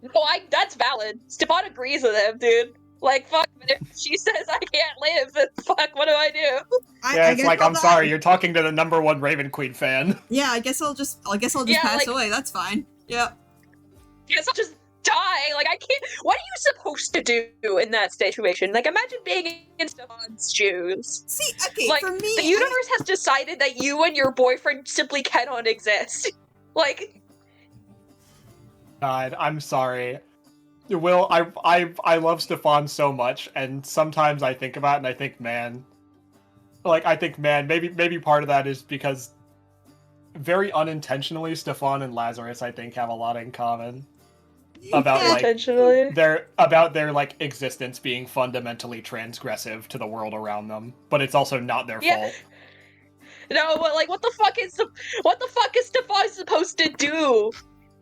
No, that's valid. Stefan agrees with him, dude. Like, fuck, if she says I can't live, then fuck, what do I do? Yeah, I it's guess like, I'll I'm die. sorry, you're talking to the #1 Raven Queen fan. Yeah, I guess I'll just Yeah, pass like- away, that's fine. Yep. Guess I'll just die. Like, I can't. What are you supposed to do in that situation? Like, imagine being in Stefan's shoes. See, okay, Like, for me, the universe has decided that you and your boyfriend simply cannot exist. Like, God, I'm sorry. Will, I love Stefan so much, and sometimes I think about it and I think, man, maybe part of that is because very unintentionally, Stefan and Lazarus, I think, have a lot in common about like intentionally. their like existence being fundamentally transgressive to the world around them, but it's also not their Yeah. fault. No, but like, what the fuck is Stefan supposed to do?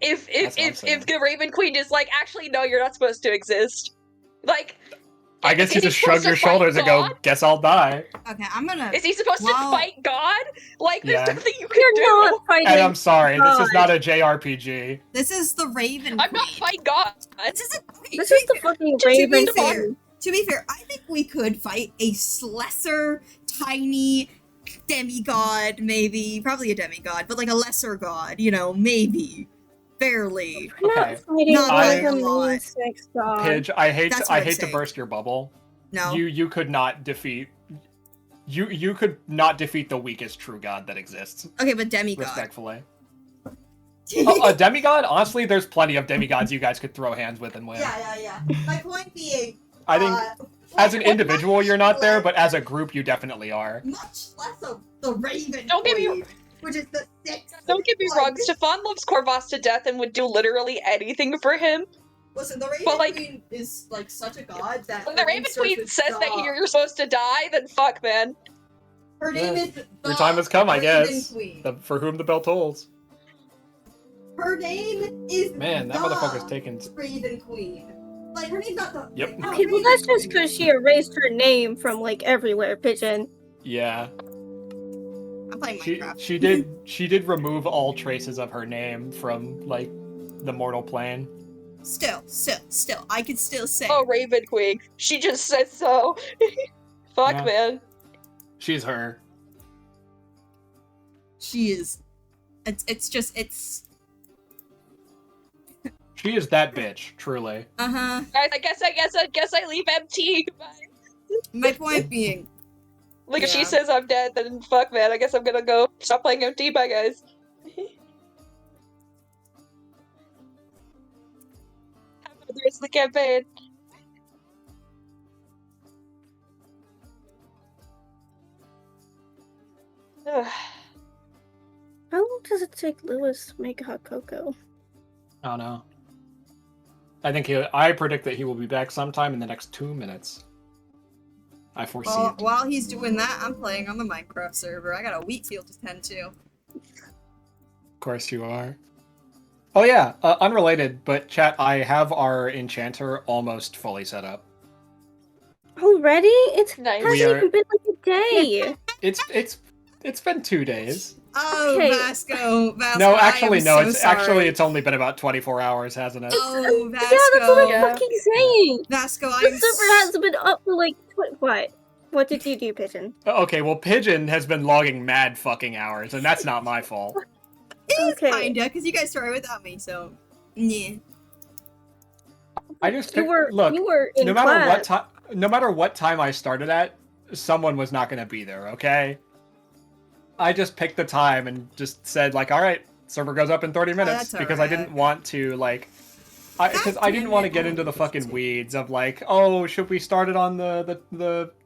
If That's what I'm saying. the Raven Queen is like, actually, no, you're not supposed to exist. Like, I guess is you he just shrug supposed your to fight shoulders and go, God? guess I'll die. Okay, I'm gonna... Is he supposed to Well- fight God? Like, there's Yeah. nothing you can You're do. not fighting. And I'm sorry, this is God. not a JRPG. This is the Raven I'm not Queen. fighting God. This isn't... Okay, This to is be the fair- fucking to be Raven fair, Queen. To be fair, I think we could fight a lesser, tiny demigod, maybe. Probably a demigod, but like a lesser god, you know, maybe. Barely. We're Okay. not fighting Not one by of the a lot. main sex gods. Pidge, I hate That's to, what I I'm hate to saying. burst your bubble. No. You could not defeat you could not defeat the weakest true god that exists, Okay, but demigod. respectfully. A demigod? Honestly, there's plenty of demigods you guys could throw hands with and win. Yeah. My point being, I think as an individual you're not there, but as a group you definitely are. much less of the Raven Don't get me- Queen, which is the sixth. Don't get me wrong, Stefan loves Corvus to death and would do literally anything for him. Listen, the Raven But, like- Queen is like such a god that When the Raven Queen says that you're supposed to die, then fuck, man. her name Yeah. is the Your time has come, I Raven guess. Queen. For whom the bell tolls. Her name is Man, that the motherfucker's taking. Raven Queen. Like her name's not the. Yep. no, Okay, well Raven that's just Queen. because she erased her name from like everywhere, Pigeon. Yeah, I'm playing she Minecraft. she did remove all traces of her name from like the mortal plane. Still, I can still say. Oh, Raven Queen. She just says so. Fuck, Yeah. man. She's her. She is. It's just. She is that bitch, truly. Uh-huh. Guys, I guess I leave MT. Goodbye. My point being, Like, if Yeah. she says I'm dead, then fuck, man. I guess I'm gonna go stop playing MT. Bye, guys. Have a good rest of the campaign. Ugh. How long does it take Lewis to make hot cocoa? I don't know. I predict that he will be back sometime in the next 2 minutes. I foresee well, it. while he's doing that, I'm playing on the Minecraft server. I got a wheat field to tend to. Of course you are. Oh yeah, unrelated, but chat, I have our enchanter almost fully set up. Already? It's Nice. hasn't We are- even been like a day. It's been 2 days. Oh, Okay. Vasco, No, I actually am no, so it's sorry. actually it's only been about 24 hours, hasn't it? Oh, Yeah, that's what I'm Yeah. fucking saying. Vasco, The I'm server has been up for like what? What did you do, Pigeon? Okay, well Pigeon has been logging mad fucking hours, and that's not my fault. Okay. kinda, because you guys started without me, so yeah. I just You were in no matter what class. time no matter what time I started at, someone was not gonna be there, okay? I just picked the time and just said like, all right, server goes up in 30 minutes that's because I alright. didn't want to because I didn't want to get into the fucking weeds of like, oh, should we start it on the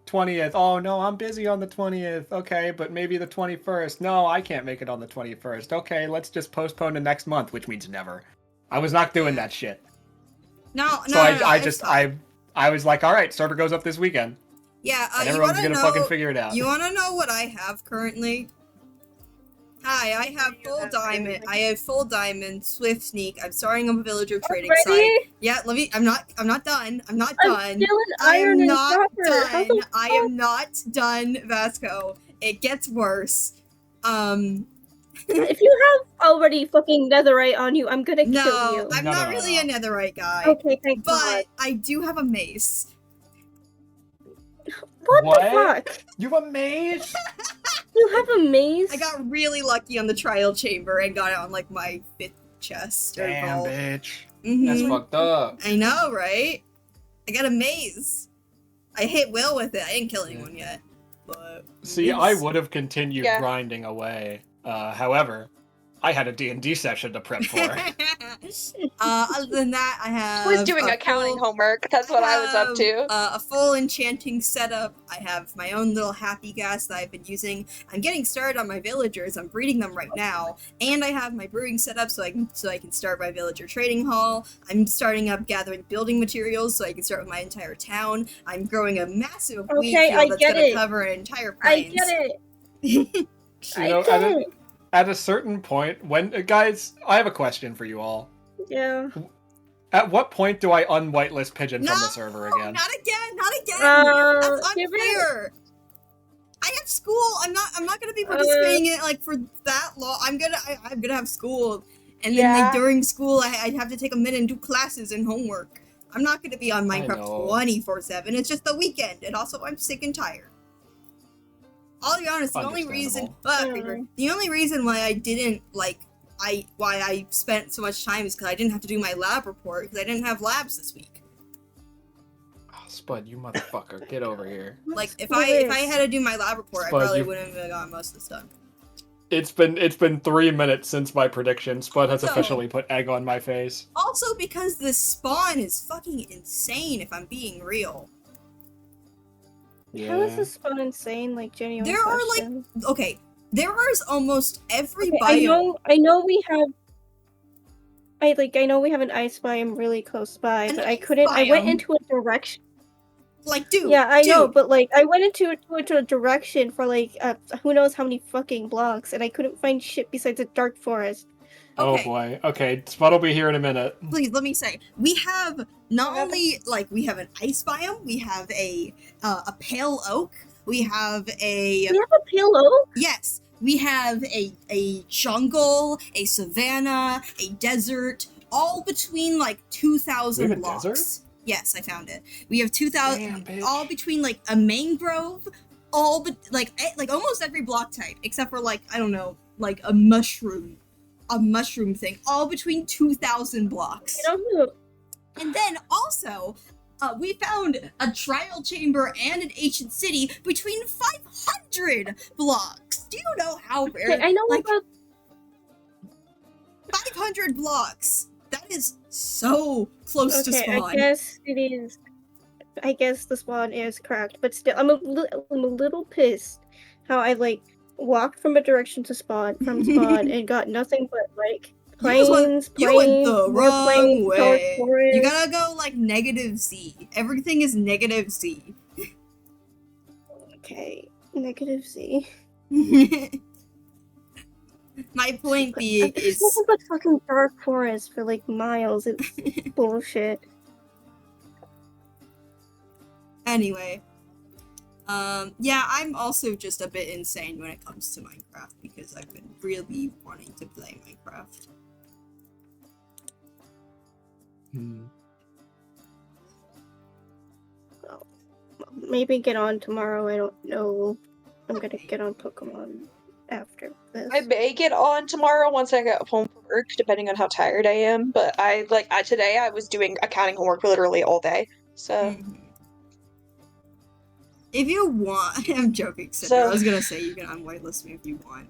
20th? Oh no, I'm busy on the 20th. Okay, but maybe the 21st. No, I can't make it on the 21st. Okay, let's just postpone to next month, which means never. I was not doing that shit. No, So I it's just fine. I was like, all right, server goes up this weekend, Yeah, and you everyone's wanna gonna know? fucking figure it out. You wanna know what I have currently? Hi, I have full diamond. I have full diamond, swift sneak. I'm starting up a villager trading site. Already? Yeah, let me. I'm not done. I'm not I'm done. still in I iron am and not copper. How done. the I am not done, Vasco. It gets worse. If you have already fucking netherite on you, I'm gonna kill No, you. I'm No, not no, really no. a netherite guy. Okay, thank God. But I do have a mace. What What? the fuck? You have a mage? You have a maze? I got really lucky on the trial chamber and got it on like my 5th chest. or Damn, vault. bitch. Mhm. That's fucked up. I know, right? I got a maze. I hit Will with it. I didn't kill anyone yet. But See, it's- I would have continued Yeah. grinding away. However, I had a D&D session to prep for. Other than that, I have. I was doing a accounting full- homework. That's what I was up to. A full enchanting setup. I have my own little happy gas that I've been using. I'm getting started on my villagers. I'm breeding them right now, and I have my brewing set up so I can start my villager trading hall. I'm starting up gathering building materials so I can start with my entire town. I'm growing a massive wheat Okay, field I that's get gonna it. cover an entire I plains. get it. You know, at a certain point, when guys, I have a question for you all. Yeah. At what point do I unwhitelist Pigeon No, from the server again? Not again, not again. That's give it- unfair. I have school. I'm not gonna be participating in it like for that long. I'm gonna have school, and then like Yeah. during school, I'd have to take a minute and do classes and homework. I'm not gonna be on Minecraft know. 24/7. It's just the weekend, and also I'm sick and tired. I'll be honest. The only reason, the only reason why I didn't why I spent so much time is because I didn't have to do my lab report because I didn't have labs this week. Oh, Spud, you motherfucker, get over here. Like if I had to do my lab report, Spud, I probably you- wouldn't have gotten most of this done. It's been 3 minutes since my prediction. Spud has Also- officially put egg on my face. Also because the spawn is fucking insane. If I'm being real, How is this fun insane? Like, genuine There are, like, question. okay, there is almost every Okay, biome. I know we have. I know we have an ice biome really close by, An but I ice couldn't. I went biome? into a direction. Like, dude. Yeah, I know, dude, but like, I went into a direction for like who knows how many fucking blocks, and I couldn't find shit besides a dark forest. Oh Okay. boy. Okay, Spud will be here in a minute. please let me say we have not only like we have an ice biome, we have a pale oak, we have a We have a pale oak. yes, we have a jungle, a savanna, a desert, all between like We 2,000 have a blocks. desert? Yes, I found it. We have Damn, 2,000, bitch. all between like a mangrove, all but like almost every block type except for like I don't know, like a mushroom a mushroom thing, all between 2,000 blocks. I don't know. And then also, we found a trial chamber and an ancient city between 500 blocks. Do you know how rare? Okay, I know about 500 blocks. That is so close to spawn. I guess it is. I guess the spawn is correct, but still, I'm a little pissed how I like walked from a direction to spawn and got nothing but like planes. You went the more wrong planes, way. forest. You gotta go like -Z. Everything is -Z. Okay, -Z. My point being It's is nothing but fucking dark forest for like miles. It's bullshit. anyway. Yeah, I'm also just a bit insane when it comes to Minecraft because I've been really wanting to play Minecraft. Well, maybe get on tomorrow. I don't know. I'm gonna get on Pokemon after this. I may get on tomorrow once I get home from work, depending on how tired I am. But today I was doing accounting homework literally all day. So If you want, I'm joking, Cinder. I was gonna say you can unwhitelist me if you want.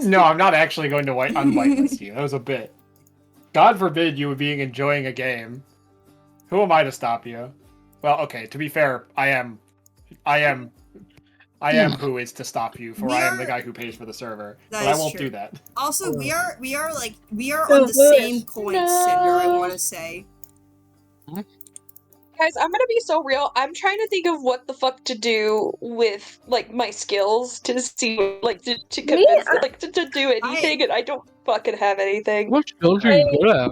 No, I'm not actually going to unwhitelist you. That was a bit. God forbid you being enjoying a game. Who am I to stop you? Well, okay, to be fair, I am who is to stop you, for I am the guy who pays for the server. But I won't do that. Also, we are So on the good. same coin, Cinder, I wanna say. guys, I'm gonna be so real. I'm trying to think of what the fuck to do with like my skills to see to convince to do anything, and I don't fucking have anything. What skills are you good at?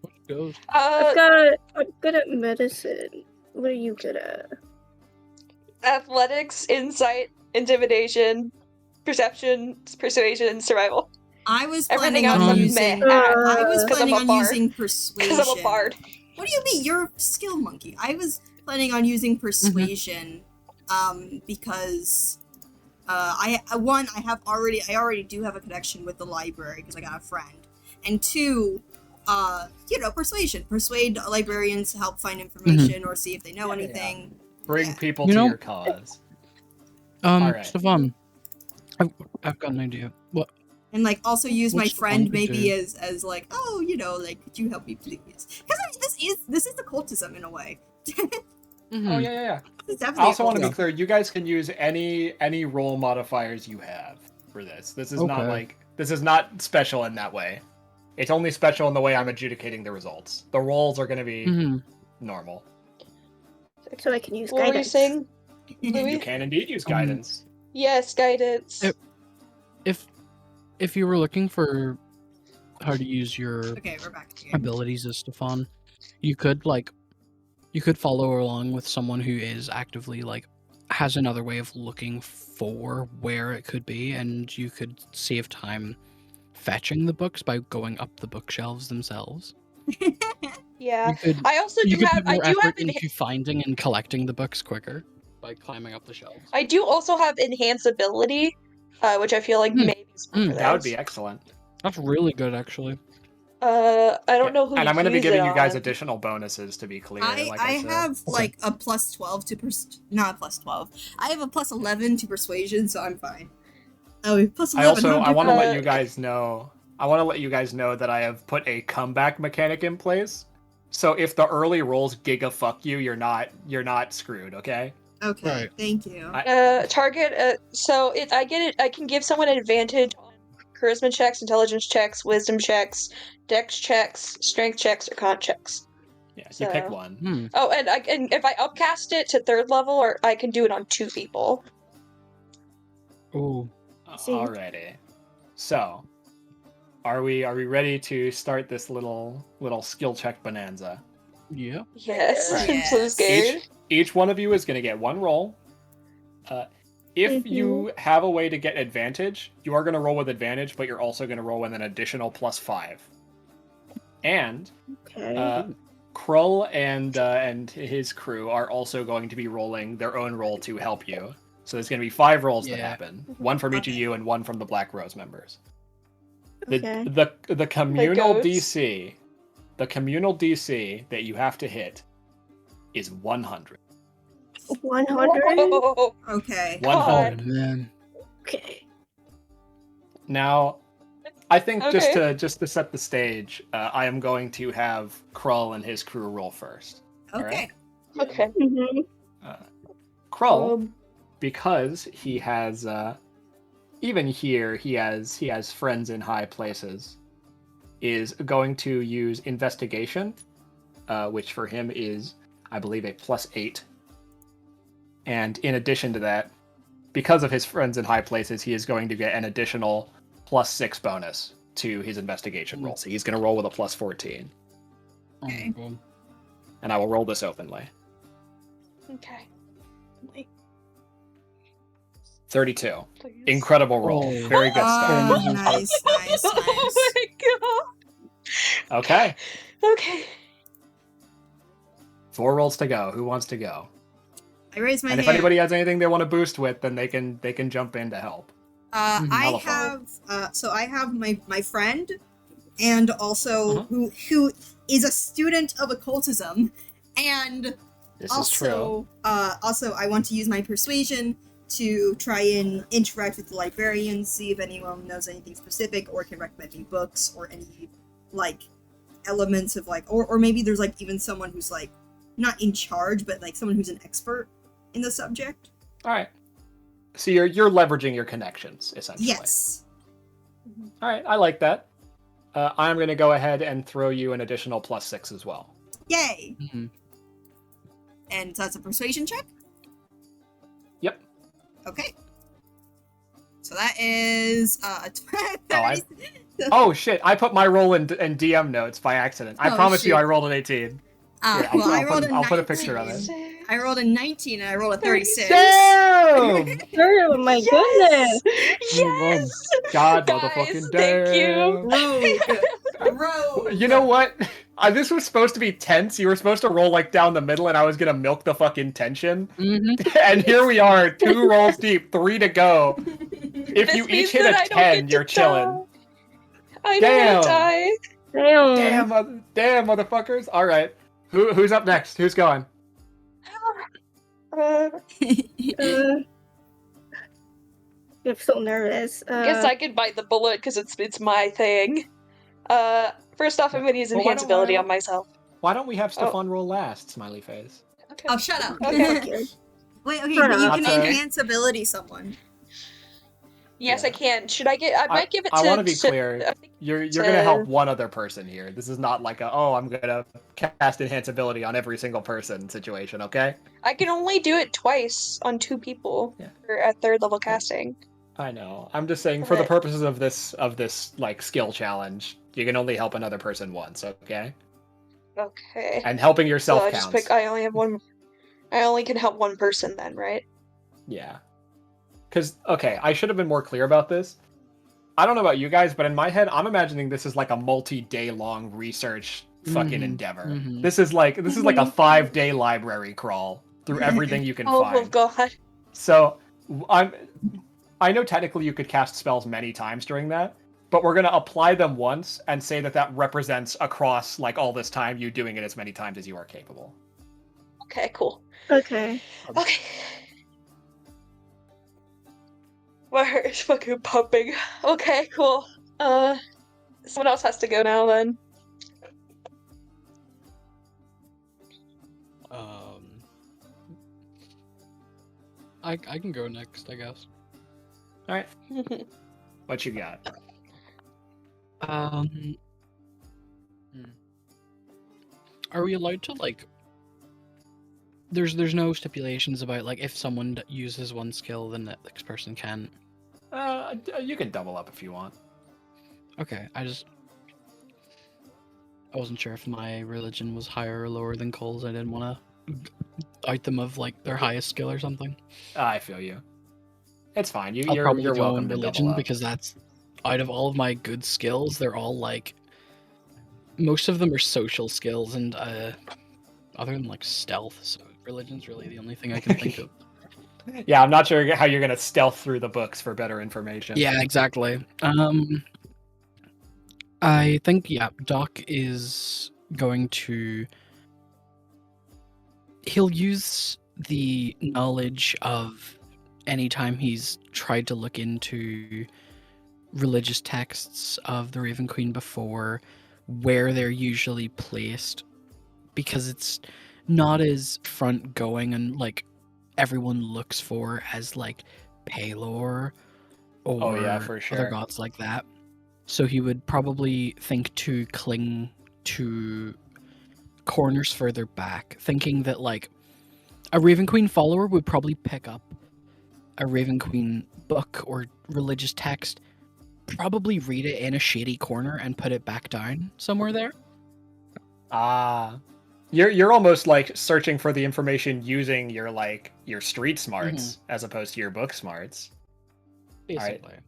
What skills? I'm good at medicine. What are you good at? Athletics, insight, intimidation, perception, persuasion, survival. I was Everything planning else on I'm using. meh at, I was 'cause I'm planning a on bard. using Because persuasion. I'm a bard. What do you mean? You're a skill monkey. I was planning on using persuasion, because I already do have a connection with the library because I got a friend, and two, persuasion. Persuade librarians to help find information or see if they know anything. Bring people You to know- your cause. Alright. Stefan, I've got an idea. What? And like also use my What's friend one to maybe do? as like, oh, could you help me please? Because I mean, this is occultism in a way. Oh yeah. This is I definitely also want to be occultism. clear. You guys can use any role modifiers you have for this. This is not special in that way. It's only special in the way I'm adjudicating the results. The rolls are going to be normal. So I can use What were you guidance. saying, You Louis? can indeed use guidance. Yes, guidance. If you were looking for how to use your Okay, we're back again. abilities as Stefan, you could follow along with someone who is actively has another way of looking for where it could be, and you could save time fetching the books by going up the bookshelves themselves. Yeah. You could, I also you do could have. put I more do have. effort into finding and collecting the books quicker by climbing up the shelves. I do also have enhanceability, which I feel like maybe is for That would this. be excellent. That's really good, actually. I don't know who. And I'm going to be use giving it you guys on. additional bonuses to be clear. I said. have like a plus 12 to not a plus 12. I have a plus 11 to persuasion, so I'm fine. Oh, plus 11. I want to let you guys know. I want to let you guys know that I have put a comeback mechanic in place. So if the early rolls giga fuck you, you're not screwed, okay? Okay, Right. thank you. Target. So I get it. I can give someone an advantage on charisma checks, intelligence checks, wisdom checks, dex checks, strength checks, or con checks. Yeah, you pick one. Oh, and if I upcast it to 3rd level, or I can do it on 2 people. Oh. Alrighty. So, are we ready to start this little skill check bonanza? Yeah. Yes, Right. I'm so scared. Each one of you is going to get one roll. If you have a way to get advantage, you are going to roll with advantage, but you're also going to roll with an additional +5. And Krull and his crew are also going to be rolling their own roll to help you. So there's going to be 5 rolls that happen. One from each of you and one from the Black Rose members. Okay. The communal goats. DC, the communal DC that you have to hit is 100. 100. Whoa. Okay. 100. Oh man. Okay. Now, I think just Okay. to set the stage, I am going to have Krull and his crew roll first. Okay. Okay. Mm-hmm. Krull, because he has even here he has friends in high places, is going to use investigation, which for him is, I believe, a +8. And in addition to that, because of his friends in high places, he is going to get an additional +6 bonus to his investigation roll. So he's going to roll with a +14. Okay. Oh, And I will roll this openly. Okay. 32. Please. Incredible roll. Oh. Very good start. Oh, nice. Oh my god. Okay. Okay. 4 rolls to go. Who wants to go? I raise my And if hand. anybody has anything they want to boost with, then they can jump in to help. I Telephone. have so I have my friend, and also Uh-huh. who is a student of occultism, and This also also I want to use my persuasion to try and interact with the librarians, see if anyone knows anything specific or can recommend me books or any like elements of like or maybe there's like even someone who's like not in charge but like someone who's an expert in the subject. All right. So you're leveraging your connections essentially. Yes. All right. I like that. I'm going to go ahead and throw you an additional +6 as well. Yay. Mhm. And so that's a persuasion check? Yep. Okay. So that is a 30. Oh shit! I put my roll in DM notes by accident. I Oh, promise you, shoot. I rolled an 18. Here, Well, I I'll rolled put, a I'll put a 19. picture of it. I rolled a 19 and I rolled a 36. Damn! Oh my goodness. Yes! God Guys, motherfucking thank you. damn! Rogue. You know what? This was supposed to be tense. You were supposed to roll like down the middle, and I was gonna milk the fucking tension. Mhm. And here we are, 2 rolls deep, 3 to go. If This you means each hit that a I don't 10, get to you're chilling. die. I don't Damn. want to die. Damn. Damn, motherfuckers! All right, who's up next? Who's going? Uh, I'm so nervous. I guess I could bite the bullet because it's my thing. First off, I'm gonna use Well, why don't- enhanceability why on myself. Why don't we have Stefan roll last? Smiley face. Okay. Oh, shut up. Okay. Wait, okay, Shut but you up. can That's alright. enhance ability someone. Yes, Yeah. I can. Should I get? I might give it to. I want to be to- clear. I think You're to- gonna help one other person here. This is not like I'm gonna cast enhanceability on every single person situation. Okay? I can only do it twice on 2 people Yeah. at 3rd level casting. I know. I'm just saying for the But- purposes of this like skill challenge, you can only help another person once. Okay? Okay. And helping So yourself I counts. just pick. I only have one. I only can help one person then, right? Yeah. Because, okay, I should have been more clear about this. I don't know about you guys, but in my head, I'm imagining this is like a multi-day long research fucking Mhm, endeavor. mhm. This is like a 5-day library crawl through everything you can Oh find. god. So, I know technically you could cast spells many times during that, but we're going to apply them once and say that represents across like all this time you doing it as many times as you are capable. Okay, cool. Okay. Okay. My heart is fucking pumping. Okay, cool. Someone else has to go now then. I can go next, I guess. All right. What you got? Hmm. Are we allowed to like? There's no stipulations about like if someone uses one skill, then the next person can. You can double up if you want. Okay, I wasn't sure if my religion was higher or lower than Cole's. I didn't want to out them of like their highest skill or something. I feel you. It's fine. I'll You're probably go welcome in to religion double up. because that's out of all of my good skills, they're all like most of them are social skills and other than like stealth. So religion's really the only thing I can think of. Yeah, I'm not sure how you're gonna stealth through the books for better information. Yeah, exactly. I think, yeah, Doc is going to... He'll use the knowledge of any time he's tried to look into religious texts of the Raven Queen before, where they're usually placed, because it's not as front going and like everyone looks for as like Palor or Oh, yeah, for other sure. gods like that. So he would probably think to cling to corners further back, thinking that like a Raven Queen follower would probably pick up a Raven Queen book or religious text, probably read it in a shady corner and put it back down somewhere there. Ah. You're almost like searching for the information using your street smarts as opposed to your book smarts. Basically. Alright.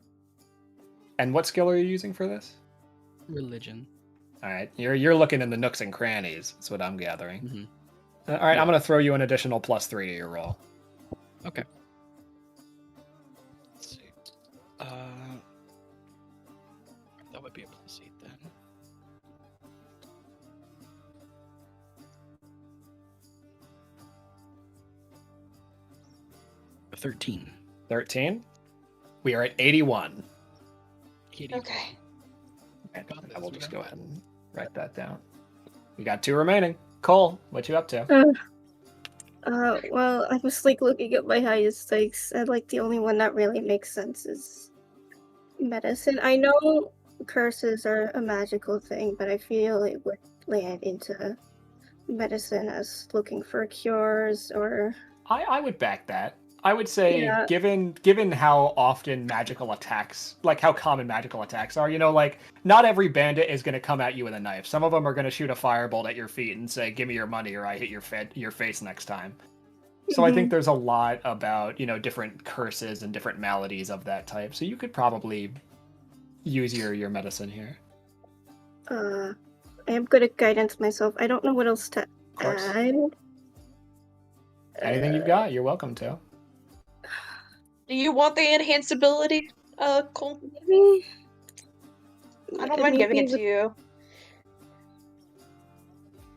And what skill are you using for this? Religion. Alright. You're looking in the nooks and crannies, that's what I'm gathering. Mm-hmm. Alright, Yeah. I'm gonna throw you an additional +3 to your roll. Okay. Let's see. That would be a +8 then. A 13. 13. We are at 81. Okay. And I will just go ahead and write that down. We got 2 remaining. Cole, what you up to? Well, I was like looking at my highest stakes, and like the only one that really makes sense is medicine. I know curses are a magical thing, but I feel it would land into medicine as looking for cures or I would back that. I would say, Yeah. given how often magical attacks, like how common magical attacks are, like not every bandit is going to come at you with a knife. Some of them are going to shoot a firebolt at your feet and say, "Give me your money, or I hit your face next time." So I think there's a lot about different curses and different maladies of that type. So you could probably use your medicine here. I am good at guidance myself. I don't know what else to Of course. add. Anything you've got, you're welcome to. Do you want the enhanced ability, Cole? Maybe. I don't mind giving it to you.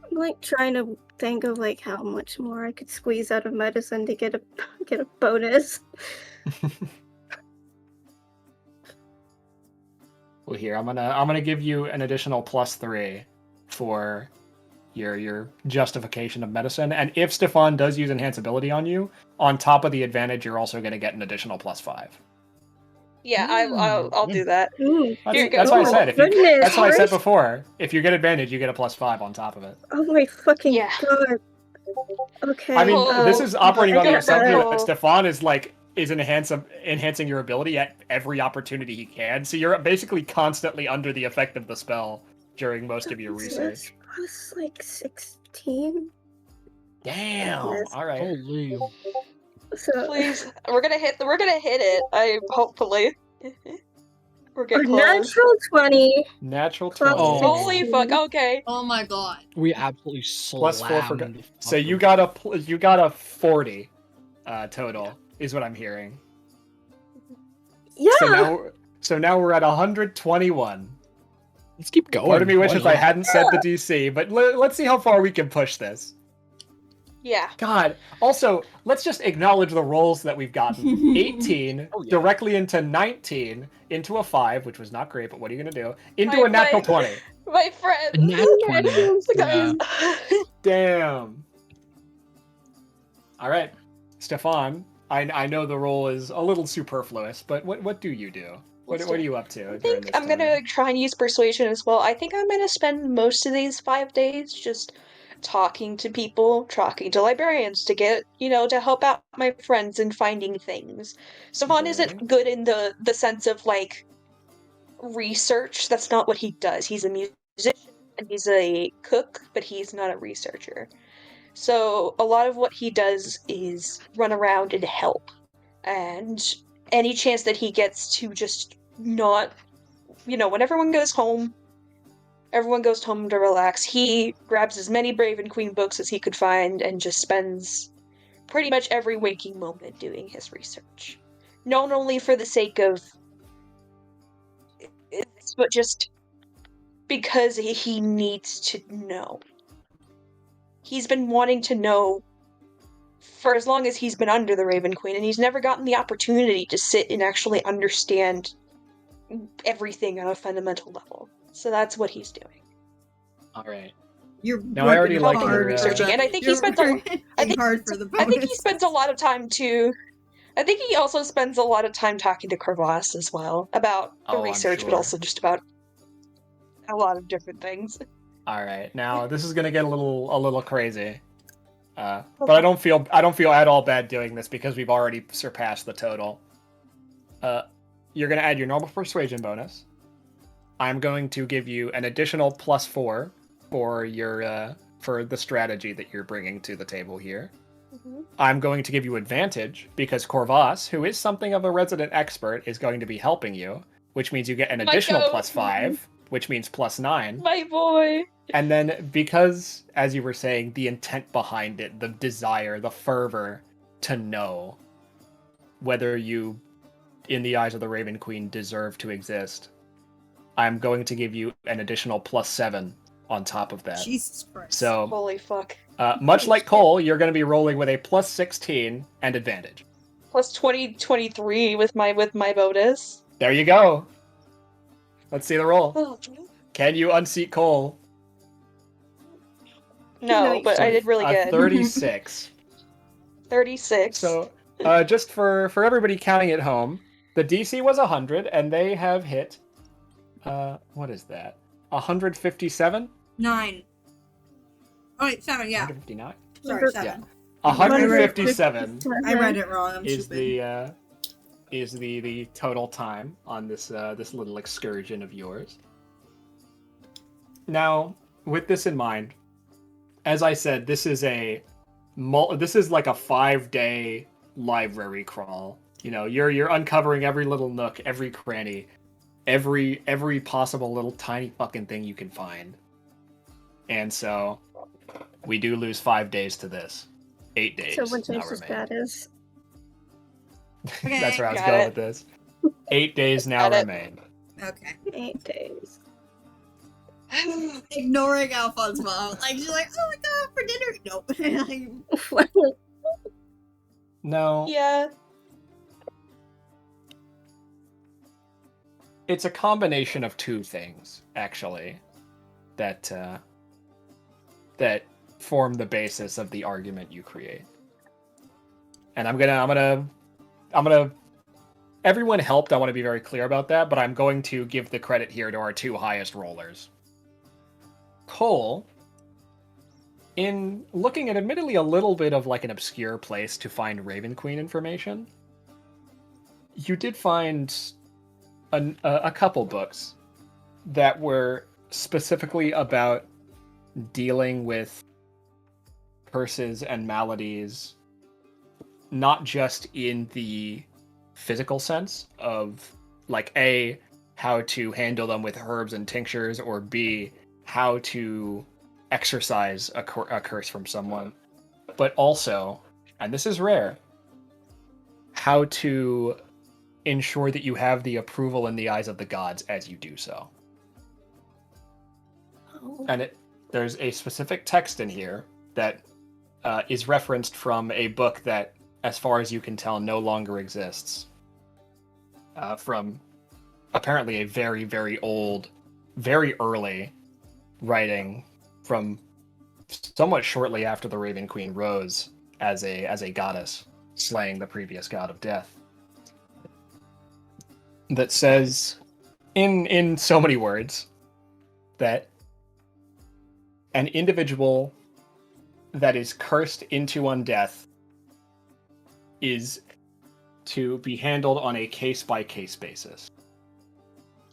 I'm like trying to think of like how much more I could squeeze out of medicine to get a bonus. Well, here I'm gonna give you an additional +3 for your justification of medicine, and if Stefan does use enhanceability on you, on top of the advantage, you're also gonna get an additional +5. Yeah, I'll do that. Ooh, Here you go. That's what I said. goodness, That's what I said Christ. before. If you get advantage, you get a +5 on top of it. Oh my fucking Yeah. god. Okay. I mean, Oh, this is operating on the I assumption got that that. Stefan is enhancing your ability at every opportunity he can. So you're basically constantly under the effect of the spell during most of your So research. that's plus like 16. Damn. Yes. All right. Holy. So Please, we're gonna hit it. I hopefully. We're a getting close. natural 20. Natural Plus 20. Oh. Holy fuck! Okay. Oh my god. We absolutely Plus 4 for slammed the So fuck you out. got a 40 total is what I'm hearing. Yeah. So now we're at 121. Let's keep going. Part of me Why wishes not? I hadn't said the DC, but let's see how far we can push this. Yeah. God. Also, let's just acknowledge the rolls that we've gotten. 18 Oh, yeah. directly into 19 into a 5, which was not great, but what are you gonna do? Into My- a natural my- 20. My friend. A nat 20. Guys. Damn. All right, Stefan. I know the roll is a little superfluous, but what do you do? What are you up to? I during think this I'm gonna time? try and use persuasion as well. I think I'm gonna spend most of these 5 days just talking to people, talking to librarians to get, to help out my friends in finding things. Stefan Okay. isn't good in the sense of like research. That's not what he does. He's a musician and he's a cook, but he's not a researcher. So a lot of what he does is run around and help. And any chance that he gets to just not, when everyone goes home to relax, he grabs as many Brave and Queen books as he could find and just spends pretty much every waking moment doing his research. Not only for the sake of it, but just because he needs to know. He's been wanting to know for as long as he's been under the Raven Queen, and he's never gotten the opportunity to sit and actually understand everything on a fundamental level. So that's what he's doing. All right. You're Now, I already working like hard your, for researching, the- and I think he you're spends a working I think hard for the bonus. I think he spends a lot of time too. I think he also spends a lot of time talking to Corvas as well about the Oh, I'm research, but sure. also just about a lot of different things. All right. Now this is gonna get a little crazy. But I don't feel at all bad doing this because we've already surpassed the total. You're gonna add your normal persuasion bonus. I'm going to give you an additional +4 for your for the strategy that you're bringing to the table here. Mm-hmm. I'm going to give you advantage because Corvas, who is something of a resident expert, is going to be helping you, which means you get an My additional goat. +5, which means +9. My boy. And then because, as you were saying, the intent behind it, the desire, the fervor to know whether you, in the eyes of the Raven Queen, deserve to exist, I'm going to give you an additional +7 on top of that. Jesus Christ. So, Holy fuck. much like Cole, you're going to be rolling with a +16 and advantage. Plus 23 with my bonus. There you go. Let's see the roll. Oh, Can you unseat Cole? no, but I did really good. 36. 36. So, just for everybody counting at home, the DC was 100, and they have hit. What is that? 157? 9. Oh, wait, 7, yeah. 159? Sorry, 7. 157 I read it wrong. I'm is stupid. the total time on this little excursion of yours. Now, with this in mind, as I said, this is like a 5-day library crawl. You know, you're uncovering every little nook, every cranny, every possible little tiny fucking thing you can find. And so we do lose 5 days to this. 8 days. So what's now your remain. status? Okay, That's where I was got going it. with this. 8 days now Got it. remain. Okay. 8 days. Ignoring Alphonse's mom. Like, she's like, oh my god, for dinner. Nope. No, Yeah. it's a combination of two things, actually, that form the basis of the argument you create. And I'm gonna everyone helped, I want to be very clear about that, but I'm going to give the credit here to our two highest rollers. Cole, in looking at admittedly a little bit of like an obscure place to find Raven Queen information, you did find a couple books that were specifically about dealing with curses and maladies, not just in the physical sense of like A, how to handle them with herbs and tinctures, or B, how to exorcise a curse from someone, but also, and this is rare, how to ensure that you have the approval in the eyes of the gods as you do so. Oh. And there's a specific text in here that is referenced from a book that, as far as you can tell, no longer exists. From apparently a very, very old, very early writing from somewhat shortly after the Raven Queen rose as a goddess, slaying the previous god of death. That says, in so many words, that an individual that is cursed into undeath is to be handled on a case-by-case basis.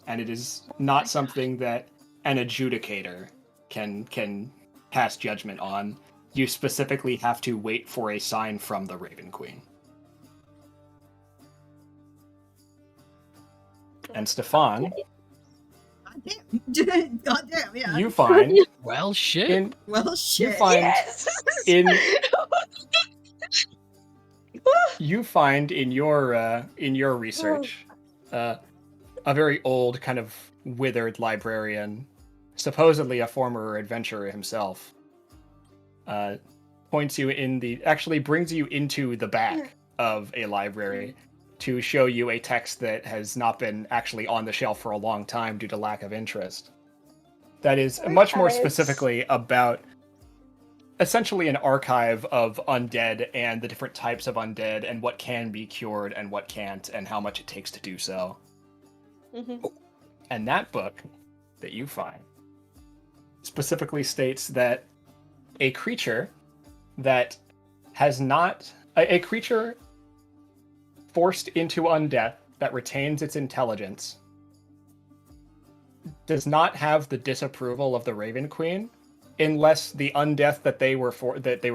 And it is not something that an adjudicator can pass judgment on. You specifically have to wait for a sign from the Raven Queen. And Stefan, Goddamn. Goddamn, yeah. you find Well, shit. Well, shit. you find Yes. in you find in your research a very old, kind of withered librarian supposedly a former adventurer himself, points you actually brings you into the back of a library to show you a text that has not been actually on the shelf for a long time due to lack of interest. That is much more specifically about essentially an archive of undead and the different types of undead and what can be cured and what can't and how much it takes to do so. Mm-hmm. And that book that you find specifically states that a creature that has not... A creature forced into undeath that retains its intelligence does not have the disapproval of the Raven Queen unless the undeath that they were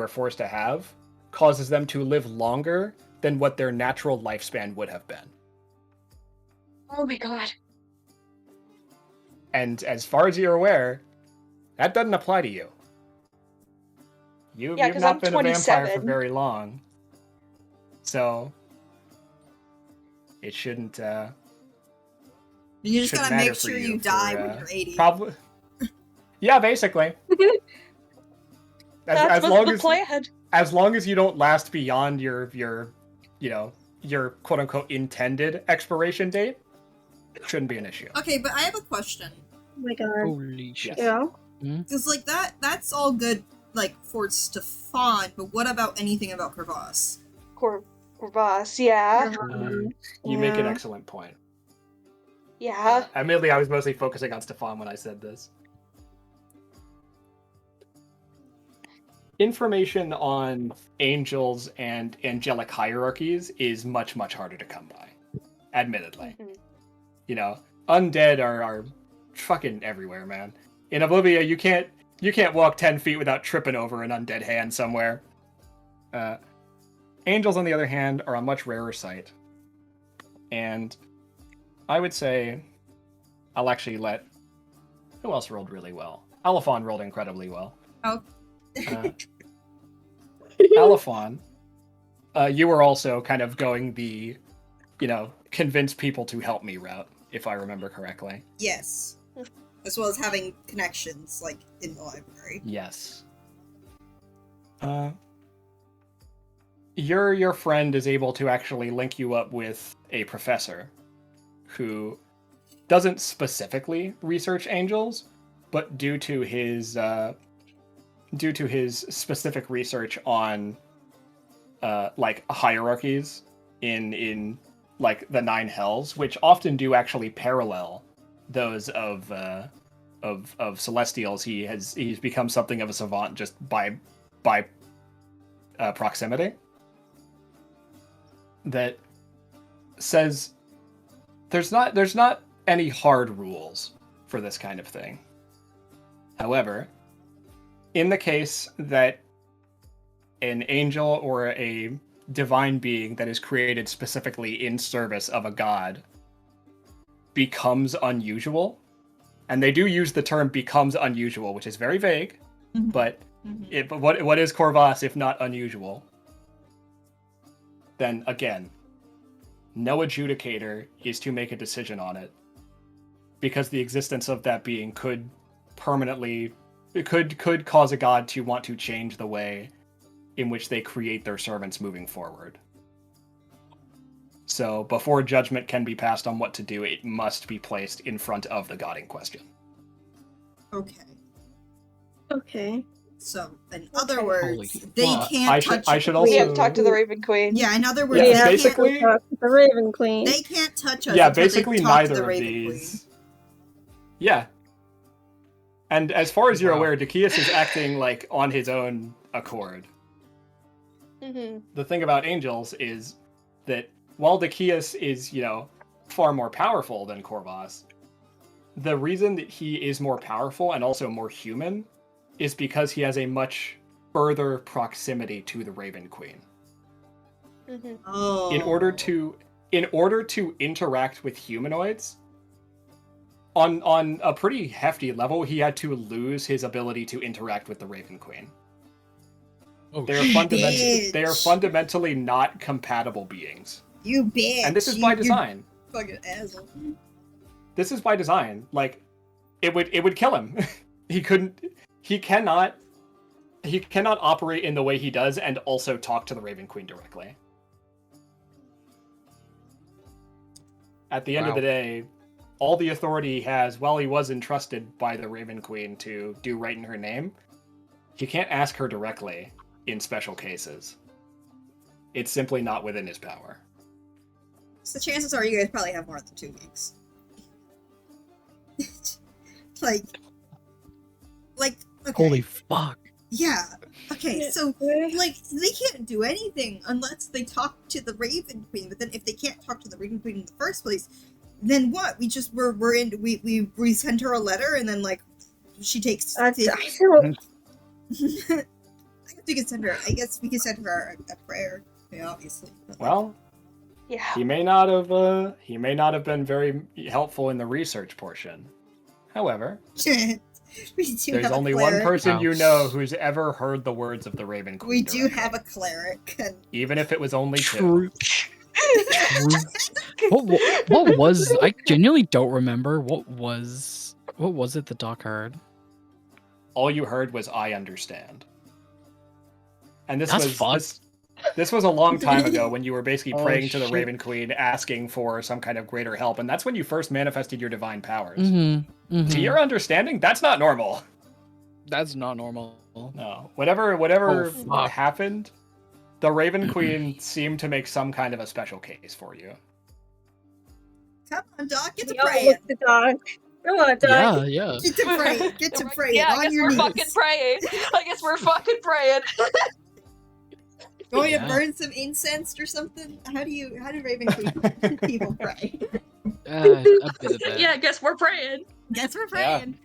forced to have causes them to live longer than what their natural lifespan would have been. Oh my god. And as far as you're aware, that doesn't apply to you. You've 'cause not I'm been a vampire for 27. very long. So it shouldn't You just shouldn't gotta matter make for sure you you die for, when you're 80. Probably. Yeah, basically. That was the plan. As long as you don't last beyond your quote unquote intended expiration date, it shouldn't be an issue. Okay, but I have a question. Oh my god. Holy shit. Yeah. Because, like, that's all good, like, for Stefan, but what about anything about Kervas? Corvus, yeah. You make an Yeah. excellent point. Yeah. Admittedly, I was mostly focusing on Stefan when I said this. Information on angels and angelic hierarchies is much, much harder to come by. Admittedly. Mhm. You know, undead are fucking everywhere, man. In Oblivia, you can't walk 10 feet without tripping over an undead hand somewhere. Angels, on the other hand, are a much rarer sight. And I would say I'll actually let... Who else rolled really well? Alphon rolled incredibly well. Oh. Alphon, you were also kind of going the, convince people to help me route, if I remember correctly. Yes. As well as having connections, like, in the library. Yes. Your friend is able to actually link you up with a professor who doesn't specifically research angels, but due to his specific research on like hierarchies in like the Nine Hells, which often do actually parallel those of Celestials, he's become something of a savant just by proximity. That says there's not any hard rules for this kind of thing. However, in the case that an angel or a divine being that is created specifically in service of a god becomes unusual, and they do use the term becomes unusual, which is very vague, but what is Corvus if not unusual? Then again, no adjudicator is to make a decision on it, because the existence of that being could permanently, it could cause a god to want to change the way in which they create their servants moving forward. So before judgment can be passed on what to do, it must be placed in front of the god in question. Okay. Okay. So, in other Okay. words, Holy they fuck. can't touch I should We also have to talk to the Raven Queen. Yeah, in other words, Yeah, they can't, basically- Talk to the Raven Queen. they can't touch us Yeah, until basically they talk to neither the of Raven these. Yeah. And as far as you're Wow. aware, Dakius is acting like on his own accord. Mm-hmm. The thing about angels is that while Dakius is, far more powerful than Corvus, the reason that he is more powerful and also more human is because he has a much further proximity to the Raven Queen. Mm-hmm. Oh. In order to interact with humanoids, on a pretty hefty level, he had to lose his ability to interact with the Raven Queen. Oh, They are Bitch. fundamentally not compatible beings. You bitch. And this is by design. You fucking asshole. This is by design. Like, it would kill him. He cannot operate in the way he does and also talk to the Raven Queen directly. At the end of the day, all the authority he has, while he was entrusted by the Raven Queen to do right in her name, he can't ask her directly in special cases. It's simply not within his power. So chances are you guys probably have more than 2 weeks. like, okay. Holy fuck. Yeah. Okay, so, like, they can't do anything unless they talk to the Raven Queen, but then if they can't talk to the Raven Queen in the first place, then what? We send her a letter and then, like, she takes... I guess we can send her... I guess we can send her a prayer, obviously. But, like, Well, Yeah. he may not have been very helpful in the research portion. However, we do there's have only a one cleric. person Wow. you know who's ever heard the words of the Raven Queen. We do directly. have a cleric. And Even if it was only two. True. What was... I genuinely don't remember. What was it that Doc heard? All you heard was "I understand." And this That's was fun. this was a long time ago when you were basically Oh, praying to the shit. Raven Queen, asking for some kind of greater help, and that's when you first manifested your divine powers. Mm-hmm. To your understanding, that's not normal. That's not normal. No, whatever Oh, fuck. happened, the Raven Queen seemed to make some kind of a special case for you. come on, Doc, get to Yo, praying. with the dog. Come on, dog. Yeah. Get to praying. Get to praying. Yeah, I on guess your we're knees. fucking praying. I guess we're fucking praying. You want me to Yeah. burn some incense or something? How do Raven Queen people pray? A bit of that. Yeah, I guess we're praying. Guess we're praying.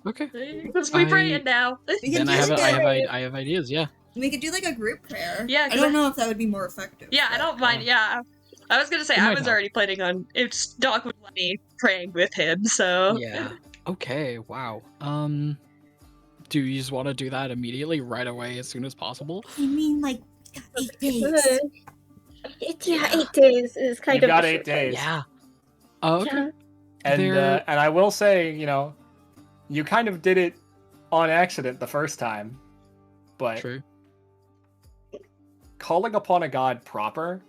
Okay. Let's be praying now. We can Then do I have ideas. Yeah. we could do like a group prayer. Yeah, I 'cause don't know if that would be more effective. Yeah, I but- don't mind. Yeah, I was gonna say It I might was help. already planning on if Doc would let me praying with him. So Yeah. Okay. Wow. Do you just want to do that immediately, right away, as soon as possible? I mean, like, 8 days. Yeah, 8 days is kind You've of got a 8 short days. Yeah. Oh, okay. time. And There- and I will say, you kind of did it on accident the first time, but True. calling upon a god proper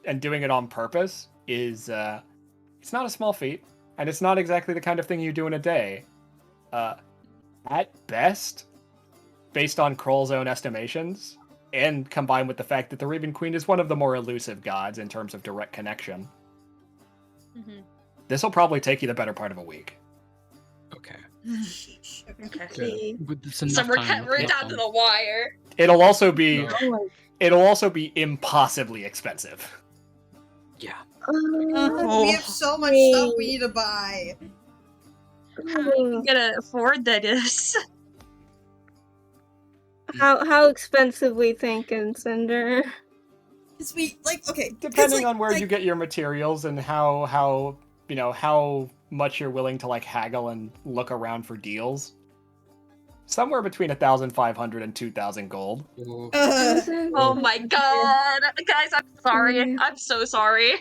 and doing it on purpose is it's not a small feat, and it's not exactly the kind of thing you do in a day. At best, based on Kroll's own estimations, and combined with the fact that the Raven Queen is one of the more elusive gods in terms of direct connection, this will probably take you the better part of a week. Okay. okay. Good. With this So enough we're time, we're yeah, down to the wire. It'll also be No. Oh my it'll also be impossibly expensive. Yeah. We have so much stuff we need to buy. How are you gonna afford this? How expensive we thinking, Cinder? Cause we like okay. 'cause, Depending like- on where like, you get your materials and how how much you're willing to like haggle and look around for deals, somewhere between 1,500 and 2,000 gold. Oh my god, guys! I'm sorry. I'm so sorry.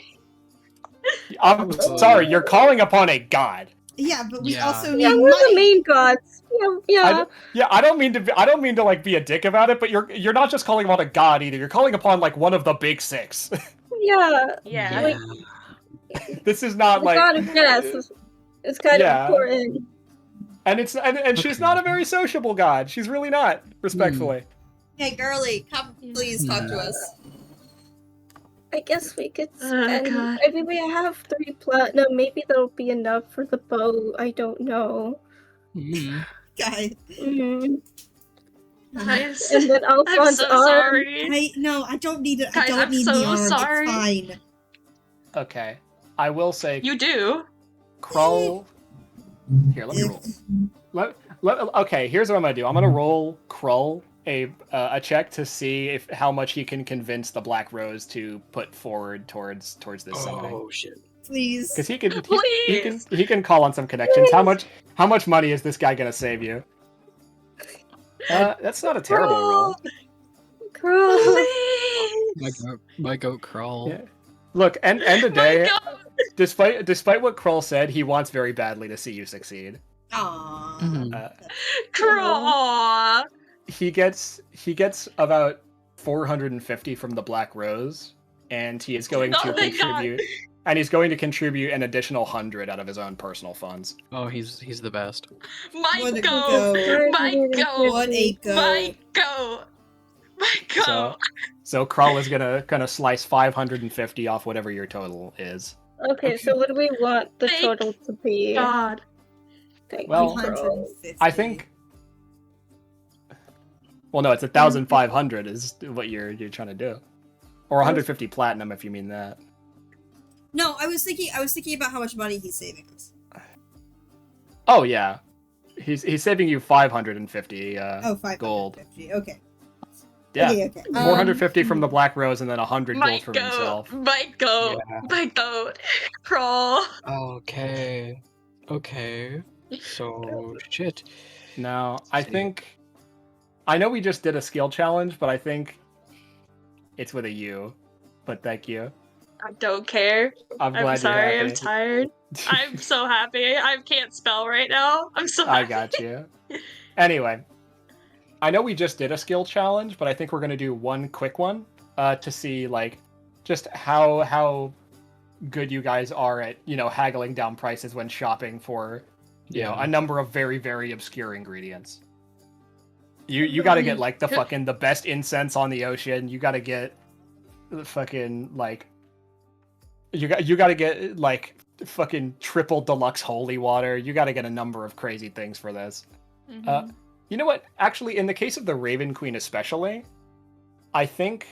I'm sorry, you're calling upon a god. Yeah, but we Yeah. also need Yeah, we're the money. main gods. Yeah. Yeah, I don't mean to like be a dick about it, but you're not just calling upon a god either. You're calling upon like one of the big six. Yeah. Yeah. This is not The like god of death is kind Yeah. of important. and it's and she's not a very sociable god. She's really not, respectfully. Hey, girly, come please talk to us. I guess we could Oh, spend. God. I mean, we have 3 platinum. Maybe that'll be enough for the bow. I don't know. Mm. Guys, Mm. Guys, And then I'm Alphonse so arm. sorry. I don't need it. I Guys, don't I'm need so the arm. sorry. It's fine. Okay. I will say You do. Krull. Here, let me roll. Okay, here's what I'm gonna do. I'm gonna roll Krull a check to see if how much he can convince the Black Rose to put forward towards this summoning. Oh shit. Please. Because he can Please. he can call on some connections. How much money is this guy gonna save you? That's not a terrible roll. Girl. Please. My goat crawl. Yeah. Look, end of My day. God. despite what Krull said, he wants very badly to see you succeed. Aww. Mhm. Craw. He gets about 450 from the Black Rose, and he is going to Oh my God. contribute. And he's going to contribute an additional 100 out of his own personal funds. Oh, he's the best. My What a go. go. My go. What a go. My go. My go. So Krull is gonna slice 550 off whatever your total is. Okay, so what do we want the Thank total to be? God. Thank Well, you, Krull. 350. I think. Well, no, it's 1,500 is what you're trying to do, or 150 platinum if you mean that. No, I was thinking about how much money he's saving us. Oh yeah, he's saving you 550 Oh, 550. gold. Okay. Yeah, Okay. 450 from the Black Rose and then 100 My gold from go. himself. My go. Yeah. My go. Crawl. Okay. So shit. Now, I know we just did a skill challenge, but I think it's with a U. But thank you. I don't care. I'm glad I'm sorry. you're I'm happy. tired. I'm so happy. I can't spell right now. I'm so I happy. got you. Anyway, I know we just did a skill challenge, but I think we're gonna do one quick one to see like just how good you guys are at haggling down prices when shopping for a number of very very obscure ingredients. You got to get like the best incense on the ocean. You got to get the fucking like you got to get like fucking triple deluxe holy water. You got to get a number of crazy things for this. Mhm. You know what? Actually, in the case of the Raven Queen especially, I think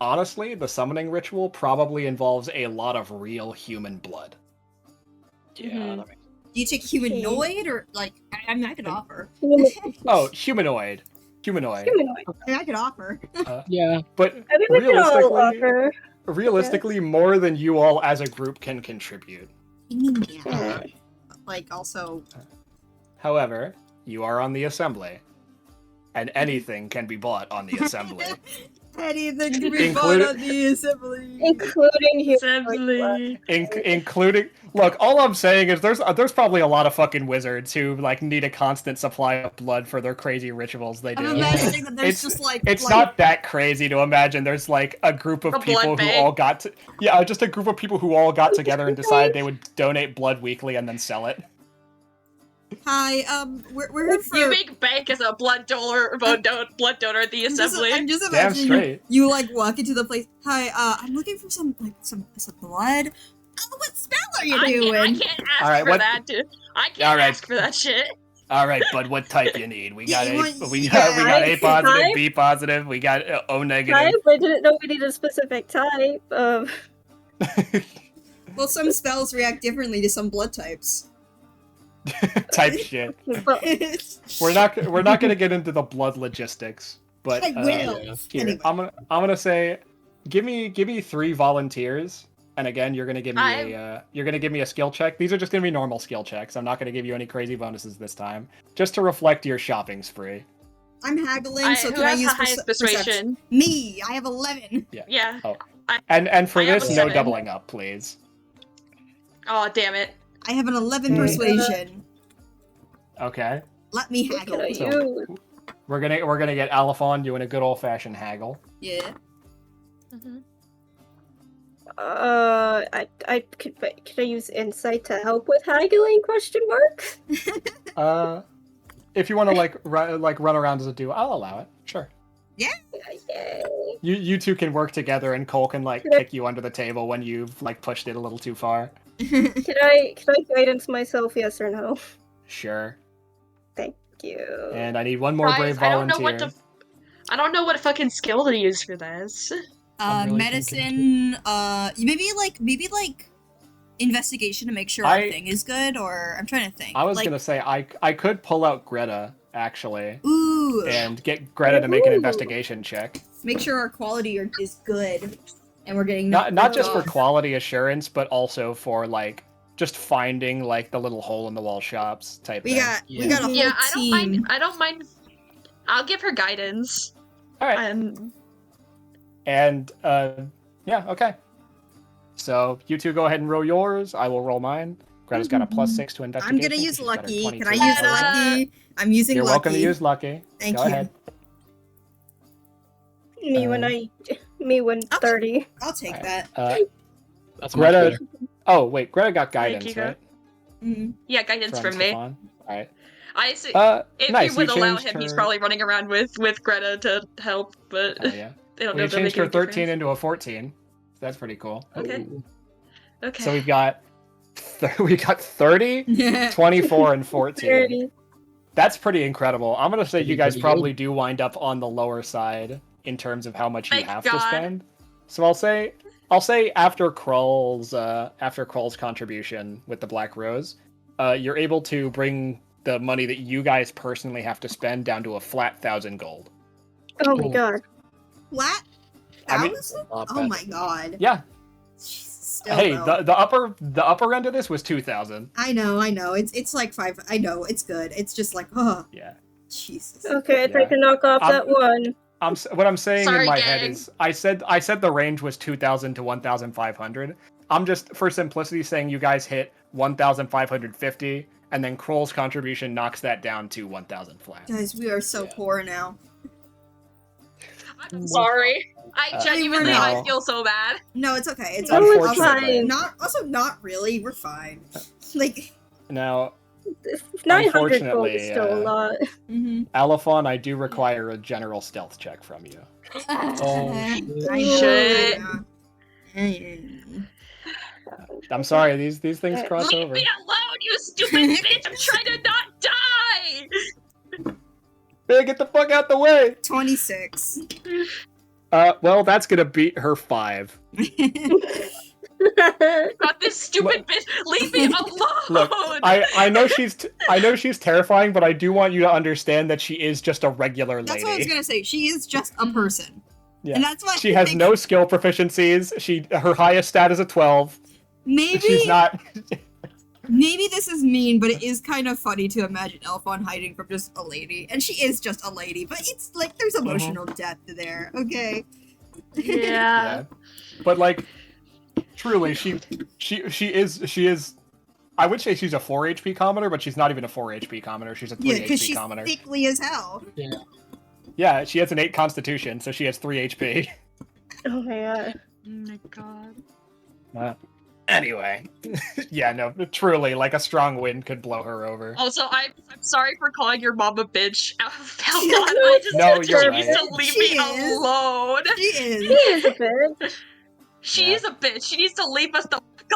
honestly the summoning ritual probably involves a lot of real human blood. Yeah. Mhm. That makes Do you take humanoid or like? I mean, I could offer. Oh, humanoid. Humanoid. I mean, I could offer. Yeah. But I mean, we can all offer. realistically, more than you all as a group can contribute. Yeah. Like also. However, you are on the assembly, and anything can be bought on the assembly. Anything can be bought on the assembly. Including humanoid blood. Assembly. Including, look, all I'm saying is there's probably a lot of fucking wizards who like need a constant supply of blood for their crazy rituals they do. I'm imagining that there's It's- just like It's not that crazy to imagine there's like a group of A people blood who bank. all got to just a group of people who all got together and decided they would donate blood weekly and then sell it. Hi, we're here for. You make bank as a blood donor, blood donor at the assembly. I'm just Damn imagining straight. you like walk into the place. Hi, I'm looking for some blood. Oh, what spell are you doing? I can't ask All right, for what- that, dude. I can't All right. ask for that shit. All right, bud, what type you need? We got Yeah, A, you want- we yeah. got A positive, Type? B positive, we got O negative. Type? I didn't know we needed a specific type of. Well, some spells react differently to some blood types. Type shit. Well, We're not gonna get into the blood logistics, but I will. here, Anyway. I'm gonna say, give me 3 volunteers, and again, you're gonna give me a skill check. These are just gonna be normal skill checks. I'm not gonna give you any crazy bonuses this time, just to reflect your shopping spree. I'm haggling, so Who can I has use the highest perception? persuasion? Me, I have 11. Yeah. And for I have this, a no 7. doubling up, please. Oh, damn it. I have an 11 Okay. persuasion. Okay, Let me what haggle. can I So- use? we're gonna get Alphon doing a good old fashioned haggle. Yeah. Mhm. Could I use insight to help with haggling? Question mark. If you want to run around as a duo, I'll allow it. Sure. Yay. You two can work together, and Cole can like kick you under the table when you've like pushed it a little too far. Can I guidance myself? Yes or no? Sure. Thank you. And I need one more Guys, brave I don't volunteer. know I don't know what fucking skill to use for this. I'm really Medicine, maybe like investigation to make sure I- everything is good, or I'm trying to think. I was like, gonna say I could pull out Greta actually, Ooh, and get Greta to make an Ooh. investigation check. make sure our quality is good, and we're getting Not just for off. quality assurance, but also for like just finding like the little hole in the wall shops type We thing. got Yeah. a whole Yeah, I don't team. mind. I don't mind. I'll give her guidance. All right. And And yeah, okay. So you two go ahead and roll yours. I will roll mine. Greta's got a +6 to I'm investigation. gonna use She's got a lucky. 22 Can I to use intelligence. lucky? I'm using You're lucky. welcome to use lucky. Thank Go you. ahead. Me when Okay. 30. I'll take Alright, that. That's much Greta. better. Oh wait, Greta got Thank guidance, you, right? Mhm. Yeah, guidance from me. Stefan. All right. I see. If Nice. you would allow changed him, he's her- probably running around with Greta to help, but Oh yeah. they don't We know if they'll changed make her any 13 difference. into a 14. That's pretty cool. Okay. Ooh. Okay. So we've got 30, 24, and 14. 30. That's pretty incredible. I'm gonna say you guys Pretty probably good. do wind up on the lower side in terms of how much you Thank have God. to spend. So I'll say after Krull's contribution with the Black Rose, you're able to bring the money that you guys personally have to spend down to a flat 1,000 gold. Oh my Ooh. god. Flat? I mean, 1,000? Not Oh bad. my god. yeah. Still Hey, though. the upper end of this was 2,000. I know. It's like 5. I know, it's good. It's just like, oh, Yeah. Jesus. Okay, I tried Yeah. to knock off that one. What I'm saying Sorry, in my head gang. is I said the range was 2,000 to 1,500. I'm just for simplicity's saying you guys hit 1,550, and then Krull's contribution knocks that down to 1,000 flat. Guys, we are so Yeah. poor now. I'm sorry. I genuinely, no. I feel so bad. No, it's okay. It's No, okay. it's Also, fine. not really. We're fine. Like, Now, 900 gold Unfortunately, is still a lot. mhm. Alifon, I do require a general stealth check from you. Oh, shit. I know. Shit. I know. I'm sorry, these things cross Leave over. me alone, you stupid bitch! I'm trying to not die! Hey, get the fuck out the way! 26. Well, that's gonna beat her 5. God, this stupid bitch! Leave me alone! Look, I know she's terrifying, but I do want you to understand that she is just a regular lady. That's what I was gonna say. She is just a person. Yeah. And that's what She I has think- no skill proficiencies. Her highest stat is a 12. Maybe She's not. maybe this is mean, but it is kind of funny to imagine Elfon hiding from just a lady. And she is just a lady, but it's like there's emotional depth there, okay? Yeah. Yeah. But like, truly, she is. I would say she's a 4 HP commoner, but she's not even a 4 HP commoner. She's a 3 Yeah, because HP she's commoner. thickly as hell. Yeah, she has an 8 Constitution, so she has 3 HP. Oh my god. Oh my god. Anyway, yeah, no, truly, like a strong wind could blow her over. Also, I'm sorry for calling your mom a bitch. I just No, she you're needs right. to leave She me is. alone. She is. He is a bitch. She Yeah. is a bitch. She needs to leave us the fuck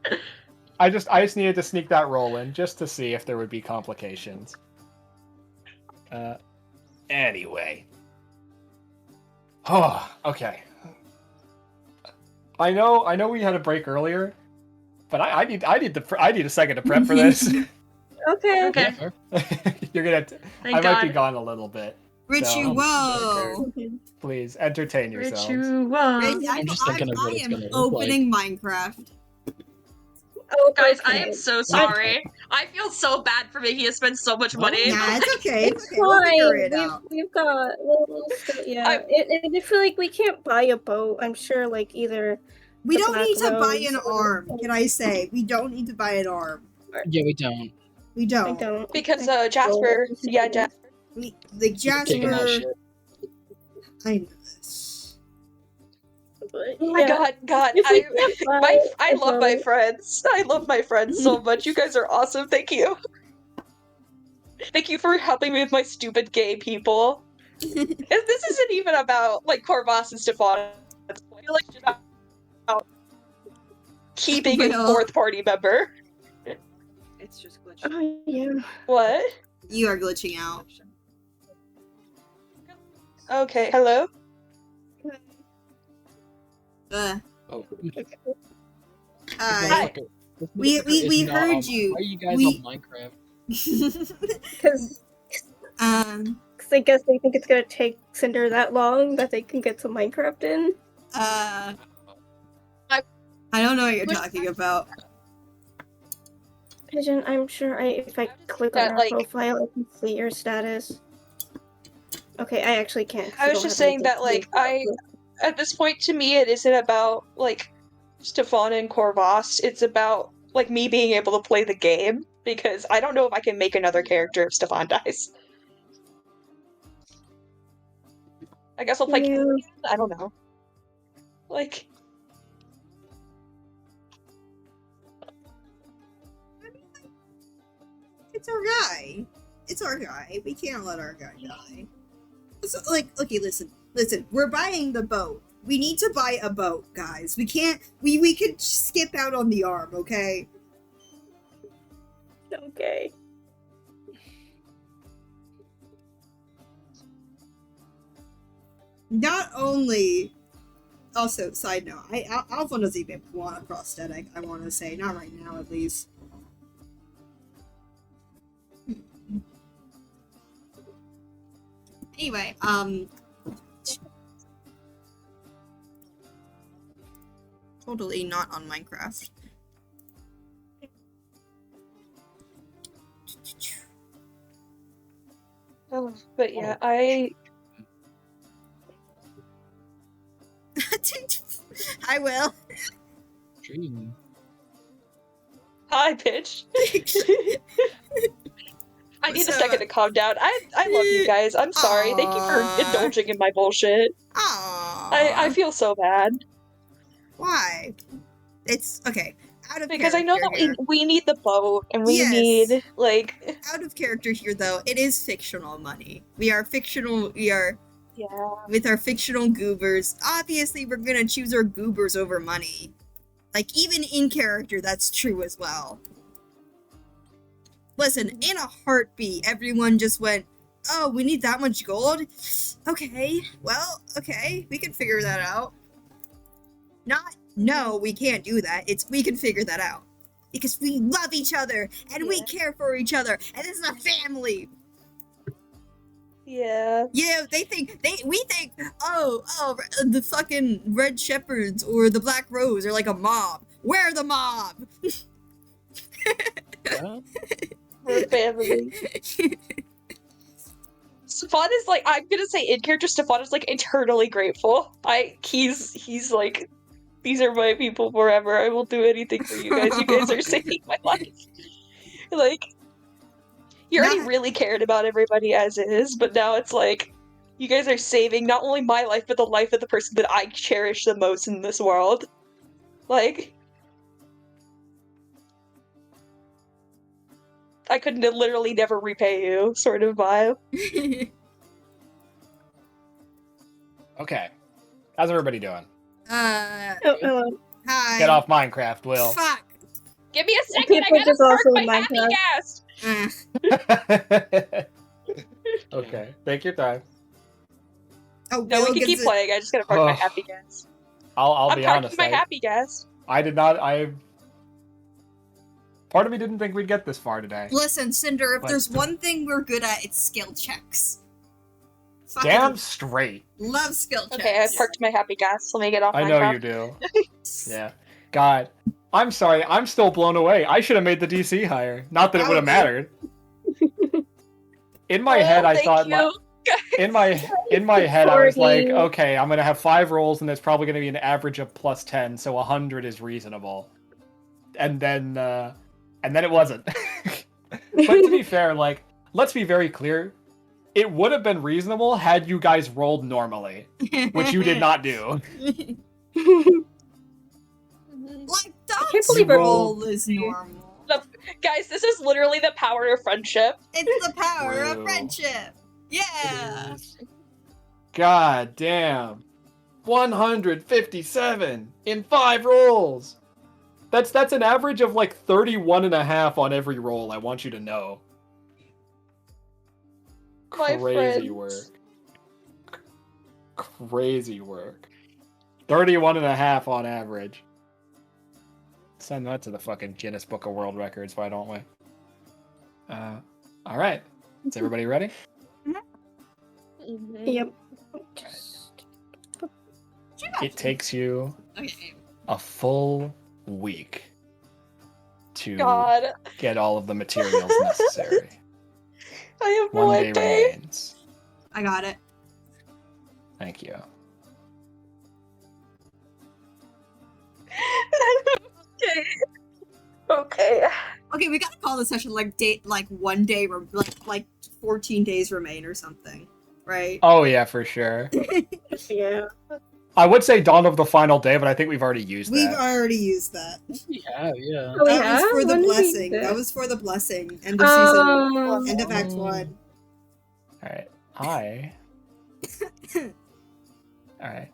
alone. I just needed to sneak that roll in just to see if there would be complications. Anyway. Oh, okay. I know we had a break earlier, but I need a second to prep for this. Okay. Okay. Yeah, fair. You're gonna. Thank I might be God. gone a little bit. Ritual. Please entertain yourselves. Ritual. I'm just thinking of what I it's am gonna look opening Minecraft. Oh, Guys, I okay. am so sorry. I feel so bad for making you spend so much money. Nah, it's okay. It's okay. We'll figure it fine. out. We've got little yeah. I feel like we can't buy a boat. I'm sure like either We the don't Black need to buy Rose an or- arm, can I say? We don't need to buy an arm. Yeah, we don't. We I don't. don't. Because I Jasper, don't. yeah, Jasper. We, like Kicking that Jasper. shit. I know this. But, Oh my yeah. God, If we can't buy I a love my boat- friends. I love my friends so much. You guys are awesome. Thank you. Thank you for helping me with my stupid gay people. And this isn't even about like Corvus and Stefan. It's like just about keeping a Well. fourth party member. It's just glitchy. Oh yeah. What? You are glitching out. Okay. Hello. Oh. Alright. We heard you. Why are you guys We- on Minecraft? Because I guess they think it's gonna take Cinder that long that they can get to Minecraft in. I don't know what you're talking about. Pigeon, I'm sure if I click That, on our like- profile, I can see your status. Okay, I actually can't. 'cause I you was don't just have saying that anything like at this point, to me, it isn't about, like, Stefan and Corvas. It's about, like, me being able to play the game, because I don't know if I can make another character if Stefan dies. I guess I'll play Yeah. Cameron. I don't know. Like, It's our guy. It's our guy. We can't let our guy die. So, like, okay, listen. We're buying the boat. We need to buy a boat, guys. We can't. We could skip out on the arm, okay? Okay. Not only. Also, side note, Alpha doesn't even want a prosthetic. I want to say, not right now, at least. Anyway, totally not on Minecraft. but yeah, I I will. Dream. Hi, bitch. I need a So- second to calm down. I love you guys. I'm sorry. Thank you for Aw. indulging in my bullshit. Aww. I feel so bad. Why? It's okay. Out of Because I know that character here. we need the boat and we Yes. need, like, Out of character here, though, it is fictional money. We are fictional. We are yeah. with our fictional goobers. Obviously, we're gonna choose our goobers over money. Like, even in character, that's true as well. Listen, in a heartbeat, everyone just went, oh, we need that much gold? Okay, well, okay, we can figure that out. Not, no, we can't do that. It's, we can figure that out. Because we love each other, and we Yeah. care for each other, and this is a family! Yeah. Yeah, we think, the fucking Red Shepherds or the Black Rose are like a mob. We're the mob! Yeah. We're family. Stefan is like, I'm gonna say in character, Stefan is like eternally grateful. He's like, these are my people forever. I will do anything for you guys. You guys are saving my life. Like, you already Not- really cared about everybody as is, but now it's like, you guys are saving not only my life, but the life of the person that I cherish the most in this world. Like, I could literally never repay you, sort of vibe. Okay. How's everybody doing? Oh, hello. Hi. Get off Minecraft, Will. Fuck. Give me a second, I People gotta just start also my in happy Minecraft. gas! Okay, take your time. Oh, No, we Will can gets keep it- playing, I just gotta park my Oh. happy gas. I'll I'm be parking honest. my happy gas. I did not. Part of me didn't think we'd get this far today. Listen, Cinder, if But- there's one thing we're good at, it's skill checks. Fucking Damn straight. love skill checks. Okay, I parked my happy gas. Let me get off I Minecraft. know you do. Yeah. God. I'm sorry. I'm still blown away. I should have made the DC higher. Not that it would have mattered. In my head, I thank thought. you. In my head, I was like, Sorry. okay, I'm gonna have 5 rolls, and there's probably gonna be an average of plus 10, so 100 is reasonable. And then it wasn't. But to be fair, like, let's be very clear. It would have been reasonable had you guys rolled normally, which you did not do. Like, can't Doc's believe it. roll is normal. Guys, this is literally the power of friendship. It's the power of True. friendship. Yeah. God damn. 157 in 5 rolls. That's an average of like 31.5 on every roll, I want you to know. My Crazy friends. work. Crazy work. 31.5 on average. Send that to the fucking Guinness Book of World Records, why don't we? Alright. Is everybody ready? Yep. It takes you Okay. a full week to God, get all of the materials necessary. I have no One day idea. remains. I got it. Thank you. call the session like 1 day, like 14 days remain or something, right? Oh yeah, for sure. Yeah. I would say Dawn of the Final Day, but I think we've already used We've that. already used that. Yeah, yeah. Oh, That yeah? was for the When did we blessing. do That that? was for the blessing. End of season. End of Act Oh. 1. Alright. Alright.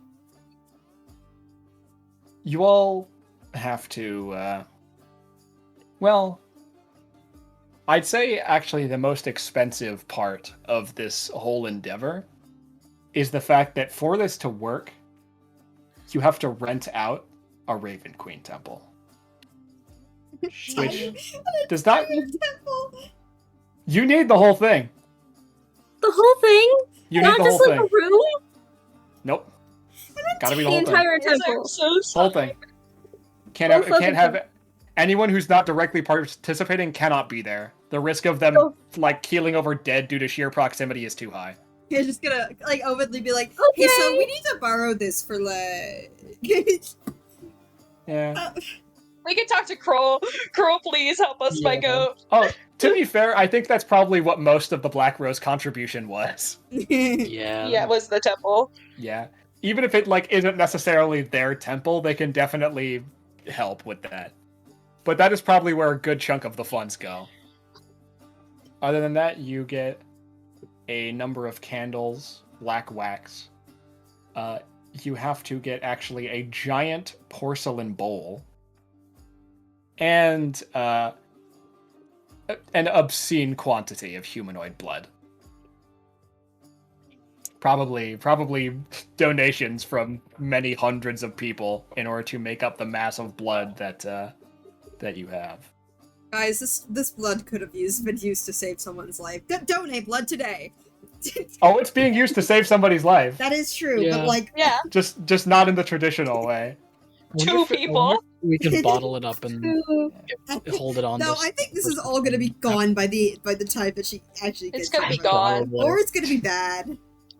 You all have to, well, I'd say actually the most expensive part of this whole endeavor is the fact that for this to work, you have to rent out a Raven Queen temple. Which does not... Temple. You need the whole thing. The whole thing? You Not need the just whole like thing. a room? Nope. Gotta be the The whole thing. entire temple. Whole thing. Can't have anyone who's not directly participating cannot be there. The risk of them like keeling over dead due to sheer proximity is too high. You're just gonna like openly be like, hey, so we need to borrow this for like. Yeah. We can talk to Kroll. Kroll, please help us, my goat. Oh, to be fair, I think that's probably what most of the Black Rose contribution was. Yeah. Yeah, it was the temple. Yeah. Even if it like isn't necessarily their temple, they can definitely help with that. But that is probably where a good chunk of the funds go. Other than that, you get a number of candles, black wax. You have to get actually a giant porcelain bowl. And an obscene quantity of humanoid blood. Probably donations from many hundreds of people in order to make up the mass of blood that you have. Guys, this blood could have been used to save someone's life. Donate blood today. Oh, it's being used to save somebody's life. That is true, Yeah. but like, Yeah, Just not in the traditional way. two people. We can bottle it up and hold it on. no, this I think this is all gonna be gone by the time that she actually gets. It's gonna be over. gone. Or it's gonna be bad,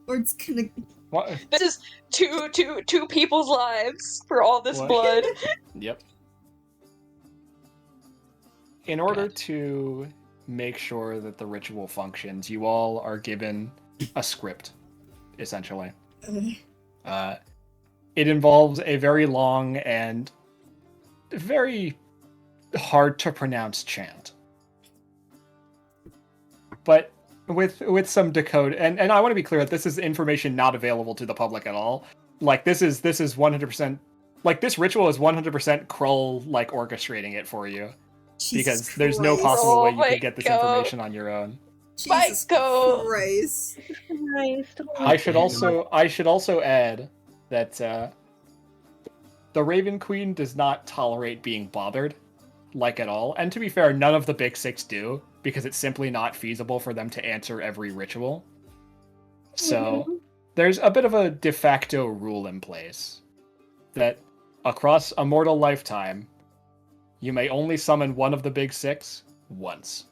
or it's gonna. What? This is two people's lives for all this What? blood. Yep. In order to make sure that the ritual functions, you all are given a script, essentially. It involves a very long and very hard to pronounce chant. But with some decode, and I want to be clear that this is information not available to the public at all. Like this is 100%, like this ritual is 100% Krull like orchestrating it for you. Jesus Because there's no Christ. possible way you my could get this God. information on your own. Jesus Psycho. Christ. Nice. I should also add that the Raven Queen does not tolerate being bothered, like at all. And to be fair, none of the Big Six do, because it's simply not feasible for them to answer every ritual. So there's a bit of a de facto rule in place that across a mortal lifetime, you may only summon one of the Big Six once.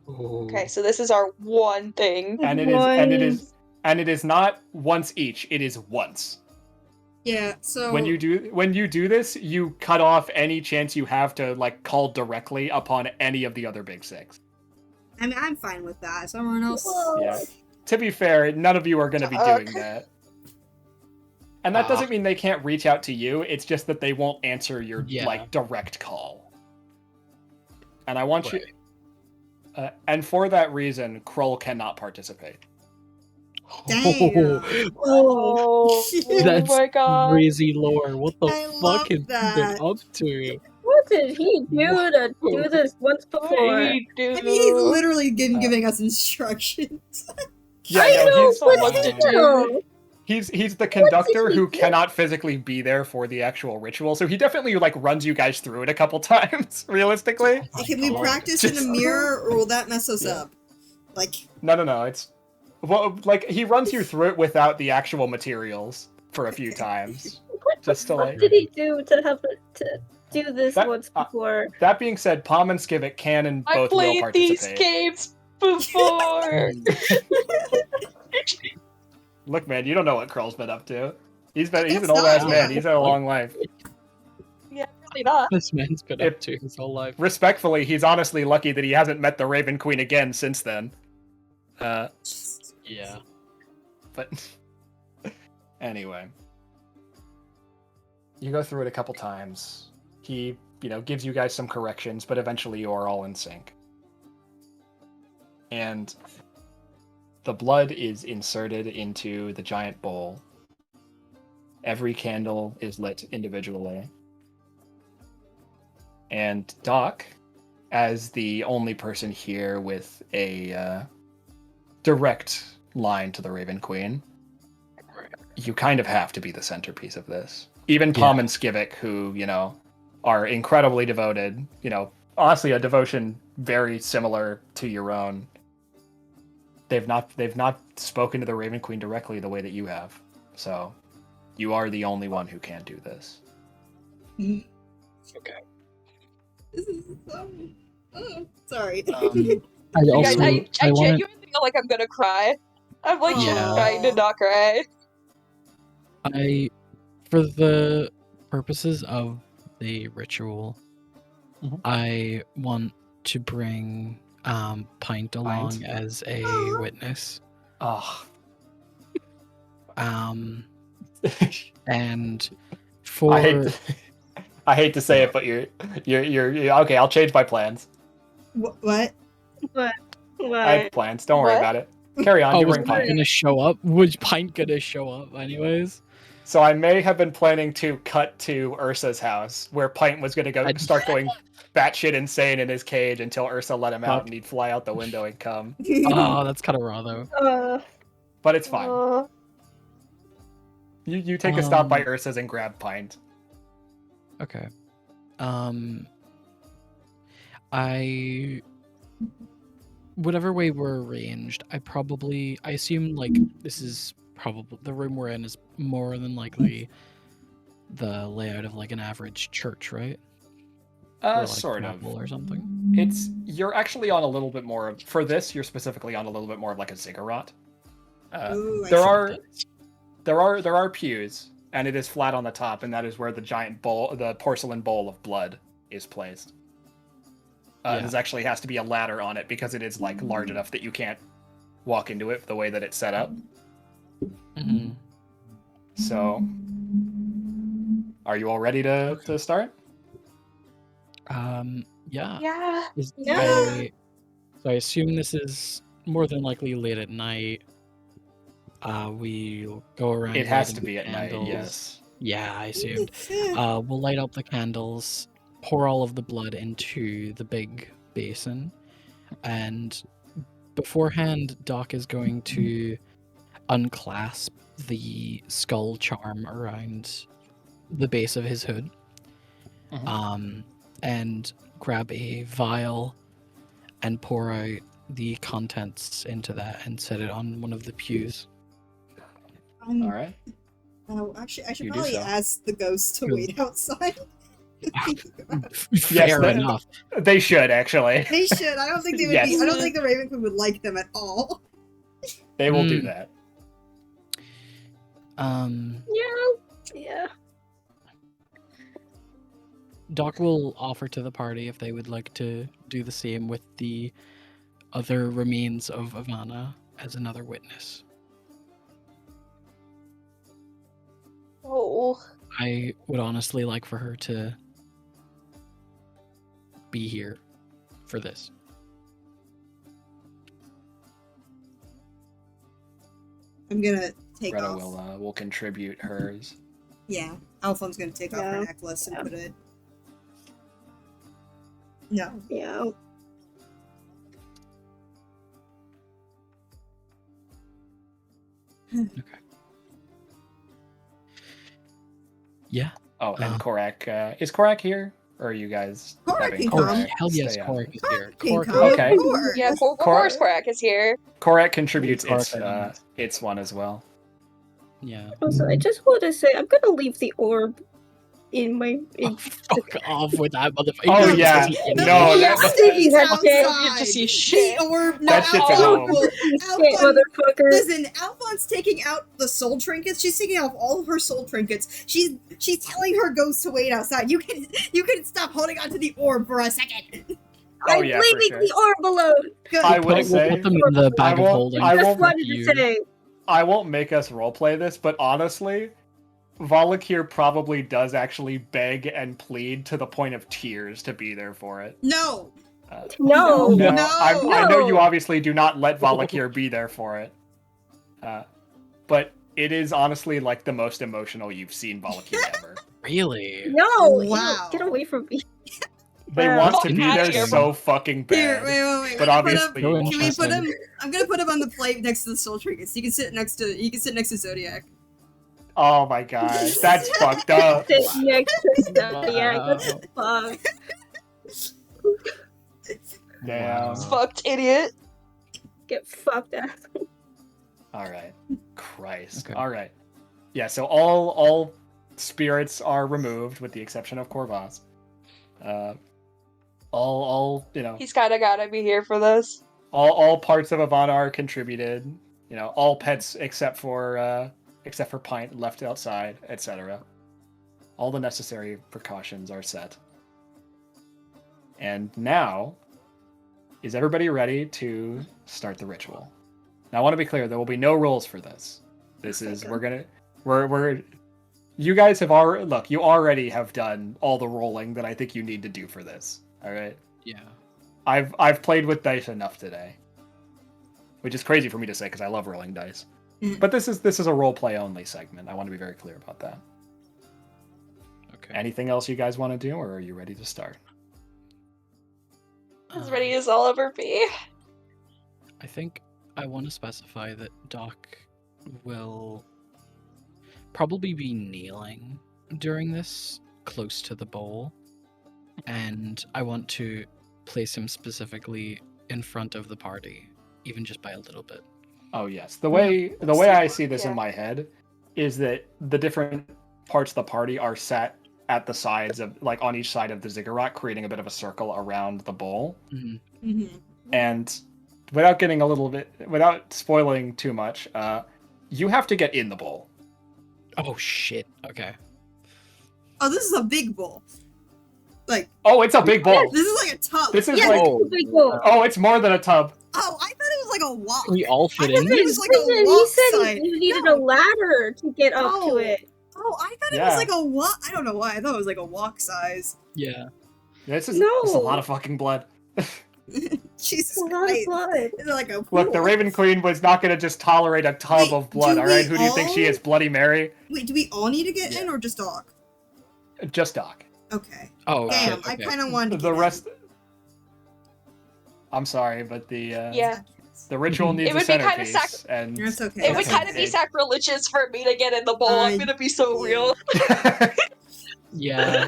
Okay, so this is our one thing. And it is not once each, it is once. Yeah. So When you do this, you cut off any chance you have to like call directly upon any of the other Big Six. I mean, I'm fine with that. Someone else. Yeah. To be fair, none of you are going to be doing that. And that doesn't mean they can't reach out to you. It's just that they won't answer your like direct call. And I want you. And for that reason, Krull cannot participate. Damn. Oh, That's my god. crazy lore. What the I love fuck has he that. been up to? What did he do to do this once What before? did he do? I mean, he's literally giving us instructions. Yeah, I know, he's, but still. he's the conductor he who do? cannot physically be there for the actual ritual, so he definitely like runs you guys through it a couple times, realistically. Can we practice in a mirror, or will that mess us up? Like, No, it's like he runs you through it without the actual materials for a few times. Just to What like did he do to have to do this That- once before? that being said, Palm and Skivit can and I both will played these participate. games before. Look, man, you don't know what Krull's been up to. He's an It's old ass not. man. He's had a long life. Yeah, Obviously not. This man's been up to his whole life. Respectfully, he's honestly lucky that he hasn't met the Raven Queen again since then. Yeah. But anyway, you go through it a couple times. He, gives you guys some corrections, but eventually you are all in sync. And the blood is inserted into the giant bowl. Every candle is lit individually. And Doc, as the only person here with a direct line to the Raven Queen, you kind of have to be the centerpiece of this. Even Palm and Skivik, who, are incredibly devoted, honestly a devotion very similar to your own. They've not spoken to the Raven Queen directly the way that you have. So you are the only one who can do this. Okay. This is sorry. I You also guys, I want genuinely feel like I'm gonna cry. I'm like Yeah. just trying to not cry. for the purposes of the ritual, Mhm. I want to bring Pint along as a witness. Oh. And for I hate to say it, but you're okay. I'll change my plans. What? But I have plans. Don't worry What? about it. Carry on. You was bring Pint Pint. gonna show up? Was Pint gonna show up anyways? So I may have been planning to cut to Ursa's house, where Pint was going to start going batshit insane in his cage until Ursa let him out, and he'd fly out the window and come. Oh, that's kind of raw though. But it's fine. You take a stop by Ursa's and grab Pint. Okay. I whatever way we're arranged, I assume like this is probably the room we're in is more than likely the layout of like an average church, right? Or, like, Sort of. temple or something. You're actually on a little bit more of, for this, you're specifically on a little bit more of like a ziggurat. Ooh, I There are pews, and it is flat on the top, and that is where the giant bowl, the porcelain bowl of blood, is placed. There's actually has to be a ladder on it because it is like large enough that you can't walk into it the way that it's set up. Mm-hmm. So, are you all ready to start? Yeah. Yeah. So I assume this is more than likely late at night. We'll go around. It has to lighting be at night, candles. yes. Yeah, I assumed. We'll light up the candles, pour all of the blood into the big basin, and beforehand, Doc is going to unclasp the skull charm around the base of his hood, and grab a vial and pour out the contents into that and set it on one of the pews. All right. Oh, actually, I should You do probably so. ask the ghosts to wait outside. Fair they- enough. They should actually. They should. I don't think they would Yes. be. I don't think the Raven Queen would like them at all. They will do that. Yeah. Doc will offer to the party if they would like to do the same with the other remains of Ivana as another witness. Oh. I would honestly like for her to be here for this. I'm gonna take Greta off. will contribute hers. Yeah, Alpha's gonna take off her Yeah. necklace and put it. No. Yeah. Okay. Yeah. Oh, and Uh, Korak, is Korak here? Or are you guys Korak having can Oh, come. hell yes, stay out? Korak is here. Can Korak come, Okay. of course. Yeah, Cor- Horse Crack is here. Korak contributes Korak, its one as well. Yeah. Also, I just want to say I'm gonna leave the orb in my. Oh, fuck off with that motherfucker. Oh, You yeah. see any- No, Yeah, that- He's that's it. You get to see outside. shit. The orb. No, That shit's at Alphonse- home. Shit, Alphonse- motherfucker. Listen, Alphonse taking out the soul trinkets. She's taking off all of her soul trinkets. She's telling her ghost to wait outside. You can stop holding onto the orb for a second. Oh, I'm yeah, for leaving sure. the orb alone. Good. I Put, will we'll say, put them in the bag of won't- holding. I Just won't- wanted you. to say. I won't make us roleplay this, but honestly, Volakir probably does actually beg and plead to the point of tears to be there for it. No. No. No, No. I know you No. obviously do not let Volakir be there for it. But it is honestly like the most emotional you've seen Volakir ever. Really? No. Wow. Get away from me. They Yeah. want to be there Interesting. so fucking Here, bad. wait. But Can obviously, Go you in. won't. we put Interesting. him? I'm gonna put him on the plate next to the soul trinkets. He can sit next to Zodiac. Oh my god, that's fucked up. Sit next to Zodiac. Wow. What the fuck? Damn. Fucked idiot. Get fucked out. All right. Christ. Okay. All right. Yeah. So all spirits are removed with the exception of Corvas. All you know. He's kind of gotta be here for this. All parts of Ivana are contributed. You know, all pets except for Pint left outside, etc. All the necessary precautions are set. And now, is everybody ready to start the ritual? Now, I want to be clear: there will be no rules for this. This is we're. You guys have already look. You already have done all the rolling that I think you need to do for this. All right. Yeah. I've played with dice enough today, which is crazy for me to say because I love rolling dice. Mhm. But this is a role play only segment. I want to be very clear about that. Okay. Anything else you guys want to do, or are you ready to start? As ready as I'll ever be. I think I want to specify that Doc will probably be kneeling during this, close to the bowl, and I want to place him specifically in front of the party, even just by a little bit. Oh yes, the way I see this Yeah. in my head is that the different parts of the party are set at the sides of, like, on each side of the ziggurat, creating a bit of a circle around the bowl. Mm-hmm. And without spoiling too much, you have to get in the bowl. Oh shit. Okay. Oh, this is a big bowl. Like, Oh, it's a big bowl. this is like a tub. This is Yeah, like, it's a big goal. oh, it's more than a tub. Oh, I thought it was like a walk. Can we all fit I in? thought it was like a He walk said side. you needed No. a ladder to get up Oh. to it. Oh, I thought it Yeah. was like a walk. I don't know why. I thought it was like a walk size. Yeah. This is No. a lot of fucking blood. Jesus It's a lot of Christ. blood. It's like a Look, the pool. Raven Queen was not going to just tolerate a tub Wait, of blood, do alright? we Who do you think she all- is, Bloody Mary? Wait, do we all need to get Yeah. in or just Doc? Just Doc. Okay. Oh Damn, shit. I Okay. kind of wanted to The get rest... I'm sorry, but the in. the ritual needs It a would be kinda centerpiece, and That's okay. It would that's kind of okay. be sacrilegious for me to get in the bowl. I'm gonna be so yeah. real. Yeah.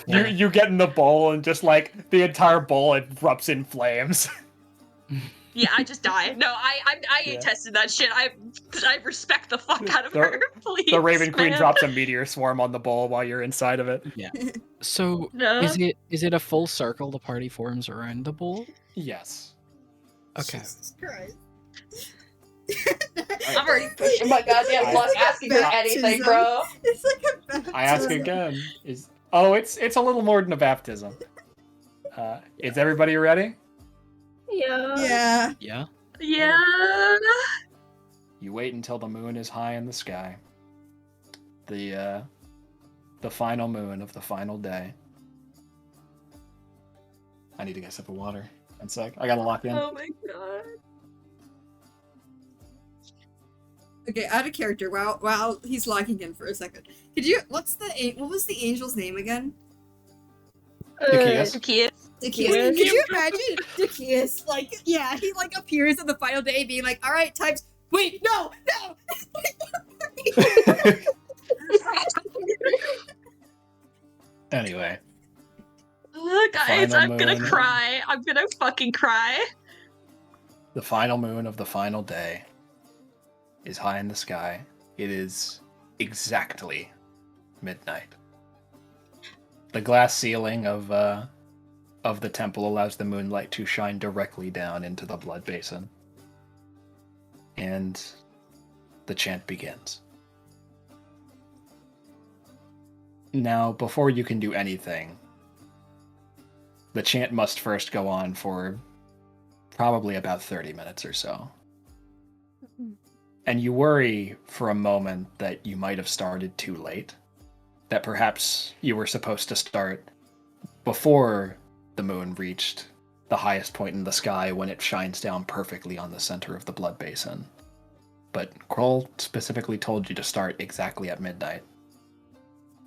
you get in the bowl and just like the entire bowl erupts in flames. Yeah, I just die. No, I Yeah. tested that shit. I respect the fuck out of The- her. Please. The Raven Queen man. drops a meteor swarm on the bowl while you're inside of it. So No. is it a full circle the party forms around the bowl? Yes. Okay. Jesus Christ. I'm already pushing my goddamn I- luck asking for anything, bro. It's like a baptism. I ask again. It's a little more than a baptism. Is everybody ready? Yeah. Yeah. Yeah. Yeah. You wait until the moon is high in the sky. The final moon of the final day. I need to get a sip of water. One sec. I gotta lock in. Oh my god. Okay, out of character. Wow, he's locking in for a second. What was the angel's name again? Zacchaeus. Zacchaeus. Zacchaeus. Could you imagine Zacchaeus? Like, yeah, he like appears on the final day, being like, "All right, times. Wait, no." Anyway, Guys, Final I'm gonna moon. cry. I'm gonna fucking cry. the final moon of the final day is high in the sky. It is exactly midnight. The glass ceiling of the temple allows the moonlight to shine directly down into the blood basin. And the chant begins. Now, before you can do anything, the chant must first go on for probably about 30 minutes or so. And you worry for a moment that you might have started too late, that perhaps you were supposed to start before the moon reached the highest point in the sky when it shines down perfectly on the center of the blood basin. But Kroll specifically told you to start exactly at midnight.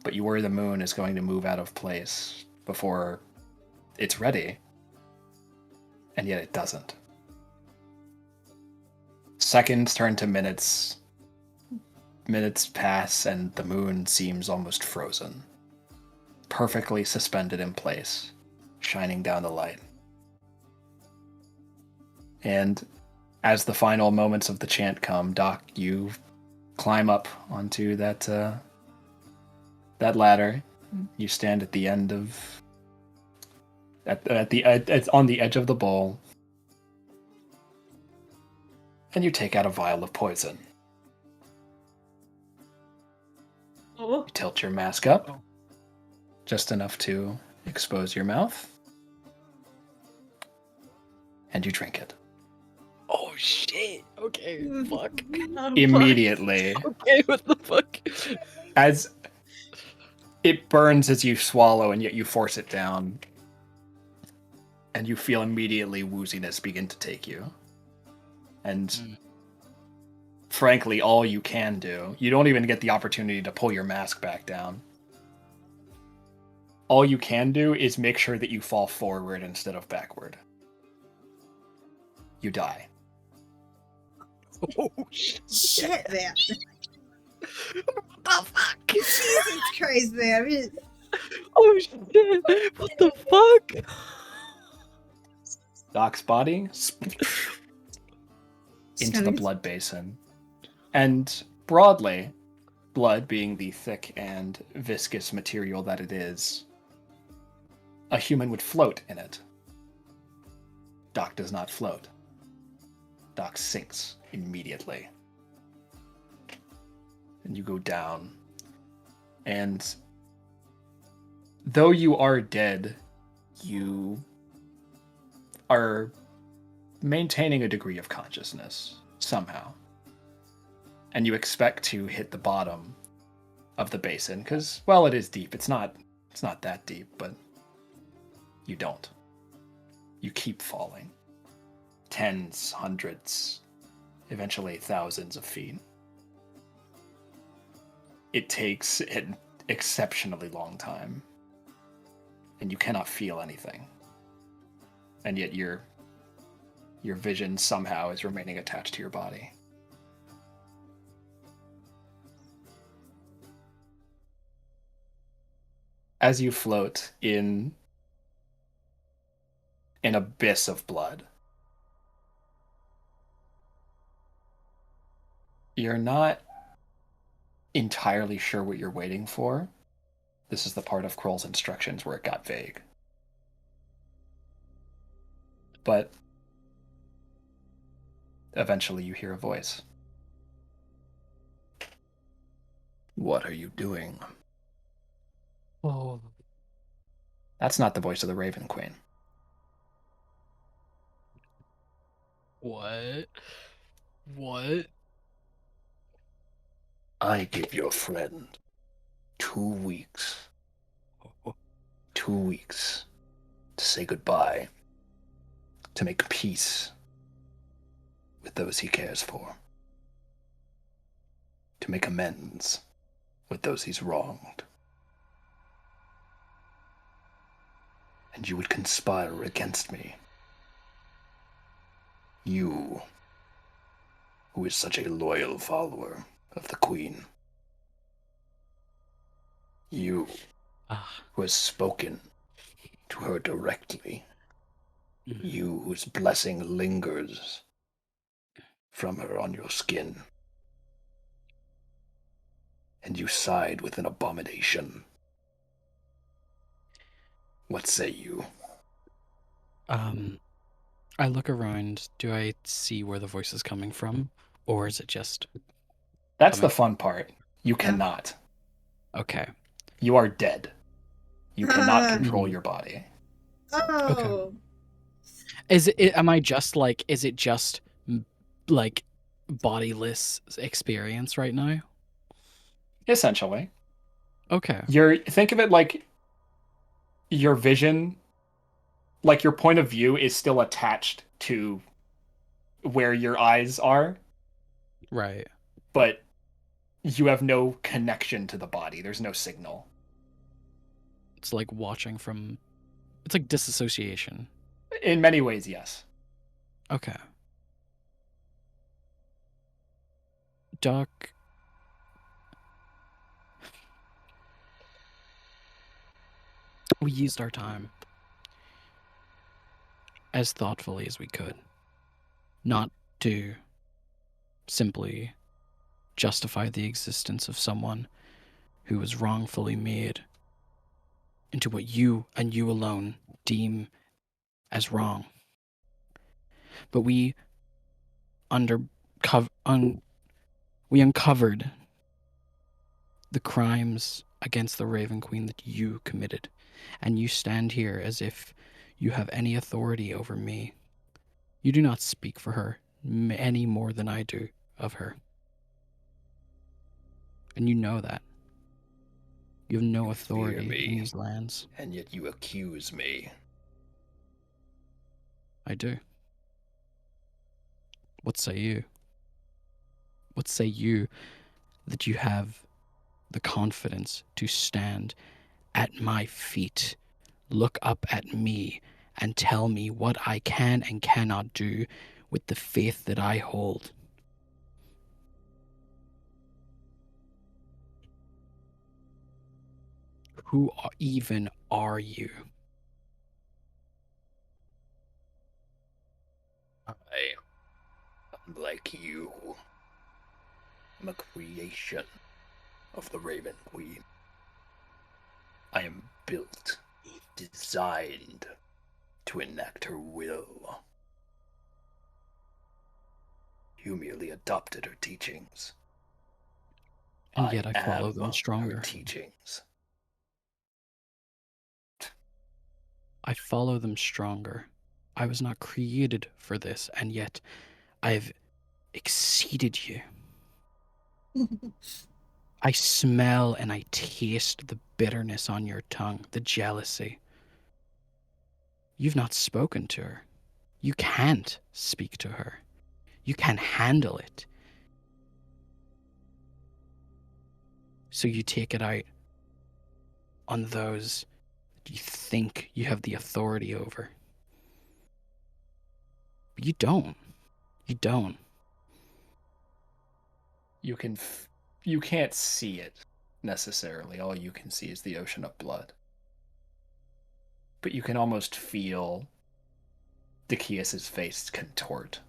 But you worry the moon is going to move out of place before it's ready, and yet it doesn't. Seconds turn to minutes. Minutes pass, and the moon seems almost frozen, perfectly suspended in place, shining down the light. And as the final moments of the chant come, Doc, you climb up onto that ladder. You stand at the end of it's on the edge of the bowl, and you take out a vial of poison. Oh. You tilt your mask up, just enough to expose your mouth, and you drink it. Oh shit! Okay, fuck. Immediately, Okay, what the fuck? as it burns as you swallow, and yet you force it down, and you feel immediately wooziness begin to take you. And frankly, all you can do, you don't even get the opportunity to pull your mask back down. All you can do is make sure that you fall forward instead of backward. You die. Oh Shit, man. What the fuck? Jesus Christ, man. I mean, Oh shit! What the fuck? Doc's body into the blood basin. And broadly, blood being the thick and viscous material that it is, a human would float in it. Doc does not float. Doc sinks immediately. And you go down. And though you are dead, you are maintaining a degree of consciousness somehow. And you expect to hit the bottom of the basin, because, well, it is deep. It's not that deep, but you don't. You keep falling. Tens, hundreds, eventually thousands of feet. It takes an exceptionally long time, and you cannot feel anything. And yet your vision somehow is remaining attached to your body. As you float in an abyss of blood, you're not entirely sure what you're waiting for. This is the part of Kroll's instructions where it got vague. But eventually you hear a voice. What are you doing? Oh. That's not the voice of the Raven Queen. What? What? I give your friend 2 weeks. 2 weeks to say goodbye, to make peace with those he cares for, to make amends with those he's wronged. And you would conspire against me. You, who is such a loyal follower of the Queen. You, who has spoken to her directly. You, whose blessing lingers from her on your skin. And you side with an abomination. What say you? I look around. Do I see where the voice is coming from? Or is it just... That's coming- the fun part. You Yeah. cannot. Okay. You are dead. You cannot control Mhm. your body. Oh. Is it? Am I just like? Is it just like bodiless experience right now? Essentially. Okay. Think of it like your vision, like your point of view is still attached to where your eyes are, Right. but you have no connection to the body. There's no signal. It's like watching from. It's like disassociation. In many ways, yes. Okay. Doc. We used our time as thoughtfully as we could, not to simply justify the existence of someone who was wrongfully made into what you and you alone deem as wrong. But we we uncovered the crimes against the Raven Queen that you committed, and you stand here as if you have any authority over me. You do not speak for her any more than I do of her. And you know that. You have no You fear authority me. in these lands. And yet you accuse me. I do. What say you? What say you that you have the confidence to stand at my feet, look up at me, and tell me what I can and cannot do with the faith that I hold? Who even are you? I, unlike you, am a creation of the Raven Queen. I am built, designed to enact her will. You merely adopted her teachings. And yet I follow am them stronger. her teachings. I follow them stronger. I was not created for this, and yet I've exceeded you. I smell and I taste the bitterness on your tongue, the jealousy. You've not spoken to her. You can't speak to her. You can't handle it. So you take it out on those that you think you have the authority over. But you don't. You don't. You can't see it necessarily. All you can see is the ocean of blood. But you can almost feel Zacchaeus' face contort.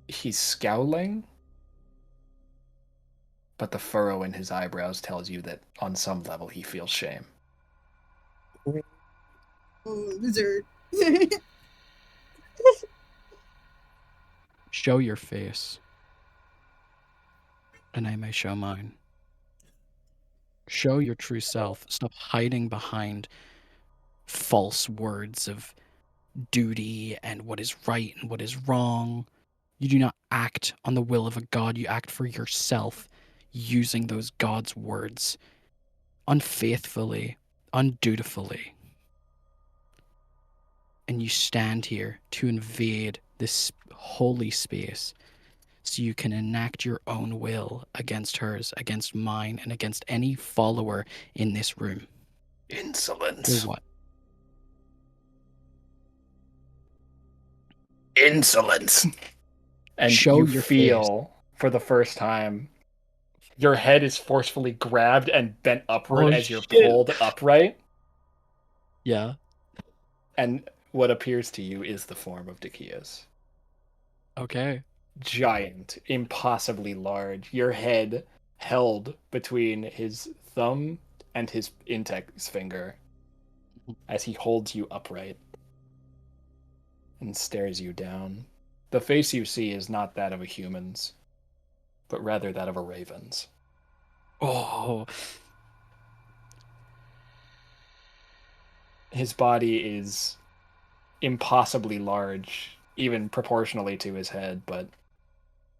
He's scowling, but the furrow in his eyebrows tells you that on some level he feels shame. Oh, loser. Show your face, and I may show mine. Show your true self. Stop hiding behind false words of duty and what is right and what is wrong. You do not act on the will of a god, you act for yourself, using those god's words unfaithfully, undutifully. And you stand here to invade this holy space so you can enact your own will against hers, against mine, and against any follower in this room. Insolence. Or what? Insolence. And Show you your feel, for the first time, your head is forcefully grabbed and bent upward as you're pulled upright. Yeah. And what appears to you is the form of Zacchaeus. Okay. Giant, impossibly large. Your head held between his thumb and his index finger as he holds you upright and stares you down. The face you see is not that of a human's, but rather that of a raven's. Oh, His body is impossibly large, even proportionally to his head, but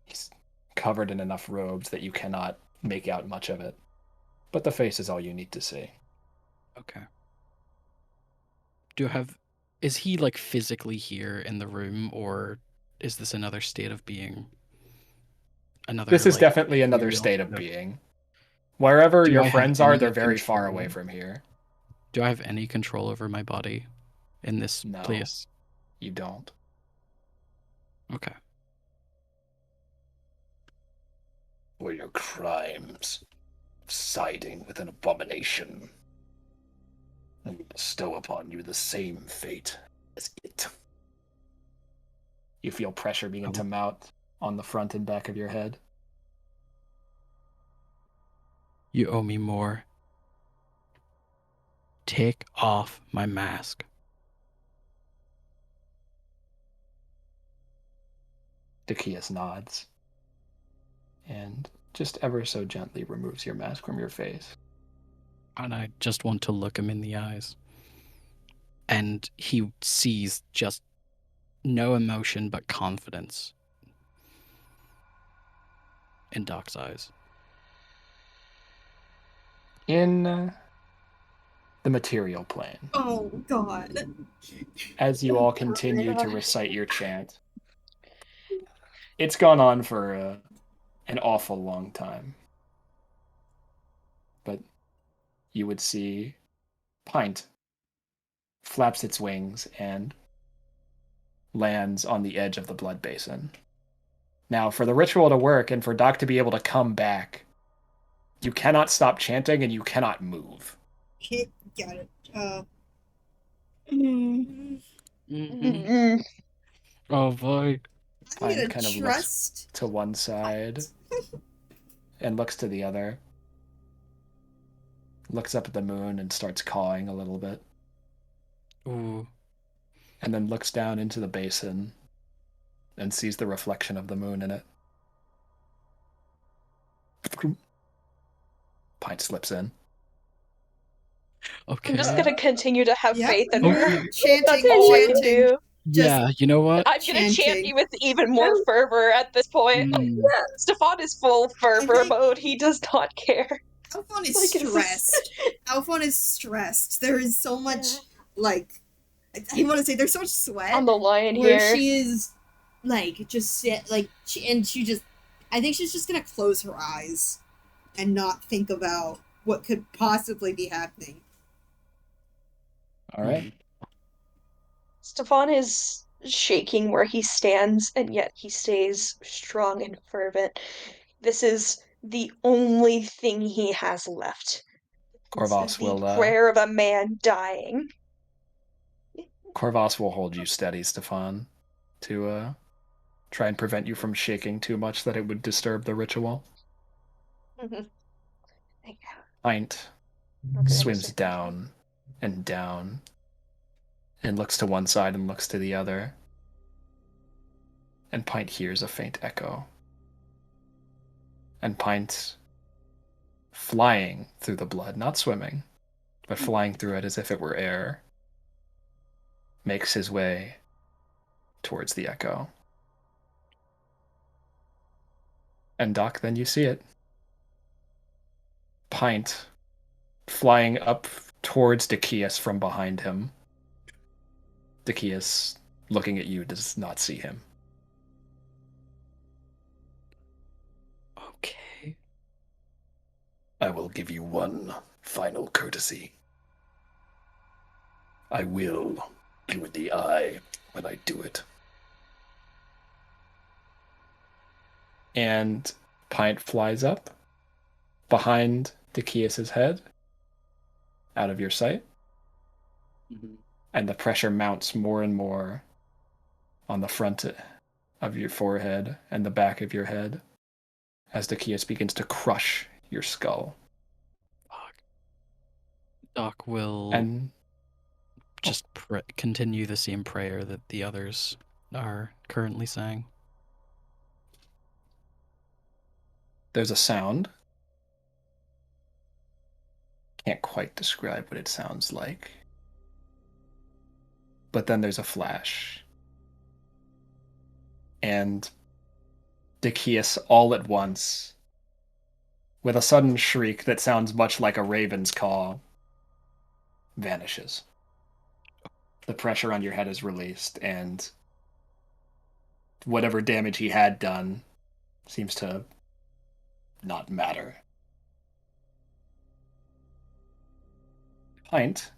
he's covered in enough robes that you cannot make out much of it. But the face is all you need to see. okay. Do I have... Is he, like, physically here in the room, or is this another state of being? Another, This is like, definitely another ethereal- state of okay. being. Wherever Do your I have friends are, any they're very far control? away from here. Do I have any control over my body in this No. place? You don't. Okay. For your crimes, siding with an abomination, and we bestow upon you the same fate as it. You feel pressure begin to mount on the front and back of your head. You owe me more. Take off my mask. Zacchaeus nods and just ever so gently removes your mask from your face. And I just want to look him in the eyes. And he sees just no emotion but confidence in Doc's eyes. In the material plane, Oh god. as you all continue to recite your chant, it's gone on for an awful long time. But you would see Pint flaps its wings and lands on the edge of the blood basin. Now, for the ritual to work and for Doc to be able to come back, you cannot stop chanting and you cannot move. Got it. Hmm. Mm-hmm. Oh boy. I'm gonna Pint kind of looks trust. to one side and looks to the other. Looks up at the moon and starts cawing a little bit. Ooh. And then looks down into the basin and sees the reflection of the moon in it. Pint slips in. Okay. I'm just gonna continue to have Yep. faith in Okay. her. Chanting, That's all I can chanting. do. Yeah, you know what? I'm gonna chant Chanting. you with even more fervor at this point. Mm, Stefan is full fervor think- mode. He does not care. Alphon is Like, this is- stressed. Alphon is stressed. There is so much, like, I want to say there's so much sweat On the line where here. she is, like, just sit, like, she just, I think she's just gonna close her eyes and not think about what could possibly be happening. All right. Stefan is shaking where he stands, and yet he stays strong and fervent. This is the only thing he has left. Corvus the will prayer of a man dying. Corvus will hold you steady, Stefan, to try and prevent you from shaking too much that it would disturb the ritual. Mhm. Pint Okay, swims understand. down and down and looks to one side and looks to the other. And Pint hears a faint echo. And Pint, flying through the blood, not swimming, but flying through it as if it were air, makes his way towards the echo. And Doc, then you see it. Pint flying up towards Zacchaeus from behind him. Zacchaeus, looking at you, does not see him. okay. I will give you one final courtesy. I will you in the eye when I do it. And Pint flies up behind Zacchaeus' head, out of your sight, Mhm. and the pressure mounts more and more on the front of your forehead and the back of your head as Zacchaeus begins to crush your skull. Fuck. Doc will And just continue the same prayer that the others are currently saying. there's a sound. Can't quite describe what it sounds like. But then there's a flash. And Zacchaeus, all at once, with a sudden shriek that sounds much like a raven's caw, vanishes. The pressure on your head is released, and whatever damage he had done seems to not matter. Pint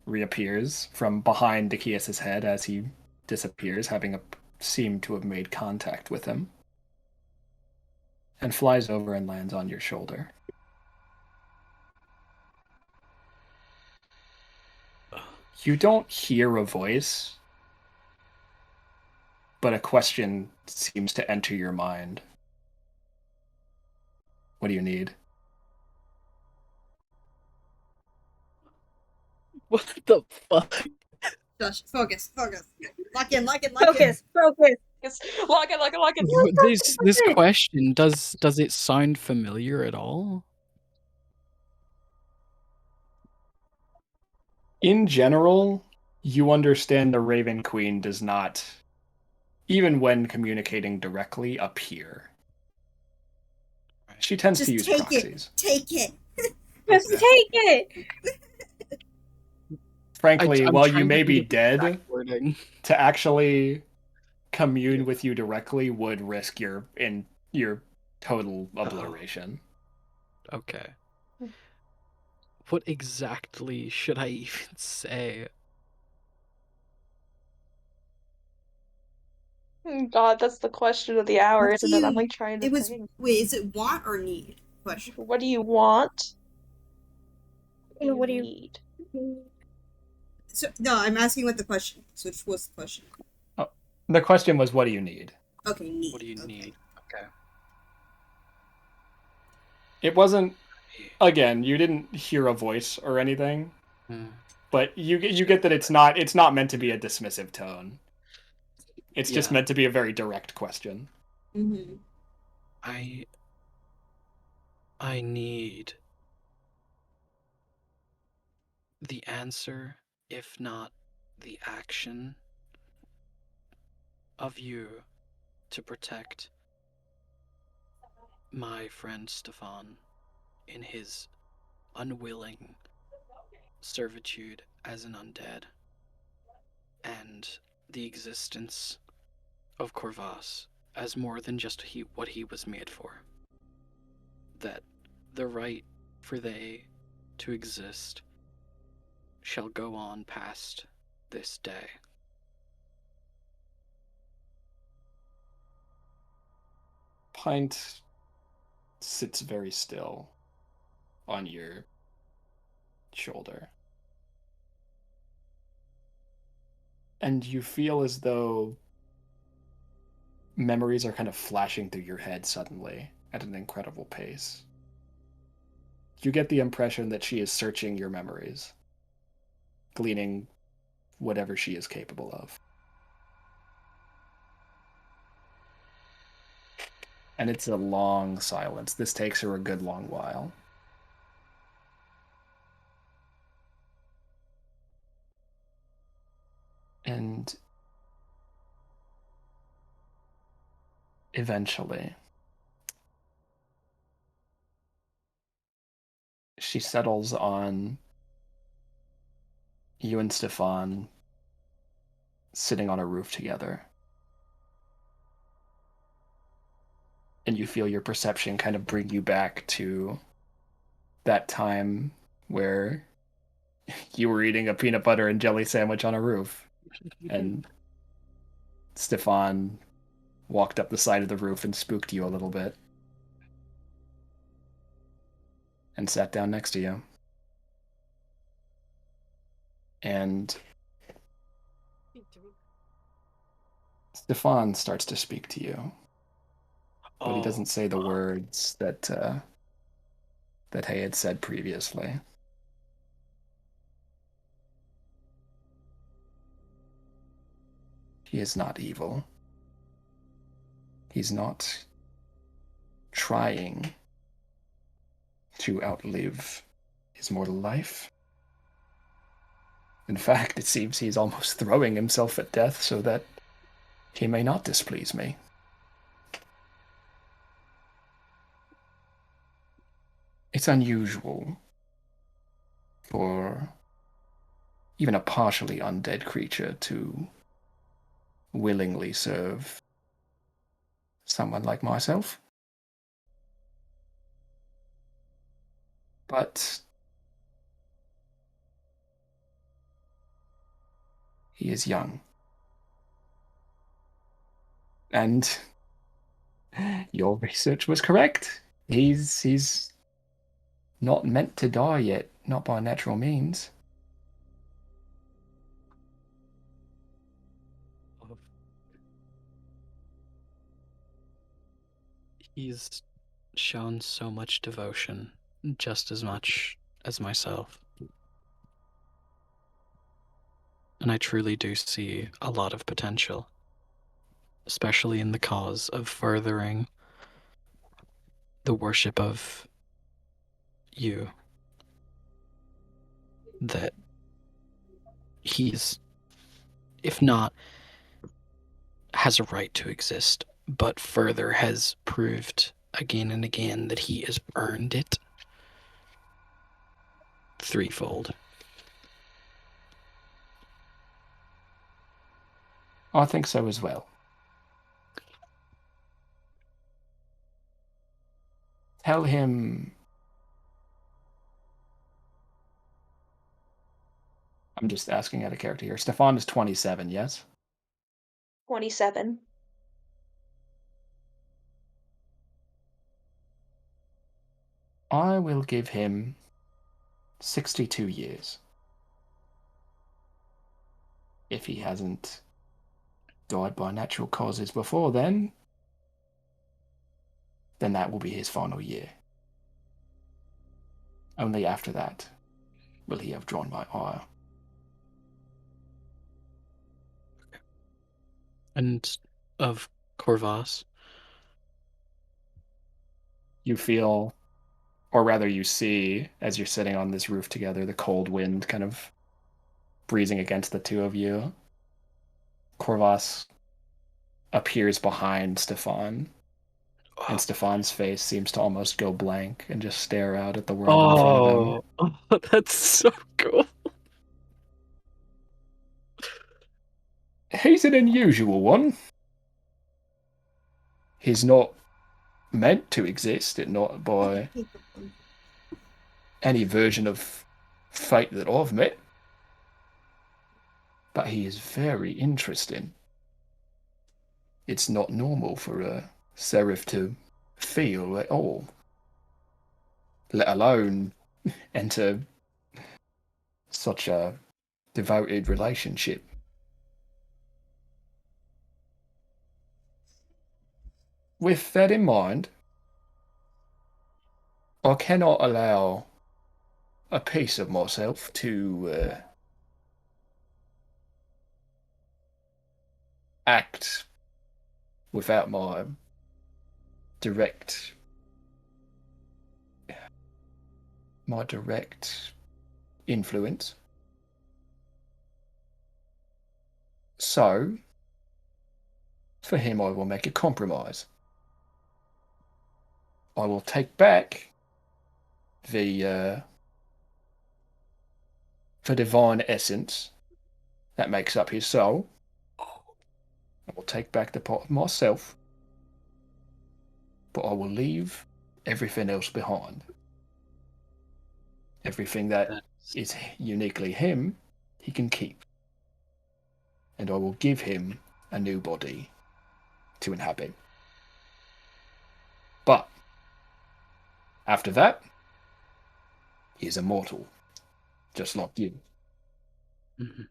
reappears from behind Zacchaeus' head as he disappears, having seemed to have made contact with him, and flies over and lands on your shoulder. You don't hear a voice, but a question seems to enter your mind. What do you need? What the fuck? Josh, focus. Lock in. Focus. Lock it. This question, does it sound familiar at all? In general, you understand the Raven Queen does not, even when communicating directly, appear. She tends to use Just proxies. take it. Just take it. Frankly, I'm while you trying may to be think of dead, exact wording. to actually commune with you directly would risk your total obliteration. Okay. What exactly should I even say? God, that's the question of the hour, What isn't do it? I'm you- like trying to think. Wait, is it want or need? Question. What do you want? What do you need? So, no, I'm asking what the question is. Which was the question? Oh, the question was, what do you need? Okay, need. What do you need? Okay. It wasn't, again, you didn't hear a voice or anything, but you get that it's not meant to be a dismissive tone. It's just meant to be a very direct question. Mm-hmm. I need the answer, if not the action, of you to protect my friend Stefan in his unwilling servitude as an undead, and the existence of Corvas as more than just what he was made for. That the right for they to exist shall go on past this day. Pint sits very still on your shoulder. And you feel as though memories are kind of flashing through your head suddenly at an incredible pace. You get the impression that she is searching your memories, gleaning whatever she is capable of. And it's a long silence. This takes her a good long while. And eventually, she settles on you and Stefan sitting on a roof together. And you feel your perception kind of bring you back to that time where you were eating a peanut butter and jelly sandwich on a roof. And Stefan walked up the side of the roof and spooked you a little bit. And sat down next to you. And Stefan starts to speak to you. But he doesn't say the words that Hay had said previously. He is not evil. He's not trying to outlive his mortal life. In fact, it seems he's almost throwing himself at death so that he may not displease me. It's unusual for even a partially undead creature to willingly serve someone like myself. But he is young. And your research was correct. He's not meant to die yet, not by natural means. He's shown so much devotion, just as much as myself. And I truly do see a lot of potential, especially in the cause of furthering the worship of you. That he's, if not, has a right to exist, but further has proved again and again that he has earned it threefold. I think so as well. Tell him I'm just asking out of character here. Stefan is 27, yes? 27. I will give him 62 years. If he hasn't died by natural causes before then that will be his final year. Only after that will he have drawn my ire. And of Corvas? You feel, or rather you see, as you're sitting on this roof together, the cold wind kind of breezing against the two of you. Corvas appears behind Stefan, and Stefan's face seems to almost go blank and just stare out at the world in front of him. Oh, that's so cool. He's an unusual one. He's not meant to exist, not by any version of fate that I've met. But he is very interesting. It's not normal for a seraph to feel at all, let alone enter such a devoted relationship. With that in mind, I cannot allow a piece of myself to act without my direct influence. So, for him, I will make a compromise. I will take back the divine essence that makes up his soul. I will take back the part of myself, but I will leave everything else behind. Everything that is uniquely him, he can keep. And I will give him a new body to inhabit. But after that, he is immortal, just like you. Mm-hmm.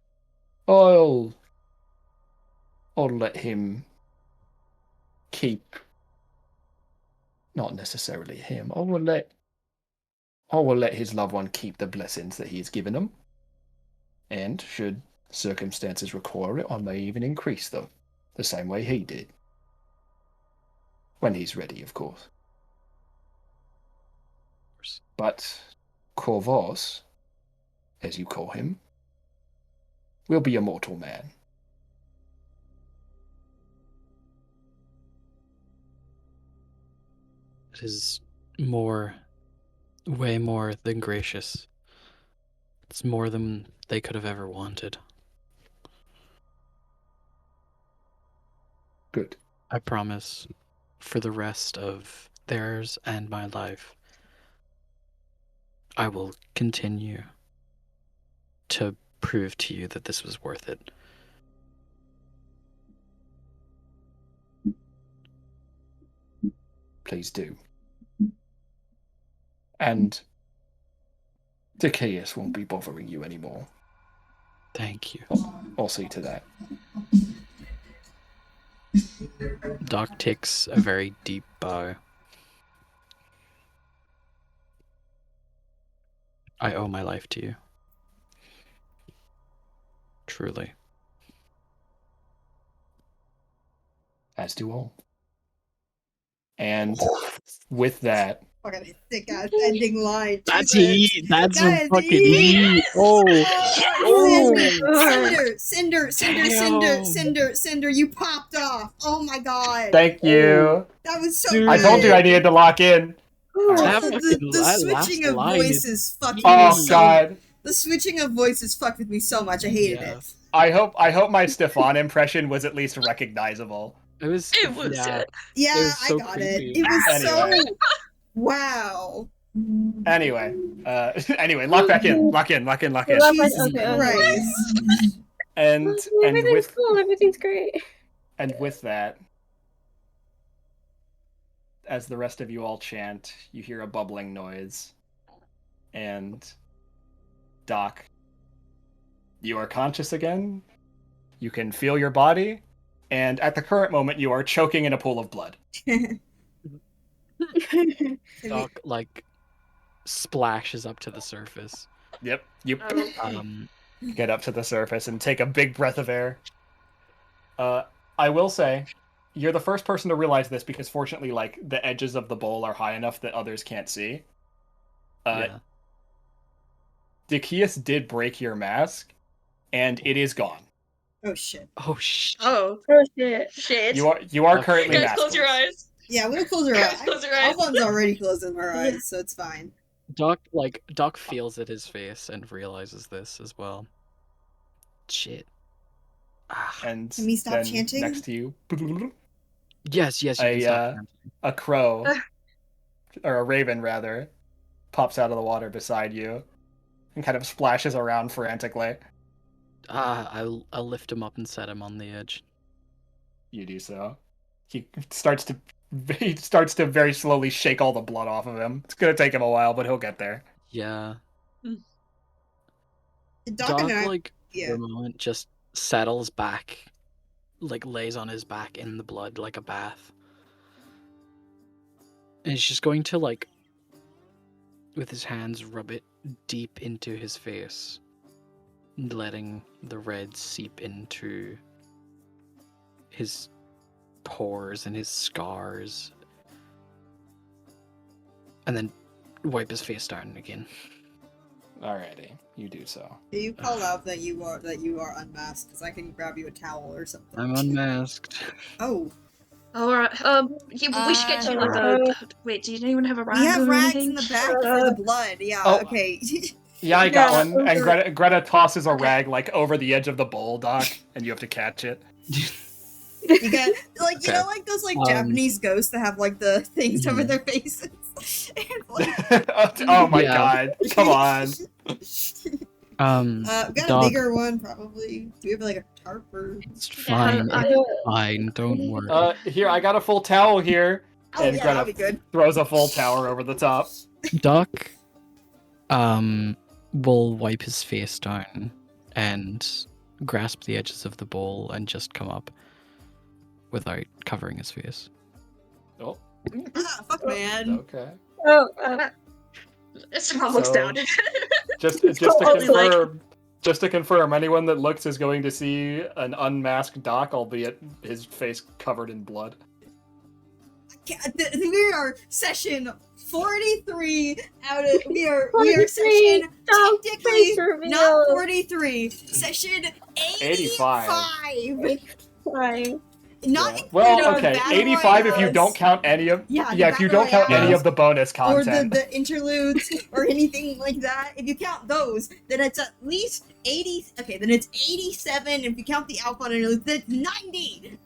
I'll let him keep, not necessarily him. I will let his loved one keep the blessings that he's given him. And should Circumstances require it, I may even increase them, the same way he did. When he's ready, of course. But Corvos, as you call him, will be a mortal man. It is more, way more than gracious. It's more than they could have ever wanted. Good. I promise, for the rest of theirs and my life, I will continue to prove to you that this was worth it. Please do. And Zacchaeus won't be bothering you anymore. Thank you. I'll see to that. Doc takes a very deep bow. I owe my life to you. Truly. As do all. And with that, Fucking thick ass ending line. That's Jesus. heat. That's That some is fucking heat. heat. Oh, Cinder, you popped off. Oh my god. Thank you. That was so Dude. I told you I good. needed to lock in. Oh, That the fucking the last switching of line is voices fucked with Oh me so god. The switching of voices fucked with me so much. I hated Yeah. it. I hope my Stefan impression was at least recognizable. it was. It was Yeah. Yeah, was so I got creepy. it. It was Anyway. so wow. Anyway, lock back in. Lock in. Jesus Okay. Christ. And Everything's with cool. Everything's great. and with that, as the rest of you all chant, you hear a bubbling noise. And Doc, you are conscious again. You can feel your body, and at the current moment, you are choking in a pool of blood. Doc like splashes up to the surface. Yep. You Um. get up to the surface and take a big breath of air. I will say, you're the first person to realize this because fortunately, like, the edges of the bowl are high enough that others can't see. Yeah. Zacchaeus did break your mask, and it is gone. Oh shit. Oh shit. Oh, Oh shit. shit. You are Okay. currently Guys, maskless. close your eyes. Yeah, we'll close our Guys, eyes. close your eyes. Alphonse already closing her eyes, so it's fine. Doc feels at his face and realizes this as well. Shit. Ah. And Can we stop then chanting? next to you, Yes, you can stop. a crow, or a raven rather, pops out of the water beside you and kind of splashes around frantically. I'll lift him up and set him on the edge. You do so. He starts to very slowly shake all the blood off of him. It's gonna take him a while, but he'll get there. Yeah. Doc and I, like yeah. for a moment just settles back, like lays on his back in the blood like a bath. And he's just going to like with his hands rub it deep into his face, letting the red seep into his pores and his scars, and then wipe his face down again. Alrighty, you do so. Do you call out that you are unmasked? Because I can grab you a towel or something. I'm unmasked. Oh, Alright, we should get you like a. Wait, do you even have a rag? we have or rags anything? in the back for the blood. Yeah. Oh. Okay. Yeah, I got Yeah, one. And okay. Greta tosses a rag like over the edge of the bowl, Doc, and you have to catch it. You got like you Okay. know like those like Japanese ghosts that have like the things over their faces. And, like, Oh my Yeah. god! Come on. we got Doc, a bigger one probably. Do we have like a tarp or? it's fine. Yeah, It's fine. Don't worry. Here, I got a full towel here. Oh And yeah, Greta that'll be good. throws a full tower over the top. Doc, will wipe his face down and grasp the edges of the bowl and just come up without covering his face. Oh, Ah, fuck man. okay. Oh, Someone looks So- down. Just to I'll be like- confirm, Just to confirm, anyone that looks is going to see an unmasked Doc, albeit his face covered in blood. We are session 43 out of we are 43, session stop, technically face reveal. not 43, session 85. 5. Not Yeah. Well, including okay, battle 85 if you royales. don't count any of Yeah, the if you battle don't count any royales of the bonus or content. the interludes or anything like that. If you count those, then it's at least 80. Okay, then it's 87. If you count the Alpha interludes, then it's 90.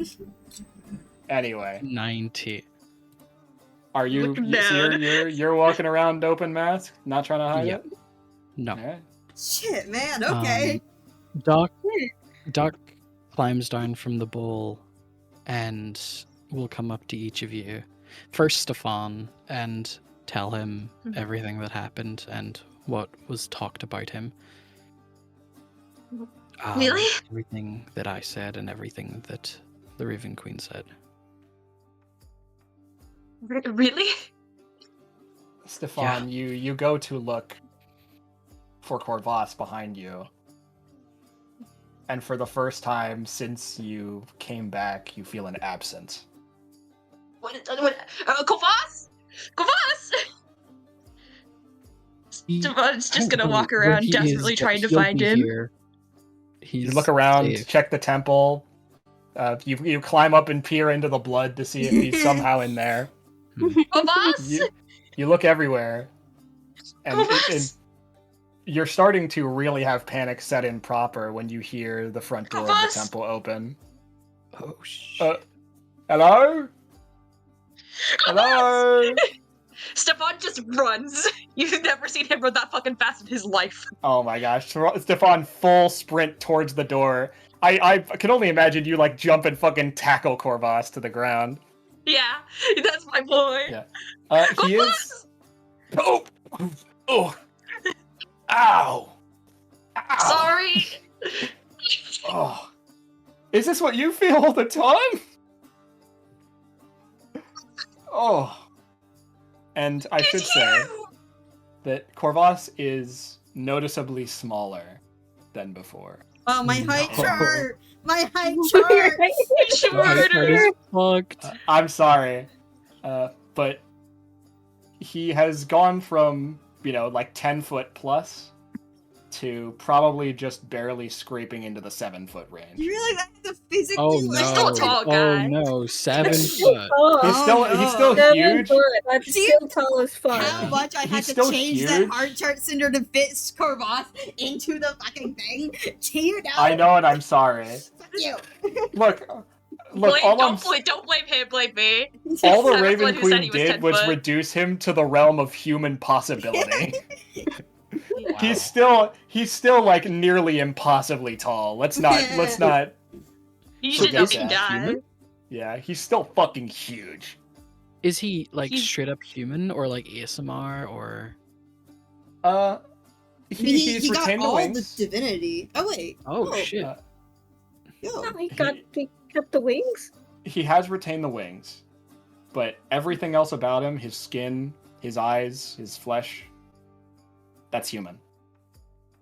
Anyway, 90. are you Looking so down. you're walking around open mask, not trying to hide Yep. it? No. Alright. Shit, man. Okay. Doc climbs down from the bowl and will come up to each of you. First, Stefan, and tell him everything that happened and what was talked about him. Really? Everything that I said and everything that the Raven Queen said. Really? Stefan, you go to look for Corvas behind you. And for the first time since you came back, you feel an absence. What? Kovas? Kovas! Stefan's just gonna walk around desperately trying to find him. You look around, check the temple. You climb up and peer into the blood to see if he's somehow in there. Kovas! You look everywhere. And Kovas! you're starting to really have panic set in proper when you hear the front door of the temple open. Oh, shit. Hello? Hello? Stefan just runs. You've never seen him run that fucking fast in his life. Oh my gosh. Stefan full sprint towards the door. I can only imagine you like jump and fucking tackle Corvas to the ground. Yeah, that's my boy. Yeah. He is... Oh! Oh! Ow! Ow! Sorry. Oh. Is this what you feel all the time? Oh. And I should say that Corvas is noticeably smaller than before. Oh, my height No. chart! My height chart! Shorter. Fucked. I'm sorry. But he has gone from, like 10 foot plus to probably just barely scraping into the 7 foot range. You really have to physically Oh lift still no! a tall Oh guy. no! 7 foot. He's Oh, still no. huge. That's Do you- still tall as fuck. How much I had He's to still change huge. that heart chart cinder to fit Corvas into the fucking thing? Do you know? I know, and I'm sorry. Fuck you. Look, Don't blame him. Blame me. all the I'm the Raven one who said Queen he was did 10 was foot. reduce him to the realm of human possibility. Wow. He's still like nearly impossibly tall. Let's not. You So should is not he die. human? Yeah, he's still fucking huge. Is he like He's- straight up human or like ASMR or? He's He got retained the all wings. the divinity. Oh wait. Oh shit! Uh, Yo. Oh, he kept the wings. he has retained the wings, but everything else about him, his skin, his eyes, his flesh, that's human.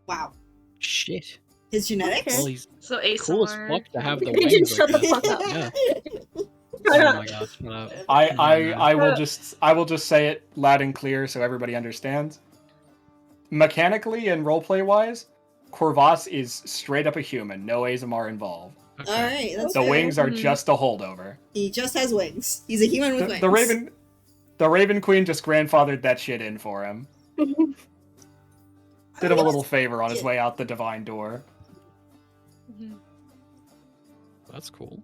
Wow. Shit! His genetics? Well, he's So cool as ASMR. fuck to have the Agent, wings. shut the like fuck that. up. Yeah. Shut Oh up. my god! Shut up. I will just say it loud and clear so everybody understands. Mechanically and roleplay wise, Corvas is straight up a human, no ASMR involved. Okay. Alright, that's The fair. wings are Mhm. just a holdover. He just has wings. He's a human with wings. The Raven Queen just grandfathered that shit in for him. Did him a little favor on his way out the divine door. That's cool.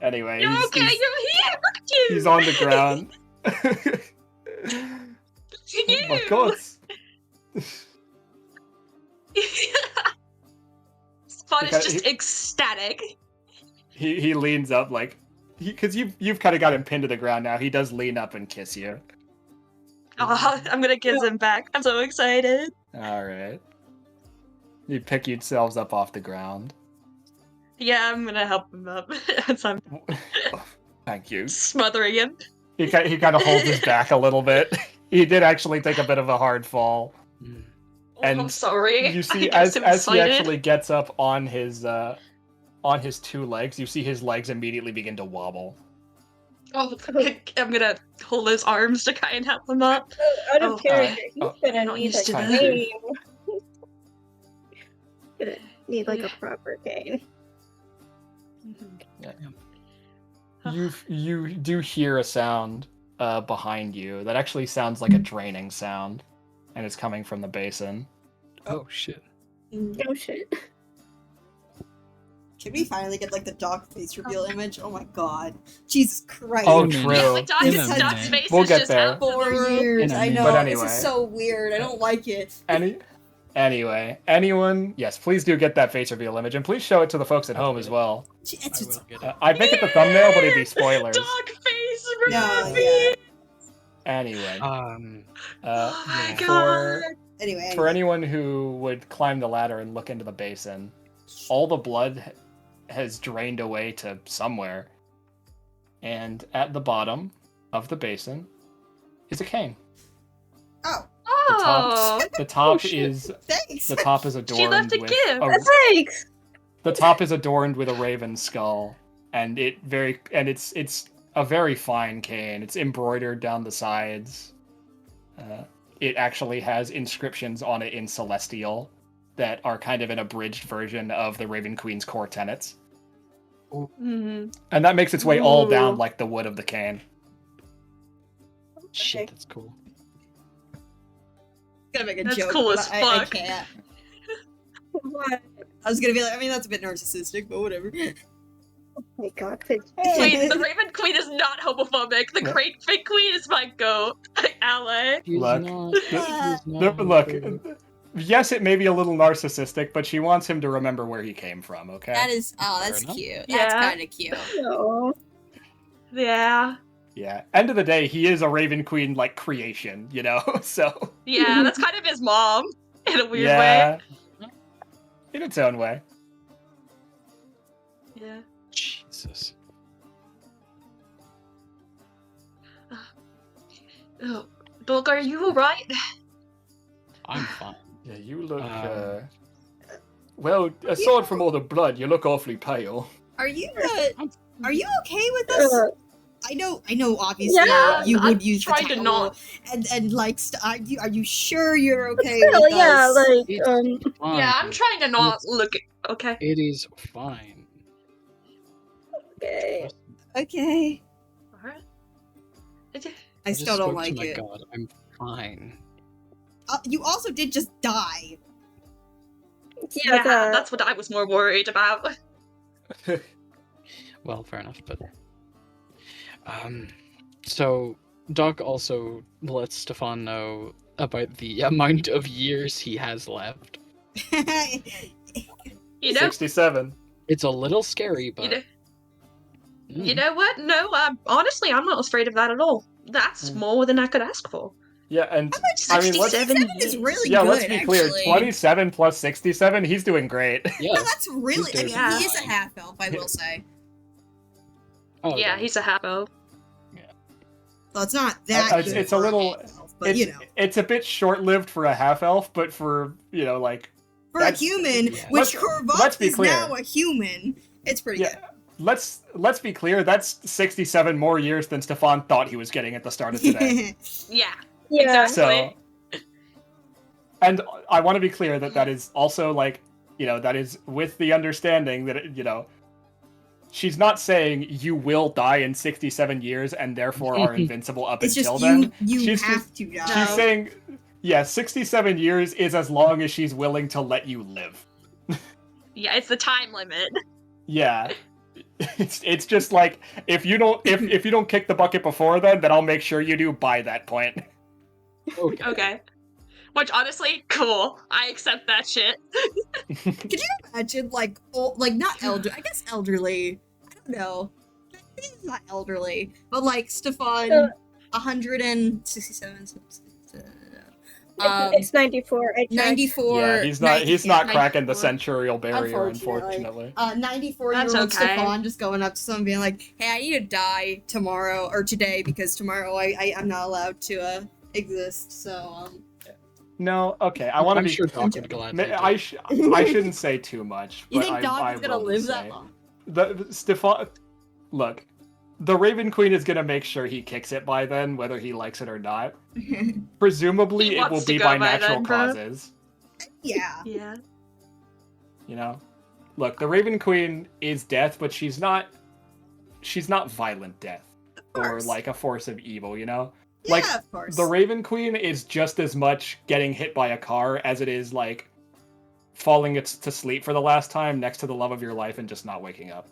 Anyway, You're he's, okay. he's, You're here. Look at you. he's on the ground. You. Oh my god. Spot is Because just ecstatic. He leans up like because you've kind of got him pinned to the ground now. He does lean up and kiss you. Oh, I'm gonna kiss him back. I'm so excited. All right. You pick yourselves up off the ground. Yeah, I'm gonna help him up as I'm Thank you. smothering him. He kind of holds his back a little bit. He did actually take a bit of a hard fall. Mm. And I'm sorry. you see, I as get so he excited. actually gets up on his 2 legs, you see his legs immediately begin to wobble. Oh, I'm gonna hold his arms to kind of help him up. Out of Oh, character, he's oh, gonna not need used a to this. cane. Gonna need like a proper cane. You do hear a sound behind you that actually sounds like a draining sound, and it's coming from the basin. Oh shit. Oh shit. Can we finally get like the dog face reveal image? Oh my god. Jesus Christ. Oh, In a true. minute. Yeah, like In Dog's, a Dog's minute. face We'll is get just there. out the 4 room. years. In a I minute. know. But This anyway. is so weird. I don't like it. Anyway, anyone? Yes, please do get that face reveal image, and please show it to the folks at home as well. It's I just, will get it. I'd make it the thumbnail, but it'd be spoilers. Dog face, no, Ruby! yeah. Anyway, Oh my yeah. god! Anyway. for anyone who would climb the ladder and look into the basin, all the blood has drained away to somewhere, and at the bottom of the basin is a cane. Oh, Oh! The top shit. is thanks. the top is adorned left a with gift. Thanks. the top is adorned with a raven skull, and it's a very fine cane. It's embroidered down the sides. It actually has inscriptions on it in Celestial that are kind of an abridged version of the Raven Queen's core tenets. Mhm. And that makes its way all down Ooh. like the wood of the cane. Shit, that's cool. Gonna make a That's joke. cool but as I fuck. can't. What? I was gonna be like, I mean, that's a bit narcissistic, but whatever. Oh my god. Wait, the Raven Queen is not homophobic. The Yeah. Great Fake Queen is my goat ally. He's Look. not. He's not Look, homophobic. yes, it may be a little narcissistic, but she wants him to remember where he came from, okay? That is, oh, Fair that's enough. cute. Yeah. That's kind of cute. No. Yeah. Yeah. End of the day, he is a Raven Queen, like, creation, you know? So, Yeah, that's kind of his mom in a weird way. yeah. In its own way. Yeah. Jesus. Oh, Dog, are you alright? I'm fine. Yeah, you look, Um, well, aside from all the blood, you look awfully pale. Are you okay with this? I know. Obviously, Yeah, you I'm would use the trying to towel, not. and like, are you sure you're okay Still, with yeah, us? like, It's fine. Yeah, I'm trying to not look. Okay. It is fine. okay. Okay. Alright. I just still don't spoke to like my it. God, I'm fine. You also did just die. Yeah, that's what I was more worried about. Well, fair enough, but so Doc also lets Stefan know about the amount of years he has left. You know, 67. It's a little scary, but you know, you know what? No, honestly, I'm not afraid of that at all. That's more than I could ask for. Yeah, and How much I mean, let's- 67 is really yeah, good, let's be clear. actually. 27 plus 67, he's doing great. yeah. No, that's really. I mean, He's doing he is a fine. half elf, I will say. Oh, Yeah, he's a half elf. Well, it's not that. It's- good it's a for little- half elf, but you know, It's a bit short-lived for a half-elf, but for, you know, like, for a that's- human, yeah. which Let's Corvus be is clear. now a human, it's pretty Yeah. Let's be clear, that's 67 more years than Stefan thought he was getting at the start of today. good. Yeah, Yeah. exactly. So, and I want to be clear that that is also, like, you know, that is with the understanding that, you know, she's not saying you will die in 67 years and therefore are invincible up It's until just then. you She's have to die. She's saying, yeah, 67 years is as long as she's willing to let you live. Yeah, it's the time limit. Yeah. It's just like, if you don't kick the bucket before then I'll make sure you do by that point. Okay. Okay. Which, honestly, cool. I accept that shit. Could you imagine, like, old, like not elder? I guess elderly. I don't know. Maybe he's not elderly, but like Stefan, 167. It's 94. I checked. 94. Yeah, he's not cracking the 94. centurial barrier, Unfortunately. unfortunately. 94-year-old That's okay. Stefan just going up to someone being like, "Hey, I need to die tomorrow or today because tomorrow I'm not allowed to exist." So No, okay. I want to I'm be. sure Doc would gladly. I shouldn't say too much. You but think I Dog is gonna will live say, that long? The Stefan, look, the Raven Queen is gonna make sure he kicks it by then, whether he likes it or not. Presumably, He it will wants to be go by by natural then, bro. causes. Yeah. Yeah. You know, look, the Raven Queen is death, but she's not violent death or course. like a force of evil. You know, Yeah, like of course. the Raven Queen is just as much getting hit by a car as it is like falling to sleep for the last time next to the love of your life and just not waking up.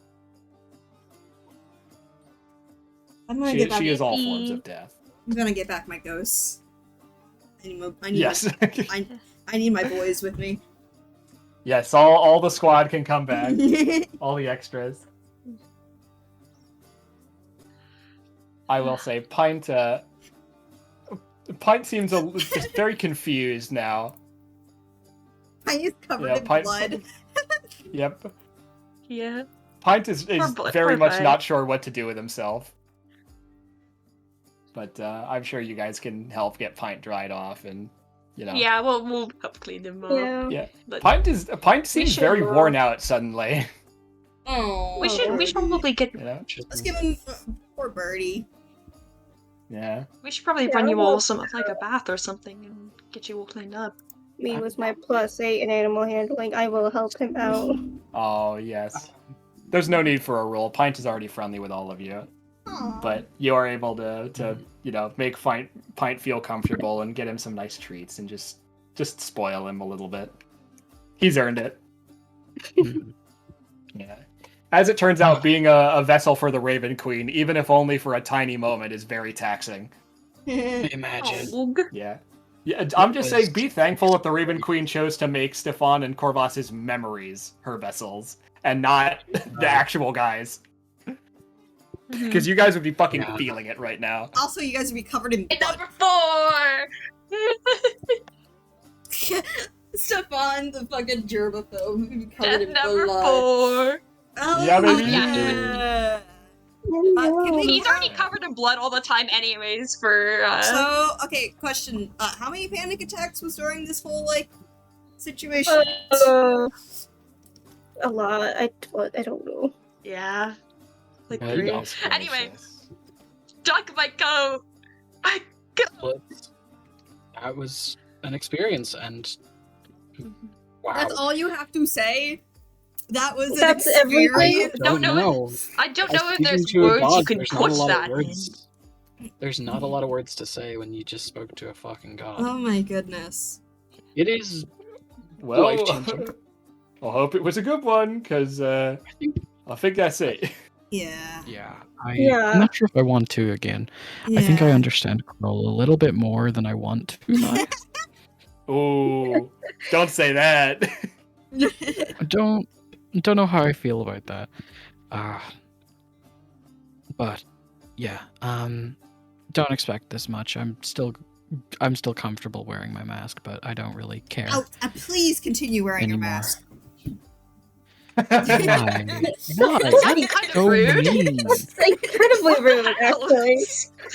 I'm gonna get back. She is all forms of death. I'm gonna get back my ghosts. I need Yes. I need my boys with me. Yes, all the squad can come back. All the extras. I will say, Pint seems just very confused now. I is covered Yeah, in Pint- blood. Yep. Yeah. Pint is very poor much Pint. not sure what to do with himself. But I'm sure you guys can help get Pint dried off and, you know. Yeah, we'll help clean him up. Yeah. Yeah. But Pint seems should- very worn out suddenly. Oh. we should probably get You know? Let's give him poor birdie. Yeah. run you well, all some like a bath or something and get you all cleaned up. Me with my +8 in animal handling, I will help him out. Oh, yes. There's no need for a roll. Pint is already friendly with all of you. Aw. But you are able to you know, make Pint feel comfortable and get him some nice treats and just spoil him a little bit. He's earned it. Yeah. As it turns out, being a vessel for the Raven Queen, even if only for a tiny moment, is very taxing. Imagine. Oh, Yeah. Yeah, I'm just saying, be thankful that the Raven Queen chose to make Stefan and Corvas's memories her vessels, and not the actual guys. Because you guys would be fucking feeling it right now. Also, you guys would be covered in blood. Number 4! Stefan, the fucking germaphobe, would be covered in Number blood. 4! Oh, Yeah, baby. yeah. Can we- He's already covered in blood all the time anyways for, So, okay, question. How many panic attacks was during this whole, like, situation? A lot. I don't know. Yeah. Like, Yeah, three. no. Anyway, Doc might go! But that was an experience, and wow. That's all you have to say? That was an That's everything? experience? Don't know I don't know if there's words you can put that in. There's not a lot of words to say when you just spoke to a fucking god. Oh my goodness. It is Well, life-changing. I hope it was a good one, because I think that's it. Yeah. Yeah, Yeah. I'm not sure if I want to again. I think I understand Kroll a little bit more than I want to. Now. Ooh, don't say that. I don't know how I feel about that. But yeah, don't expect this much. I'm still comfortable wearing my mask, but I don't really care. Oh, please continue wearing your Anymore. mask. Why? Why? That's kind of So rude. mean. It's incredibly rude, actually.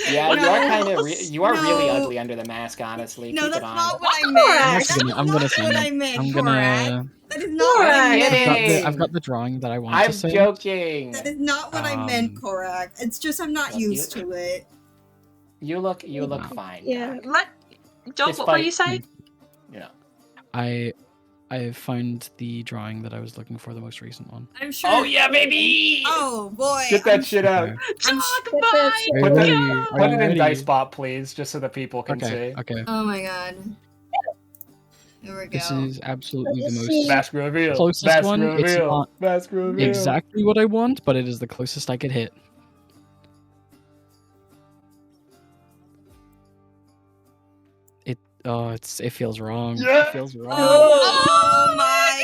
Yeah, you No. are kind of you are really No. ugly under the mask. Honestly, No, keep that's it on. not what I Alright. meant. That's I'm gonna not send what it. I meant, I'm Korak. gonna. That is not what I Alright. meant. I've got the drawing that I want I'm to say. joking. That is not what I meant, Um, Korak. It's just I'm not Well, used to it. You look fine. Yeah. Doc. What were you Despite- saying? You know. I found the drawing that I was looking for, the most recent one. I'm sure. Oh yeah, baby. Oh boy. Get that shit out. Okay. Doc, Get bye! that shit- Put Are you that- Put it in ready? dice bot, please, just so that people can Okay. see. Okay. Oh my god. Here we go. This is absolutely the Let's most see. Mask reveal. Closest Mask one, it's reveal. not Mask reveal. exactly what I want, but it is the closest I could hit. It feels wrong. Yeah. It feels wrong. Oh my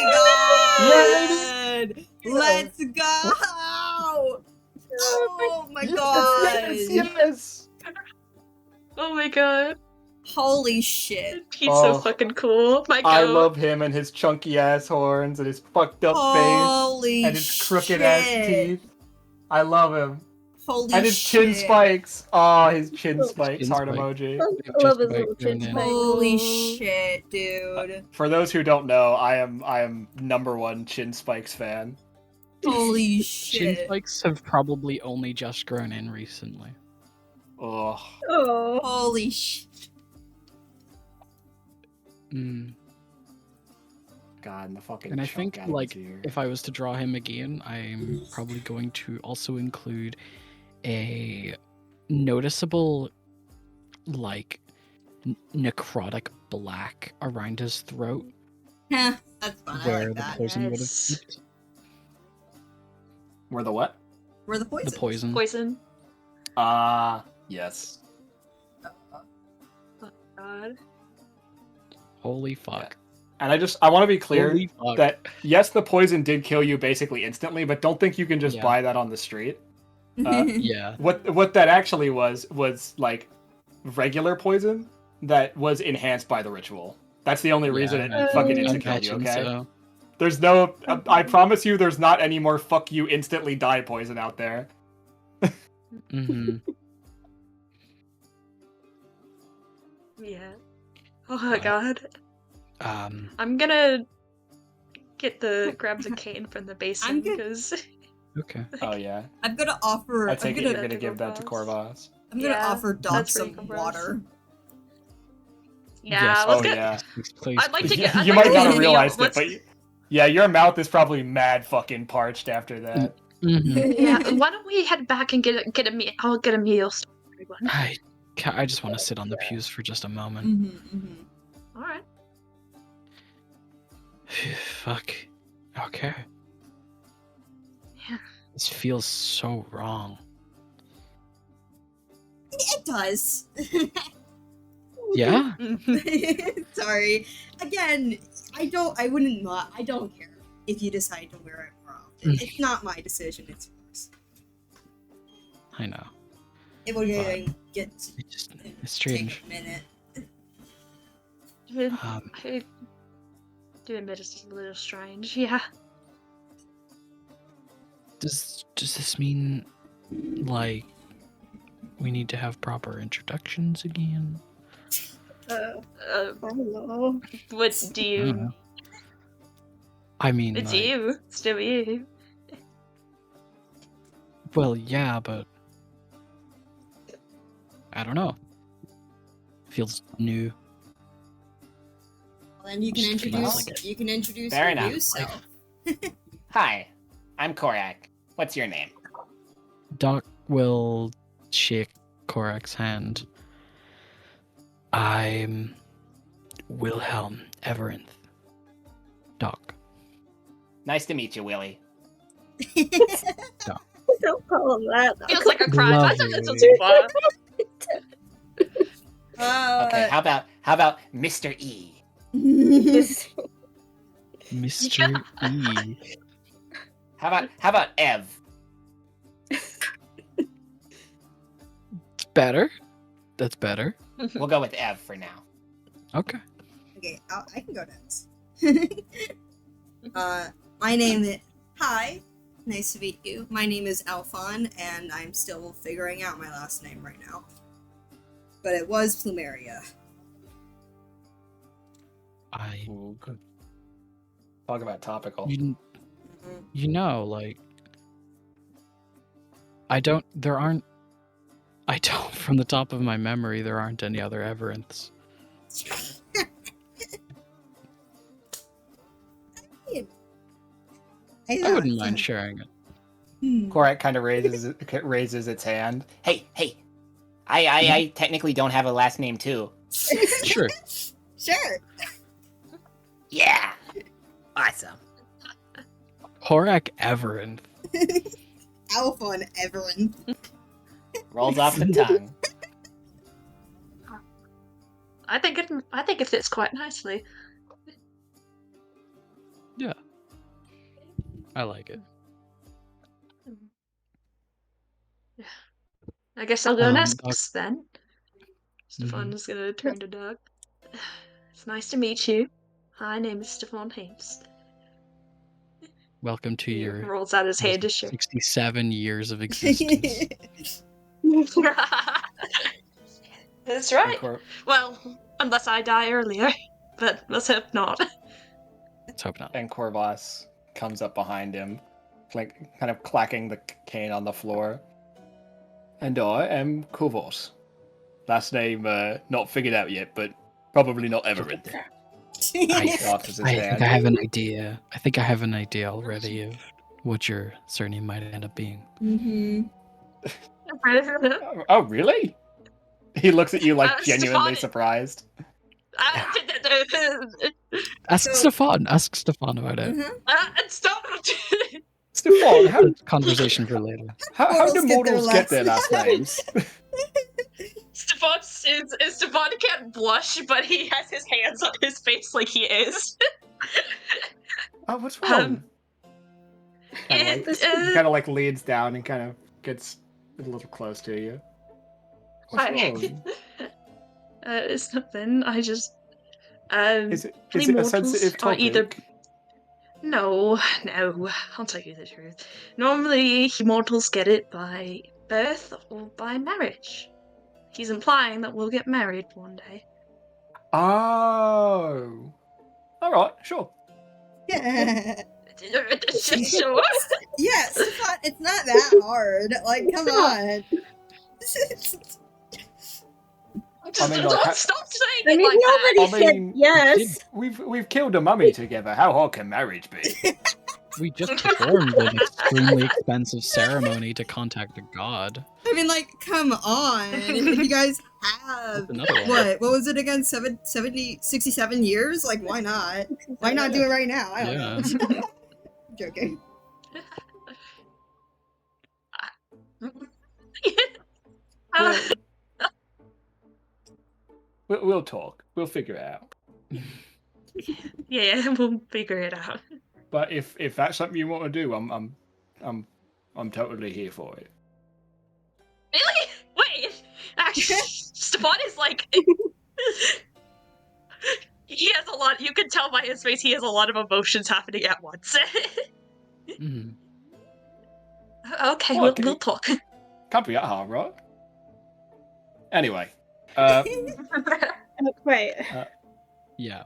god! Let's go! Oh my god! Yes. Oh my god. Holy shit! He's Oh. so fucking cool. My I god. love him and his chunky ass horns and his fucked up face Holy and his crooked ass teeth. I love him. Holy And his chin shit. spikes. Oh, his chin Oh, spikes. chin Heart spike. emoji. I love his little chin Just spike. Holy Oh. shit, dude. For those who don't know, I am #1 chin spikes fan. Holy Chin shit. spikes have probably only just grown in recently. Oh, Oh. Holy shit. Mm. God, and the fucking And I chunk think, out of like, his ear. if I was to draw him again, I'm probably going to also include a noticeable, like, necrotic black around his throat Heh, that's fun. I where like the that. poison would have Yes. seeped. Where the what? We're the The poison. poison. Poison. Yes. Oh god. Holy fuck. And I want to be clear Holy fuck. that yes, the poison did kill you basically instantly, but don't think you can just Yeah. buy that on the street. Yeah. What that actually was like regular poison that was enhanced by the ritual. That's the only reason it fucking I'm instant killed you. imagine Okay. so. There's no. I promise you, there's not any more fuck you instantly die poison out there. Mm-hmm. Yeah. Oh my god. I'm gonna grab the cane from the basin I'm good. because Okay. Oh yeah. I'm gonna offer. I take I'm it you're gonna. gonna give that to Corvus. I'm gonna Yeah, offer Doc that's pretty some cool. water. yeah, Yes, let's Oh get. yeah. Please, I'd like to please. get. I'd You like might to not get have a realized meal. it, but yeah, your mouth is probably mad fucking parched after that. Mhm. Yeah, why don't we head back and get a meal? I'll get a meal. Everyone. I just want to sit on the pews for just a moment. All right. Fuck. Okay. Yeah. This feels so wrong. It does. Yeah? Sorry. Again, I don't care if you decide to wear it more often. It's not my decision, it's yours. I know. It will get It's take strange. a minute. I do admit it's a little strange. Yeah. Does this mean, like, we need to have proper introductions again? Uh, I don't know. what do I you? don't know. I mean, It's like, you. Still you. well, yeah, but I don't know. Feels new. Well, then you can Just feels introduce like it. you can introduce Fair your new enough. self. Hi, I'm Korak. What's your name? Doc will shake Korak's hand. I'm Wilhelm Everenth. Doc. Nice to meet you, Willie. Don't call him that. Feels like a crime. I said that's Lovely. too far. Okay, how about Mr. E? Mr. E. How about Ev? It's better. That's better. We'll go with Ev for now. Okay. Okay, I can go next. My name is. Hi, nice to meet you. My name is Alphon, and I'm still figuring out my last name right now. But it was Plumeria. Ooh, good. Talk about topical. You know, like, from the top of my memory, there aren't any other Everenths. I wouldn't mind sharing it. Korak kind of raises its hand. Hey, I technically don't have a last name too. Sure. Sure. Yeah, awesome. Korak Everenth. Alphon Everin. Rolls off the tongue. I think it fits quite nicely. Yeah. I like it. Yeah. I guess I'll go next Doc- then. Stefan's gonna turn to Doug. It's nice to meet you. My name is Stefan Hayes. Welcome to He your rolls out his hand to shake. 67 years of existence. That's And right. Well, unless I die earlier, but let's hope not. Let's hope not. And Corvus comes up behind him, kind of clacking the cane on the floor. And I am Corvus. Last name not figured out yet, but probably not Everett. I Offers his think hand. I have an idea. I think I have an idea already of what your surname might end up being. Mm-hmm. Oh, really? He looks at you like genuinely Stefan- surprised. Ask Stefan. Ask Stefan about it. Stop! Stefan, how Conversation for later. do mortals get their last names? Stefan can't blush, but he has his hands on his face like he is. Oh, what's wrong? Kind of like leans down and kind of gets a little close to you. What's wrong? It's nothing. I just Is it a sensitive topic? either. No, I'll tell you the truth. Normally, mortals get it by birth or by marriage. He's implying that we'll get married one day. Oh. Alright, sure. Yeah. Sure. Yeah, Stefan, it's not that hard. Like, come on. I mean, like, Stop saying I it mean, like that. nobody said yes. We've killed a mummy together. How hard can marriage be? We just performed an extremely expensive ceremony to contact a god. I mean, like, come on. If you guys have, Another one. what was it again? 67 years? Like, why not? Why not do it right now? I don't know. I'm joking. We'll talk. We'll figure it out. Yeah, we'll figure it out. But if that's something you want to do, I'm totally here for it. Really? Wait. Actually, Stefan is like. He has a lot. You can tell by his face. He has a lot of emotions happening at once. Mm. Okay, Well, we'll talk. Can't be that hard, right? Anyway, Right. Yeah.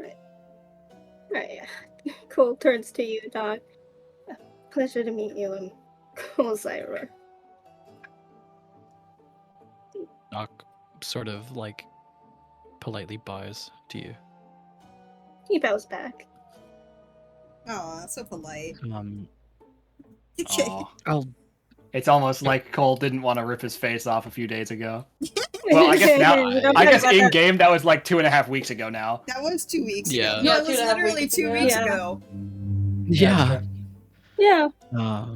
Right. Cole turns to you, Doc. Pleasure to meet you, and Cole's Ira. Doc sort of like politely bows to you. He bows back. Aw, so polite. aw. It's almost like Cole didn't want to rip his face off a few days ago. Well, I guess now, I guess in game that was like 2.5 weeks ago now. That was 2 weeks Yeah. ago. No, Yeah, it was 2.5 literally weeks 2 ago. weeks Yeah. ago. Yeah. Yeah.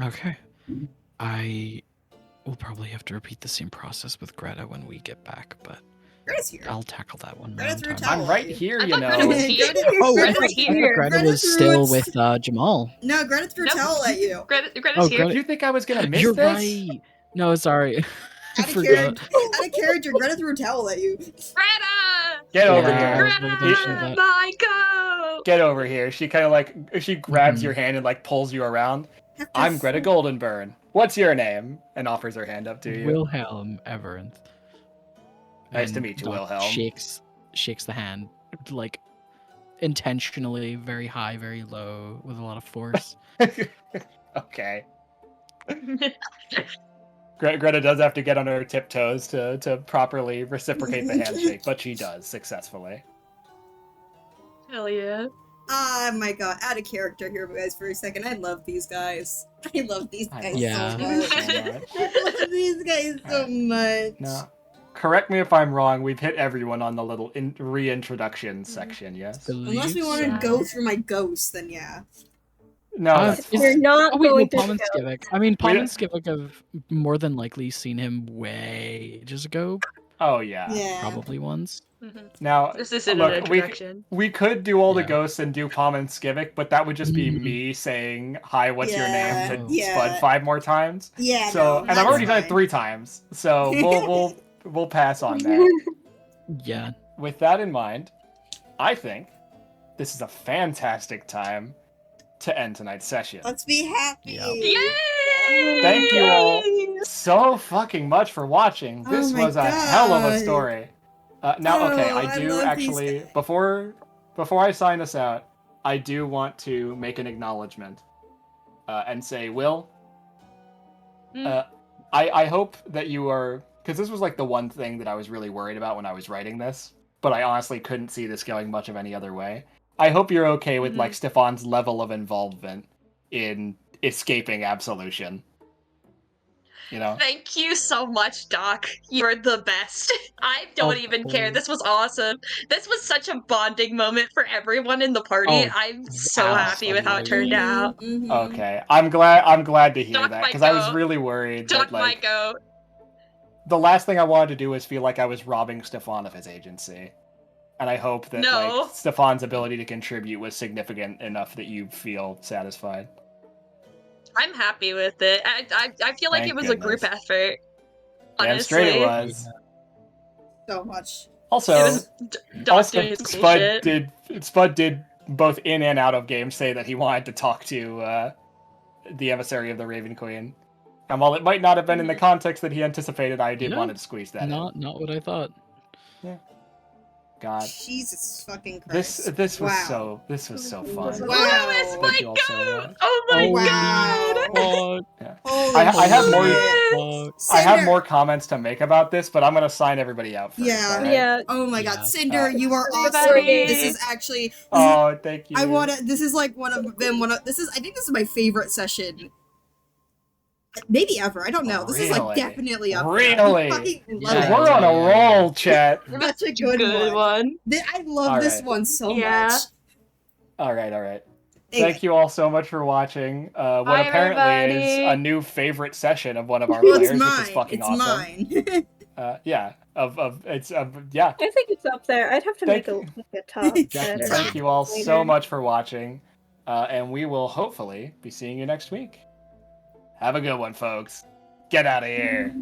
Okay. I will probably have to repeat the same process with Greta when we get back, but Greta's here. I'll tackle that one. Greta one threw a time. towel. I'm right here, I you thought know. Greta was here. Oh, Greta's I here. thought Greta Greta was threw still us- with Jamal. No, Greta threw a Nope. towel at you. Greta's Oh, here. Greta- Do you think I was gonna miss You're this? right. No, sorry. I Out of forgot. character, Greta threw a towel at you. Greta! Get over Yeah. here. Greta! My go! Get over here. She kind of like she grabs Mhm. your hand and like pulls you around. I'm Greta Goldenburn. What's your name? And offers her hand up to you. Wilhelm Everenth. Nice to And meet you, Doc Wilhelm. Shakes the hand, like intentionally very high, very low, with a lot of force. Okay. Greta does have to get on her tiptoes to properly reciprocate the handshake, but she does successfully. Hell yeah. Oh my god, out of character here, guys, for a second. I love these guys. I love these guys Yeah. so much. So much. I love these guys so much. No. Correct me if I'm wrong. We've hit everyone on the little reintroduction section. Yes. Unless we want to Yeah. go through my ghost, then yeah. No, Uh, that's is- fine. You're not Oh wait, no, going to Palm and go. Skivik. I mean, We Palm don't- and Skivik have more than likely seen him way ages ago, Oh yeah. Yeah. probably once. Now This isn't an look, introduction. we could do all the Yeah. ghosts and do Palm and Skivik, but that would just be Mhm. me saying hi, what's your Yeah, name to yeah. Spud 5 more times. Yeah, So no, and I've that's already done it fine. 3 times. So we'll pass on that. Yeah. With that in mind, I think this is a fantastic time to end tonight's session. Let's be happy. Yeah. Yay! Thank you all so fucking much for watching. Oh This my was a hell of a God. story. Now, okay, Oh, I I do love actually, these- before I sign us out, I do want to make an acknowledgement and say, Will, I hope that you are, because this was like the one thing that I was really worried about when I was writing this, but I honestly couldn't see this going much of any other way. I hope you're okay with like Stefan's level of involvement in escaping absolution. You know? Thank you so much, Doc. You're the best. I don't Of even care. course. This was awesome. This was such a bonding moment for everyone in the party. Oh, I'm so happy with how it turned out. Mhm. Okay, I'm glad to hear Doc that my because I was goat. really worried Doc that my like goat. the last thing I wanted to do was feel like I was robbing Stefan of his agency, and I hope that No. like Stefan's ability to contribute was significant enough that you feel satisfied. I'm happy with it. I feel like Thank it was a group goodness. effort. Damn straight it Honestly. was. So much. Also, It was Doc also doing his cool shit. Spud did both in and out of game say that he wanted to talk to the emissary of the Raven Queen. And while it might not have been in the context that he anticipated, I did Yeah, want to squeeze that Not what I thought. in. God. Jesus fucking This Christ. this was Wow. so fun. Wow. Lewis, Thank my you all so goat! much. Oh my Wow. god! Fuck. Holy I have more- shit. I have Cinder. more comments to make about this, but I'm gonna sign everybody out first. Yeah. Alright? Yeah. Oh my Yeah. god, Cinder, you are awesome. Everybody. This is actually Oh, thank you. I wanna this is like one of them I think this is my favorite session. Maybe ever. I don't know. This is like Really? definitely up there. Really? I fucking love Yeah. it. We're on a roll, chat. Such a good one. I love this Alright. one so Yeah. much. Alright. Anyway. Thank you all so much for watching. What Bye, apparently is everybody. a new favorite session of one of our Well, players, it's mine. which is fucking It's awesome. mine. Yeah. Yeah. I think it's up there. I'd have to Thank make you. a top Definitely. better. Thank you all so later. much for watching. And we will hopefully be seeing you next week. Have a good one, folks. Get out of here.